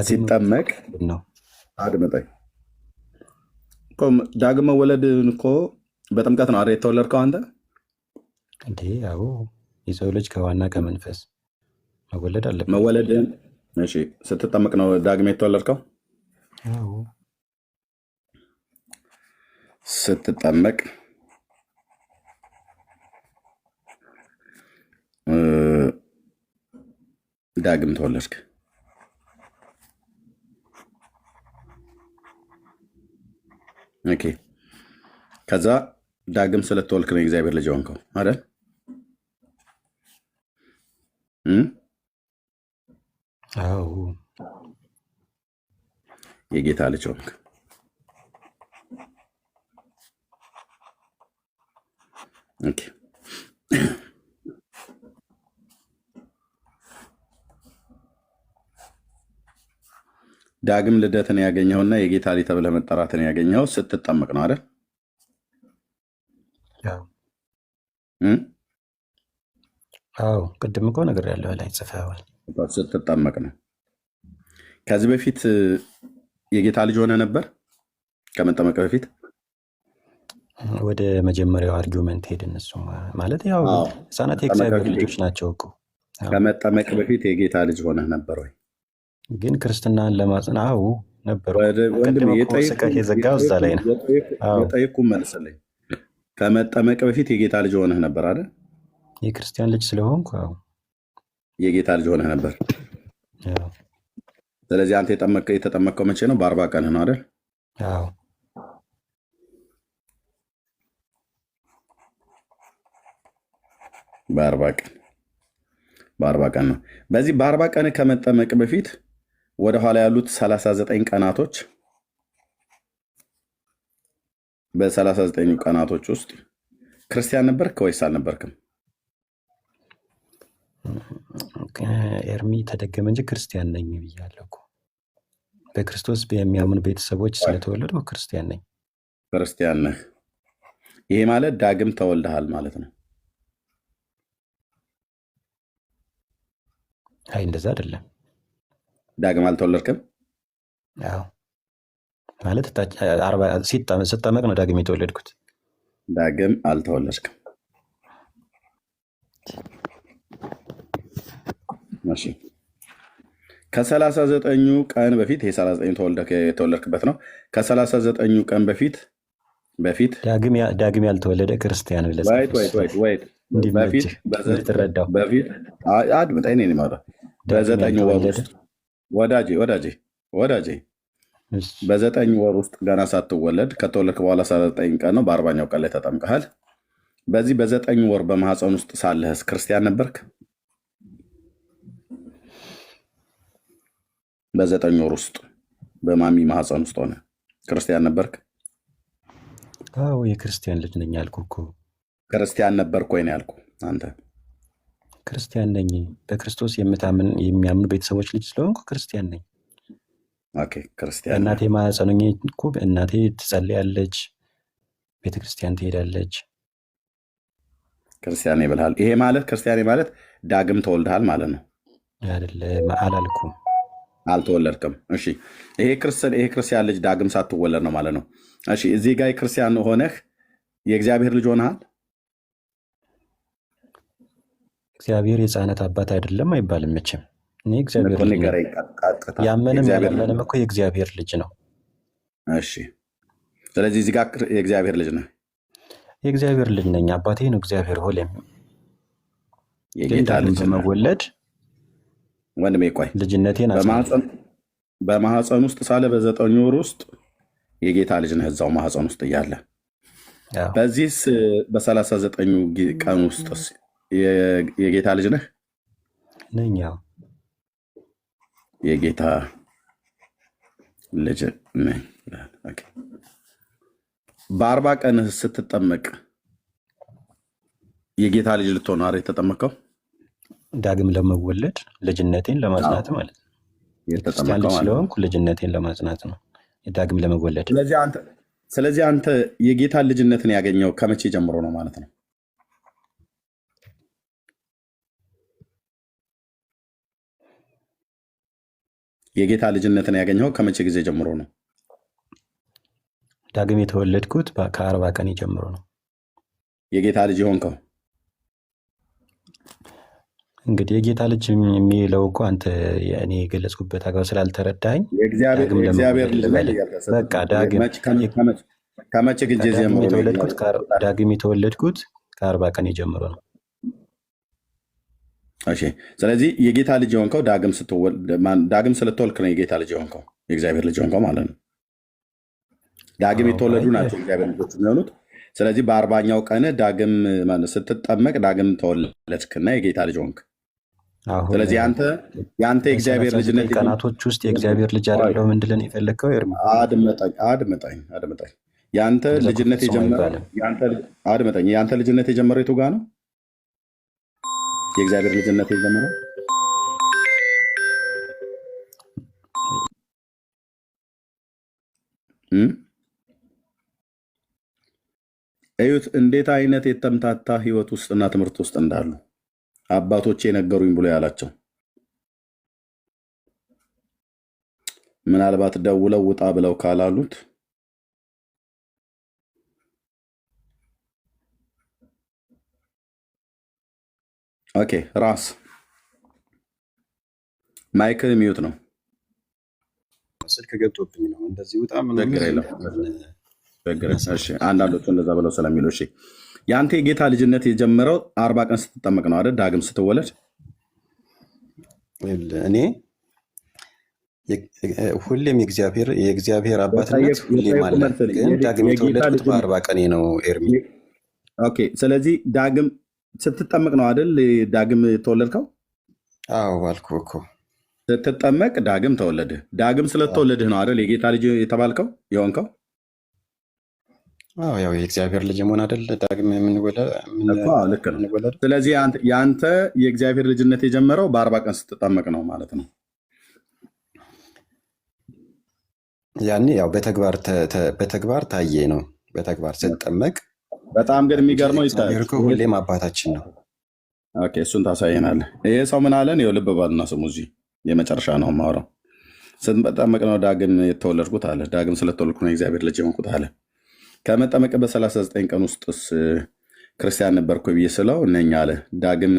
ሲጠመቅ ነው። አድምጠኝ። ዳግም መወለድን እኮ በጥምቀት ነው አይደል የተወለድከው አንተ? እንዴ ያው የሰው ልጅ ከዋና ከመንፈስ መወለድ አለበት። መወለድን እሺ፣ ስትጠመቅ ነው ዳግም የተወለድከው? ያው ስትጠመቅ ዳግም ተወለድክ። ኦኬ። ከዛ ዳግም ስለተወልክ ነው የእግዚአብሔር ልጅ ሆንከው አይደል? አዎ የጌታ ልጅ ሆንክ። ኦኬ። ዳግም ልደትን ያገኘውና የጌታ ልጅ ተብለህ መጠራትን ያገኘው ስትጠመቅ ነው አይደል? አዎ ቅድም እኮ ነገር ያለው ላይ ጽፈዋል። ስትጠመቅ ነው። ከዚህ በፊት የጌታ ልጅ ሆነ ነበር? ከመጠመቅ በፊት ወደ መጀመሪያው አርጊመንት ሄድን። እሱ ማለት ያው ህፃናት የእግዚአብሔር ልጆች ናቸው እኮ። ከመጠመቅ በፊት የጌታ ልጅ ሆነ ነበር ወይ? ግን ክርስትናን ለማጽናው ነበር። የዘጋው እዛ ላይ ነው። የጠየኩህ መልስልኝ። ከመጠመቅ በፊት የጌታ ልጅ ሆነህ ነበር አይደል? የክርስቲያን ልጅ ስለሆንኩ የጌታ ልጅ ሆነህ ነበር። ስለዚህ አንተ የተጠመቀው መቼ ነው? በ40 ቀንህ ነው አይደል? አዎ። በ40 ቀን ነው። በዚህ በ40 ቀን ከመጠመቅ በፊት ወደኋላ ያሉት 39 ቀናቶች በ39 ቀናቶች ውስጥ ክርስቲያን ነበርክ ወይስ አልነበርክም? ኤርሚ ተደገመ እንጂ ክርስቲያን ነኝ ብያለሁ እኮ። በክርስቶስ የሚያምኑ ቤተሰቦች ስለተወለዱ ክርስቲያን ነኝ። ክርስቲያን ነህ። ይሄ ማለት ዳግም ተወልደሃል ማለት ነው። አይ እንደዛ አይደለም። ዳግም አልተወለድክም? አዎ ማለት ስጠመቅ ነው ዳግም የተወለድኩት። ዳግም አልተወለድክም። እሺ ከ39 ቀን በፊት ይሄ 39 የተወለድክበት ነው። ከ39 ቀን በፊት ዳግም ያልተወለደ ክርስቲያን አድምጠኝ። በ9 ወር ውስጥ ወዳጄ በ9 ወር ውስጥ ገና ሳትወለድ ከተወለድክ በኋላ 19 ቀን ነው። በ40ኛው ቀን ላይ ተጠምቀሃል። በዚህ በ9 ወር በማህፀን ውስጥ ሳለህስ ክርስቲያን ነበርክ? በ9 ወር ውስጥ በማሚ ማህፀን ውስጥ ሆነ ክርስቲያን ነበርክ? አዎ የክርስቲያን ልጅ ነኝ ያልኩህ እኮ። ክርስቲያን ነበርክ ወይ ነው ያልኩህ። አንተ ክርስቲያን ነኝ፣ በክርስቶስ የሚያምኑ ቤተሰቦች ልጅ ስለሆንኩ ክርስቲያን ነኝ። ኦኬ ክርስቲያን። እናቴ ማህፀን ሆኜ እኮ እናቴ ትጸልያለች፣ ቤተክርስቲያን ትሄዳለች። ክርስቲያን ይብልሃል። ይሄ ማለት ክርስቲያን ማለት ዳግም ተወልደሃል ማለት ነው አይደለም? አላልኩም። አልተወለድክም። እሺ ይሄ ክርስቲያን ልጅ ዳግም ሳትወለድ ነው ማለት ነው። እሺ እዚህ ጋር ክርስቲያን ሆነህ የእግዚአብሔር ልጅ ሆነሃል። እግዚአብሔር የሕፃናት አባት አይደለም አይባልም መቼም። እኔ እግዚአብሔር ልጅ ያመንም ያላመንም እኮ የእግዚአብሔር ልጅ ነው። እሺ ስለዚህ እዚህ ጋር የእግዚአብሔር ልጅ ነህ። የእግዚአብሔር ልጅ ነኝ። አባቴ ነው እግዚአብሔር ሆሌም የጌታ ልጅ በመወለድ ወንድሜ ቆይ ልጅነቴን በማህፀን ውስጥ ሳለ በ9 ወር ውስጥ የጌታ ልጅ ነህ። እዛው ማህፀን ውስጥ እያለ በዚህስ በ39 ቀን ውስጥ የጌታ ልጅ ነህ ነኝ። የጌታ ልጅ ነኝ። በ40 ቀን ስትጠመቅ የጌታ ልጅ ልትሆን አይደል የተጠመቀው? ዳግም ለመወለድ ልጅነቴን ለማጽናት ማለት ነው። ክርስቲያን ልጅ ስለሆንኩ ልጅነቴን ለማጽናት ነው ዳግም ለመወለድ። ስለዚህ አንተ የጌታ ልጅነትን ያገኘው ከመቼ ጀምሮ ነው ማለት ነው? የጌታ ልጅነትን ያገኘው ከመቼ ጊዜ ጀምሮ ነው? ዳግም የተወለድኩት ከ40 ቀን ጀምሮ ነው። የጌታ ልጅ የሆንከው እንግዲህ የጌታ ልጅ የሚለው እኮ አንተ እኔ የገለጽኩበት አግባብ ስላልተረዳኝ በቃ ከመቼ ጊዜ ዳግም የተወለድኩት ከ40 ቀን ጀምሮ ነው። እሺ ስለዚህ የጌታ ልጅ የሆንከው ዳግም ስትወልድ ነው የጌታ ልጅ የሆንከው፣ የእግዚአብሔር ልጅ የሆንከው ማለት ነው። ዳግም የተወለዱ ናቸው እግዚአብሔር ልጆች የሚሆኑት። ስለዚህ በ40ኛው ቀን ዳግም ስትጠመቅ ዳግም ተወለድክና የጌታ ልጅ ሆንክ። ስለዚህ የአንተ የእግዚአብሔር ልጅነት ቀናቶች ውስጥ የእግዚአብሔር ልጅ አይደለው ምንድለን የፈለግከው? አድምጠኝ። የአንተ ልጅነት የጀመረው የአንተ ልጅነት የጀመረው የቱ ጋር ነው? የእግዚአብሔር ልጅነት የጀመረው እዩት፣ እንዴት አይነት የተምታታ ህይወት ውስጥና ትምህርት ውስጥ እንዳሉ አባቶቼ ነገሩኝ ብሎ ያላቸው። ምናልባት ደውለው ውጣ ብለው ካላሉት ኦኬ፣ ራስ ማይክ ሚዩት ነው። ስልክ ገብቶብኝ ነው እንደዚህ ውጣ አንዳንዶቹ እንደዛ ብለው ስለሚሉ እሺ። የአንተ የጌታ ልጅነት የጀመረው 40 ቀን ስትጠመቅ ነው አይደል? ዳግም ስትወለድ። እኔ ሁሌም የእግዚአብሔር አባትነት ሁሌም አለ፣ ግን ዳግም የተወለድኩት በ40 ቀኔ ነው ኤርሚ። ኦኬ ስለዚህ ዳግም ስትጠመቅ ነው አይደል ዳግም የተወለድከው? አዎ አልኩህ እኮ ስትጠመቅ ዳግም ተወለድህ። ዳግም ስለተወለድህ ነው አይደል የጌታ ልጅ የተባልከው የሆንከው? አዎ ያው የእግዚአብሔር ልጅ መሆን አይደል ዳግም የምንወለድ። ስለዚህ የአንተ የእግዚአብሔር ልጅነት የጀመረው በ40 ቀን ስትጠመቅ ነው ማለት ነው። ያኔ ያው በተግባር ታየ ነው። በተግባር ስንጠመቅ በጣም ግን የሚገርመው እግዚአብሔር እኮ ሁሌም አባታችን ነው። ኦኬ፣ እሱን ታሳየናለህ። ይሄ ሰው ምን አለን? ይኸው ልብ በሉና ስሙ። እዚህ የመጨረሻ ነው የማወራው። ስንጠመቅ ነው ዳግም የተወለድኩት አለ። ዳግም ስለተወለድኩ ነው የእግዚአብሔር ልጅ የሆንኩት አለ። ከመጠመቅ በ39 ቀን ውስጥስ ክርስቲያን ነበርኩ ብዬ ስለው ነኝ አለ። ዳግም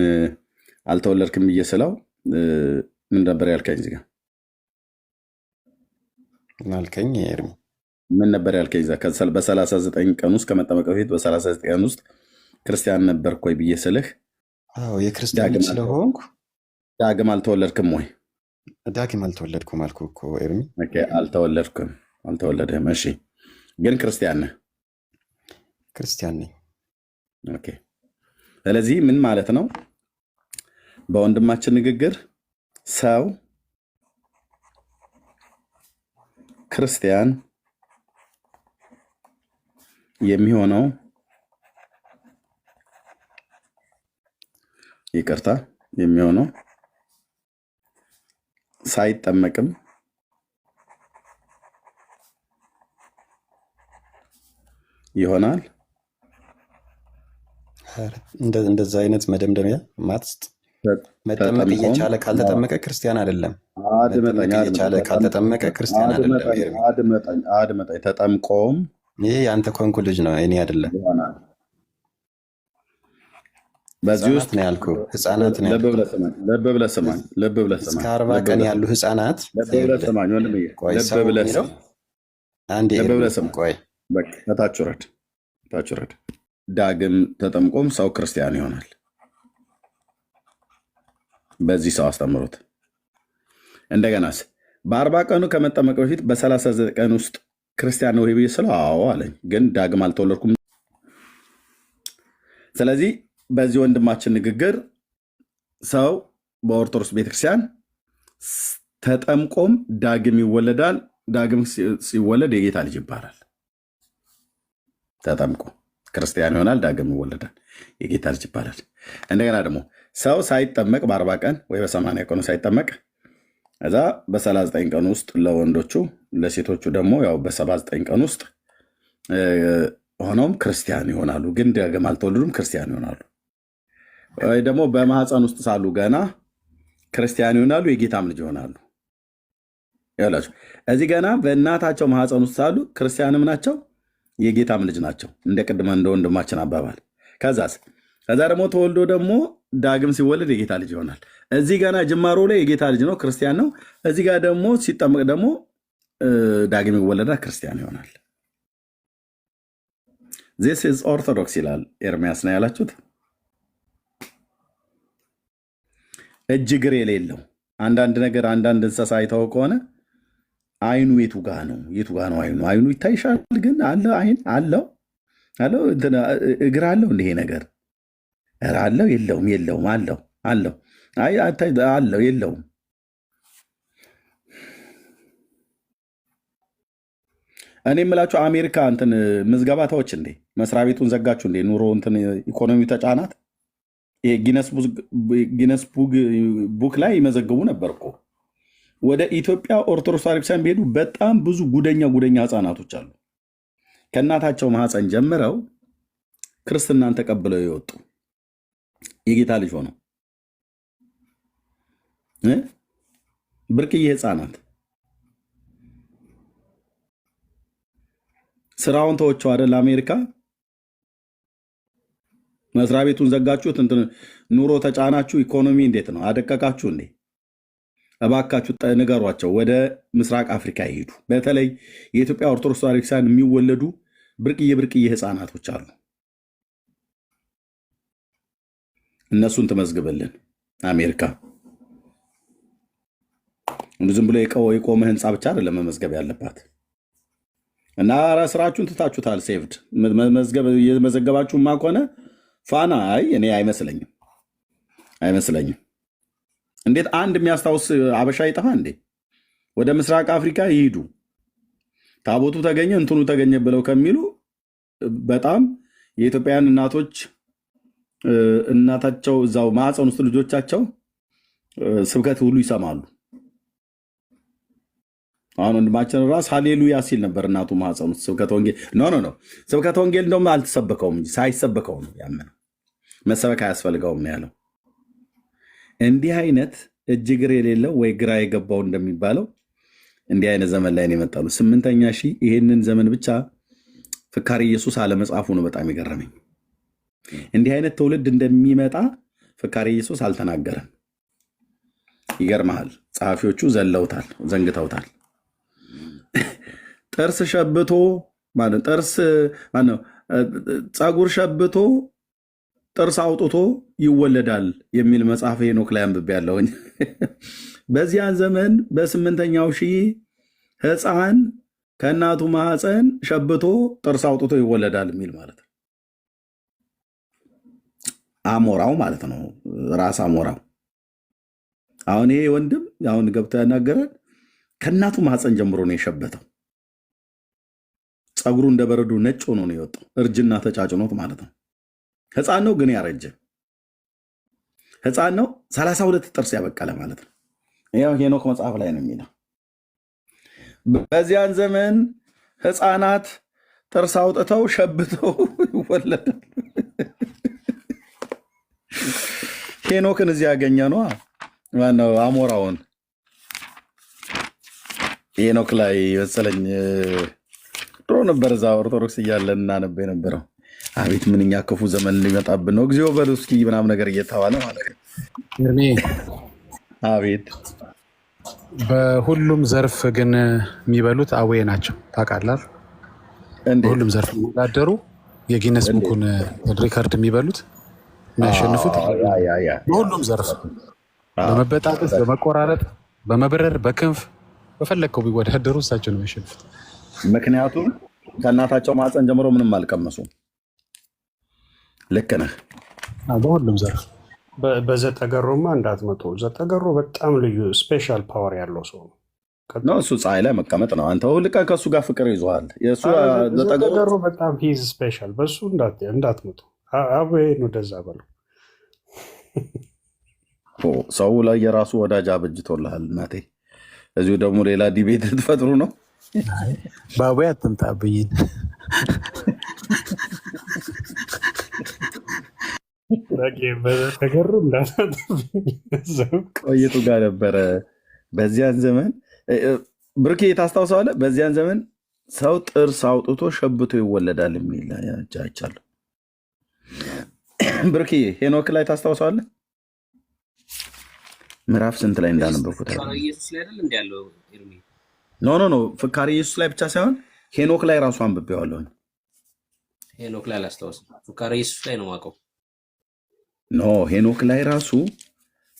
አልተወለድክም ብዬ ስለው ምን ነበር ያልከኝ? እዚህ ጋር አልከኝ ኤርሚ ምን ነበር ያልከኝ? በ39 ቀን ውስጥ ከመጠመቅ በፊት በ39 ቀን ውስጥ ክርስቲያን ነበርኩ ወይ ብዬ ስልህ የክርስቲያን ልጅ ስለሆንኩ ዳግም አልተወለድክም ወይ? ዳግም አልተወለድኩም አልኩህ እኮ ኤርሚ። አልተወለድክም፣ አልተወለድህም። እሺ፣ ግን ክርስቲያን ነህ? ክርስቲያን ነኝ። ኦኬ። ስለዚህ ምን ማለት ነው? በወንድማችን ንግግር ሰው ክርስቲያን የሚሆነው የሚሆነው ሳይጠመቅም ይሆናል። እንደዛ አይነት መደምደሚያ ማትስጥ መጠመቅ እየቻለ ካልተጠመቀ ክርስቲያን አይደለም። መጠመቅ እየቻለ ካልተጠመቀ ክርስቲያን አይደለም። አድመጣኝ። ተጠምቆም ይሄ የአንተ ኮንኩ ልጅ ነው፣ እኔ አይደለም። በዚህ ውስጥ ነው ያልኩህ፣ ህፃናት ነው። ልብ ብለህ ስማኝ። እስከ 40 ቀን ያሉ ህፃናት ታች ውረድ። ዳግም ተጠምቆም ሰው ክርስቲያን ይሆናል። በዚህ ሰው አስተምሮት እንደገናስ በ40 ቀኑ ከመጠመቅ በፊት በ39 ቀን ውስጥ ክርስቲያን ነው ብዬ ስለው አዎ አለኝ፣ ግን ዳግም አልተወለድኩም። ስለዚህ በዚህ ወንድማችን ንግግር ሰው በኦርቶዶክስ ቤተክርስቲያን ተጠምቆም ዳግም ይወለዳል። ዳግም ሲወለድ የጌታ ልጅ ይባላል። ተጠምቆ ክርስቲያን ይሆናል፣ ዳግም ይወለዳል፣ የጌታ ልጅ ይባላል። እንደገና ደግሞ ሰው ሳይጠመቅ በ40 ቀን ወይ በ80 ቀኑ ሳይጠመቅ እዛ በ39 ቀን ውስጥ ለወንዶቹ፣ ለሴቶቹ ደግሞ ያው በ79 ቀን ውስጥ ሆኖም ክርስቲያን ይሆናሉ። ግን ዳግም አልተወለዱም፣ ክርስቲያን ይሆናሉ። ወይ ደግሞ በማህፀን ውስጥ ሳሉ ገና ክርስቲያን ይሆናሉ፣ የጌታም ልጅ ይሆናሉ። ያላችሁ እዚህ ገና በእናታቸው ማህፀን ውስጥ ሳሉ ክርስቲያንም ናቸው፣ የጌታም ልጅ ናቸው። እንደ ቅድመ እንደ ወንድማችን አባባል ከዛ ደግሞ ተወልዶ ደግሞ ዳግም ሲወለድ የጌታ ልጅ ይሆናል። እዚህ ገና ጅማሮ ላይ የጌታ ልጅ ነው፣ ክርስቲያን ነው። እዚህ ጋር ደግሞ ሲጠመቅ ደግሞ ዳግም ይወለዳል፣ ክርስቲያን ይሆናል። ዚስ ኢዝ ኦርቶዶክስ ይላል ኤርሚያስ ነው ያላችሁት። እጅ እግር የሌለው አንዳንድ ነገር አንዳንድ እንስሳ አይተው ከሆነ አይኑ የቱ ጋ ነው? አይኑ ይታይሻል፣ ግን አለው አይን አለው እግር አለው። እንዲህ ነገር አለው የለውም አለው አለው የለውም። እኔ የምላችሁ አሜሪካ እንትን ምዝገባ ተዎች እንዴ? መስሪያ ቤቱን ዘጋችሁ እንዴ? ኑሮ እንትን ኢኮኖሚው ተጫናት። ጊነስ ቡክ ላይ ይመዘግቡ ነበር እኮ። ወደ ኢትዮጵያ ኦርቶዶክስ ቤተክርስቲያን ቢሄዱ በጣም ብዙ ጉደኛ ህፃናቶች አሉ። ከእናታቸው ማህፀን ጀምረው ክርስትናን ተቀብለው የወጡ የጌታ ልጅ ሆነው ብርቅዬ ህፃናት። ስራውን ተወቸው አይደል? አሜሪካ መስሪያ ቤቱን ዘጋችሁት፣ እንትን ኑሮ ተጫናችሁ፣ ኢኮኖሚ እንዴት ነው? አደቀቃችሁ እንዴ? እባካችሁ ንገሯቸው፣ ወደ ምስራቅ አፍሪካ ይሄዱ። በተለይ የኢትዮጵያ ኦርቶዶክስ ቤተክርስቲያን የሚወለዱ ብርቅዬ ህፃናቶች አሉ። እነሱን ትመዝግብልን አሜሪካ። ዝም ብሎ የቆመ ህንፃ ብቻ አይደለም መመዝገብ ያለባት። እና ስራችሁን ትታችሁታል። ሴቭድ የመዘገባችሁማ ከሆነ ፋና እኔ አይመስለኝም። እንዴት አንድ የሚያስታውስ አበሻ ይጠፋ እንዴ? ወደ ምስራቅ አፍሪካ ይሂዱ። ታቦቱ ተገኘ እንትኑ ተገኘ ብለው ከሚሉ በጣም የኢትዮጵያውያን እናቶች እናታቸው እዛው ማህፀን ውስጥ ልጆቻቸው ስብከት ሁሉ ይሰማሉ። አሁን ወንድማችን ራስ ሃሌሉያ ሲል ነበር እናቱ ማህፀን ውስጥ ስብከተ ወንጌል ኖ ስብከተ ወንጌል እንደውም አልተሰበከውም እንጂ ሳይሰበከው ነው ያመነው። መሰበክ አያስፈልገውም ነው ያለው። እንዲህ አይነት እጅግር የሌለው ወይ ግራ የገባው እንደሚባለው እንዲህ አይነት ዘመን ላይ ነው የመጣሉ 8ኛ ሺህ ይሄንን ዘመን ብቻ ፍካሬ ኢየሱስ አለመጻፉ ነው በጣም የገረመኝ። እንዲህ አይነት ትውልድ እንደሚመጣ ፍካሬ ኢየሱስ አልተናገረም። ይገርምሃል፣ ጸሐፊዎቹ ዘለውታል፣ ዘንግተውታል። ጥርስ ሸብቶ ማለት ፀጉር ሸብቶ ጥርስ አውጥቶ ይወለዳል የሚል መጽሐፍ ሄኖክ ላይ አንብቤያለሁኝ። በዚያን ዘመን በ8ኛው ሺህ ሕፃን ከእናቱ ማህፀን ሸብቶ ጥርስ አውጥቶ ይወለዳል የሚል ማለት ነው። አሞራው ማለት ነው፣ ራስ አሞራው። አሁን ይሄ ወንድም አሁን ገብቶ ያናገረን ከእናቱ ማህፀን ጀምሮ ነው የሸበተው። ፀጉሩ እንደ በረዶ ነጭ ሆኖ ነው የወጣው፣ እርጅና ተጫጭኖት ማለት ነው። ሕፃን ነው ግን ያረጀ ሕፃን ነው። 32 ጥርስ ያበቀለ ማለት ነው። ያው ሄኖክ መጽሐፍ ላይ ነው የሚለው። በዚያን ዘመን ሕፃናት ጥርስ አውጥተው ሸብተው ይወለዳል። ሄኖክን እዚህ ያገኘ ነው ማነው? አሞራውን ሄኖክ ላይ መሰለኝ ድሮ ነበር እዛ ኦርቶዶክስ እያለን እናነብ የነበረው። አቤት ምንኛ ክፉ ዘመን ሊመጣብን ነው እግዚኦ በሉ እስኪ ምናምን ነገር እየተባለ ማለት ነው። እኔ አቤት በሁሉም ዘርፍ ግን የሚበሉት አዌ ናቸው ታውቃለህ። በሁሉም ዘርፍ የሚወዳደሩ የጊነስ ቡኩን ሪከርድ የሚበሉት የሚያሸንፉት በሁሉም ዘርፍ በመበጣጠስ፣ በመቆራረጥ፣ በመብረር፣ በክንፍ በፈለግከው ቢወዳደሩ እሳቸው ነው የሚያሸንፉት። ምክንያቱም ከእናታቸው ማህፀን ጀምሮ ምንም አልቀመሱም። ልክ ነህ። በሁሉም ዘርፍ በዘጠገሮማ እንዳትመጡ። ዘጠገሮ በጣም ልዩ ስፔሻል ፓወር ያለው ሰው ነው። እሱ ፀሐይ ላይ መቀመጥ ነው። አንተ ሁል ቀን ከእሱ ጋር ፍቅር ይዞሃል። ዘጠገሮ በጣም ሂዝ ስፔሻል። በሱ እንዳትመጡ። አብን ወደዛ በለው። ሰው ላይ የራሱ ወዳጅ አበጅቶልሃል እናቴ። እዚሁ ደግሞ ሌላ ዲቤት ልትፈጥሩ ነው። ባቡ አትምጣብኝ። ቆይቱ ጋር ነበረ። በዚያን ዘመን ብርኬ ታስታውሰዋለህ? በዚያን ዘመን ሰው ጥርስ አውጥቶ ሸብቶ ይወለዳል የሚል አይቻለሁ። ብርኬ ሄኖክ ላይ ታስታውሰዋለህ? ምዕራፍ ስንት ላይ እንዳነበብኩት ኖ ፍካሬ ኢየሱስ ላይ ብቻ ሳይሆን ሄኖክ ላይ ራሱ አንብቤዋለሁ። ሄኖክ ላይ አላስታውስም። ፍካሬ ኢየሱስ ላይ ነው የማውቀው። ኖ ሄኖክ ላይ ራሱ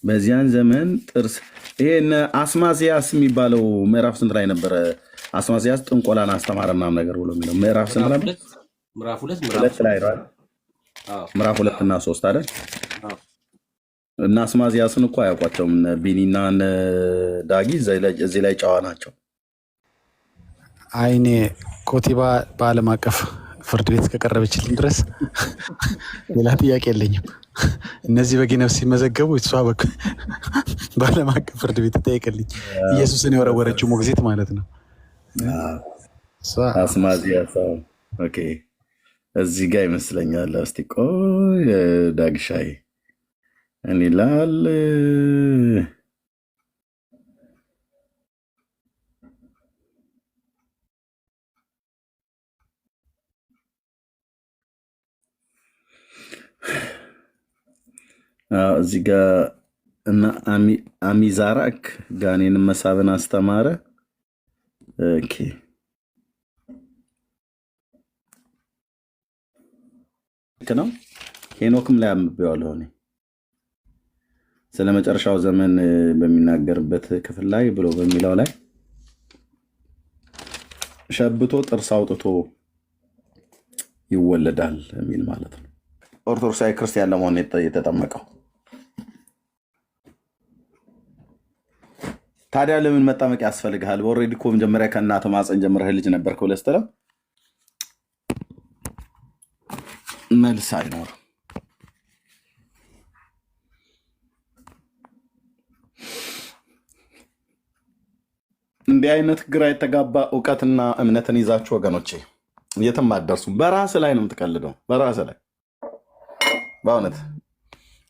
በዚያን ዘመን ጥርስ ይሄ አስማዚያስ የሚባለው ምዕራፍ ስንት ላይ ነበረ? አስማዚያስ ጥንቆላን አስተማረ ምናምን ነገር ብሎ የሚለው ምዕራፍ ስንት ነበር? ሁለት ላይ አይደል? ምዕራፍ 2 እና 3 አይደል? እና አስማዚያስን እኮ አያውቋቸውም። ቢኒና ዳጊ እዚህ ላይ ጨዋ ናቸው። አይኔ ኮቲባ በዓለም አቀፍ ፍርድ ቤት ከቀረበችልን ድረስ ሌላ ጥያቄ የለኝም። እነዚህ በጊነስ ሲመዘገቡ እሷ በዓለም አቀፍ ፍርድ ቤት ትጠይቅልኝ። ኢየሱስን የወረወረችው ሞግዚት ማለት ነው። አስማዚያስ እዚህ ጋር ይመስለኛል። እስቲ ቆይ ዳግሻይ እኔ ይላል እዚህ ጋር እና አሚዛራክ ጋኔንን መሳብን አስተማረ። ኦኬ ነው። ሄኖክም ላይ አንብቤዋለሁ እኔ ስለ መጨረሻው ዘመን በሚናገርበት ክፍል ላይ ብሎ በሚለው ላይ ሸብቶ ጥርስ አውጥቶ ይወለዳል የሚል ማለት ነው። ኦርቶዶክሳዊ ክርስቲያን ለመሆን የተጠመቀው ታዲያ ለምን መጠመቅ ያስፈልግሃል? ኦልሬዲ እኮ መጀመሪያ ከእናትህ ማህፀን ጀምረህ ልጅ ነበርክ ብለህ ስትለው መልስ አይኖርም። እንዲህ አይነት ግራ የተጋባ እውቀትና እምነትን ይዛችሁ ወገኖቼ የትም አትደርሱም። በራስ ላይ ነው የምትቀልደው፣ በራስ ላይ በእውነት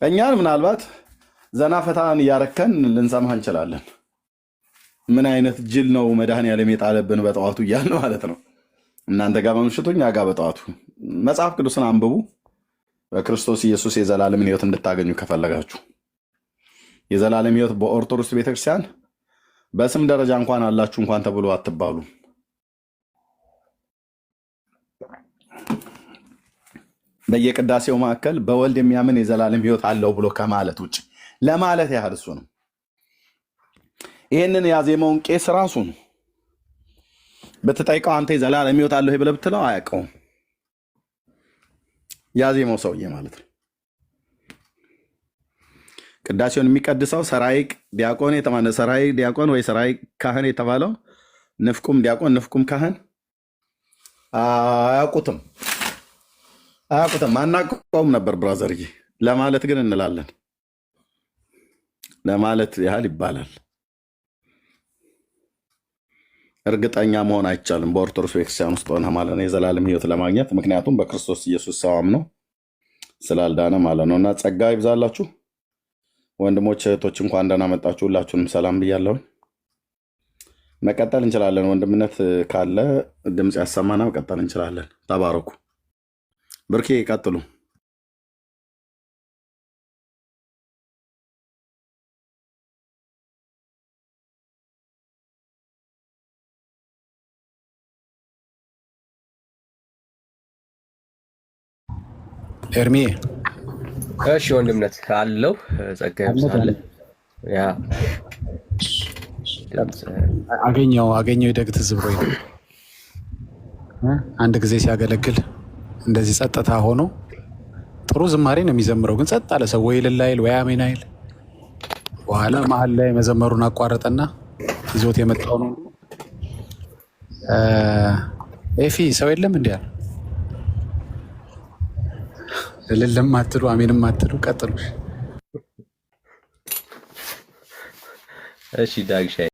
እኛን ምናልባት ዘና ፈታን እያረከን ልንሰማህ እንችላለን። ምን አይነት ጅል ነው መድኃኔዓለም የጣለብን በጠዋቱ እያልን ማለት ነው። እናንተ ጋር በምሽቱ እኛ ጋር በጠዋቱ። መጽሐፍ ቅዱስን አንብቡ። በክርስቶስ ኢየሱስ የዘላለምን ሕይወት እንድታገኙ ከፈለጋችሁ የዘላለም ሕይወት በኦርቶዶክስ ቤተክርስቲያን በስም ደረጃ እንኳን አላችሁ እንኳን ተብሎ አትባሉ። በየቅዳሴው መካከል በወልድ የሚያምን የዘላለም ሕይወት አለው ብሎ ከማለት ውጭ ለማለት ያህል እሱ ነው። ይህንን ያዜመውን ቄስ ራሱ ነው በተጠይቀው አንተ የዘላለም ሕይወት አለው ብለህ ብትለው አያውቀውም። ያዜመው ሰውዬ ማለት ነው። ቅዳሴውን የሚቀድሰው ሰራይ ዲያቆን የተባለ ሰራይ ዲያቆን ወይ ሰራይ ካህን የተባለው ንፍቁም ዲያቆን ንፍቁም ካህን አያውቁትም። አናውቀውም ነበር ብራዘርዬ ለማለት ግን እንላለን። ለማለት ያህል ይባላል። እርግጠኛ መሆን አይቻልም በኦርቶዶክስ ቤተክርስቲያን ውስጥ ሆነ ማለት ነው የዘላለም ሕይወት ለማግኘት። ምክንያቱም በክርስቶስ ኢየሱስ ሰው አምኖ ስላልዳነ ማለት ነው። እና ጸጋ ይብዛላችሁ ወንድሞች እህቶች፣ እንኳን ደህና መጣችሁ። ሁላችሁንም ሰላም ብያለሁ። መቀጠል እንችላለን። ወንድምነት ካለ ድምፅ ያሰማና መቀጠል እንችላለን። ተባረኩ። ብርኬ ቀጥሉ። ኤርሚ እሺ ወንድምነት አለው ጸጋ ይብዛል። ያ አገኘው ይደግ ትዝ ብሎኝ ነው። አንድ ጊዜ ሲያገለግል እንደዚህ ጸጥታ ሆኖ ጥሩ ዝማሬ ነው የሚዘምረው፣ ግን ጸጥ አለ ሰው። ወይ እልል አይል ወይ አሜን አይል። በኋላ መሀል ላይ መዘመሩን አቋረጠና ይዞት የመጣው ነው ኤፊ ሰው የለም እንዲ ያለ እልልም አትሉ አሜንም አትሉ ቀጥሉ። እሺ ዳግሻ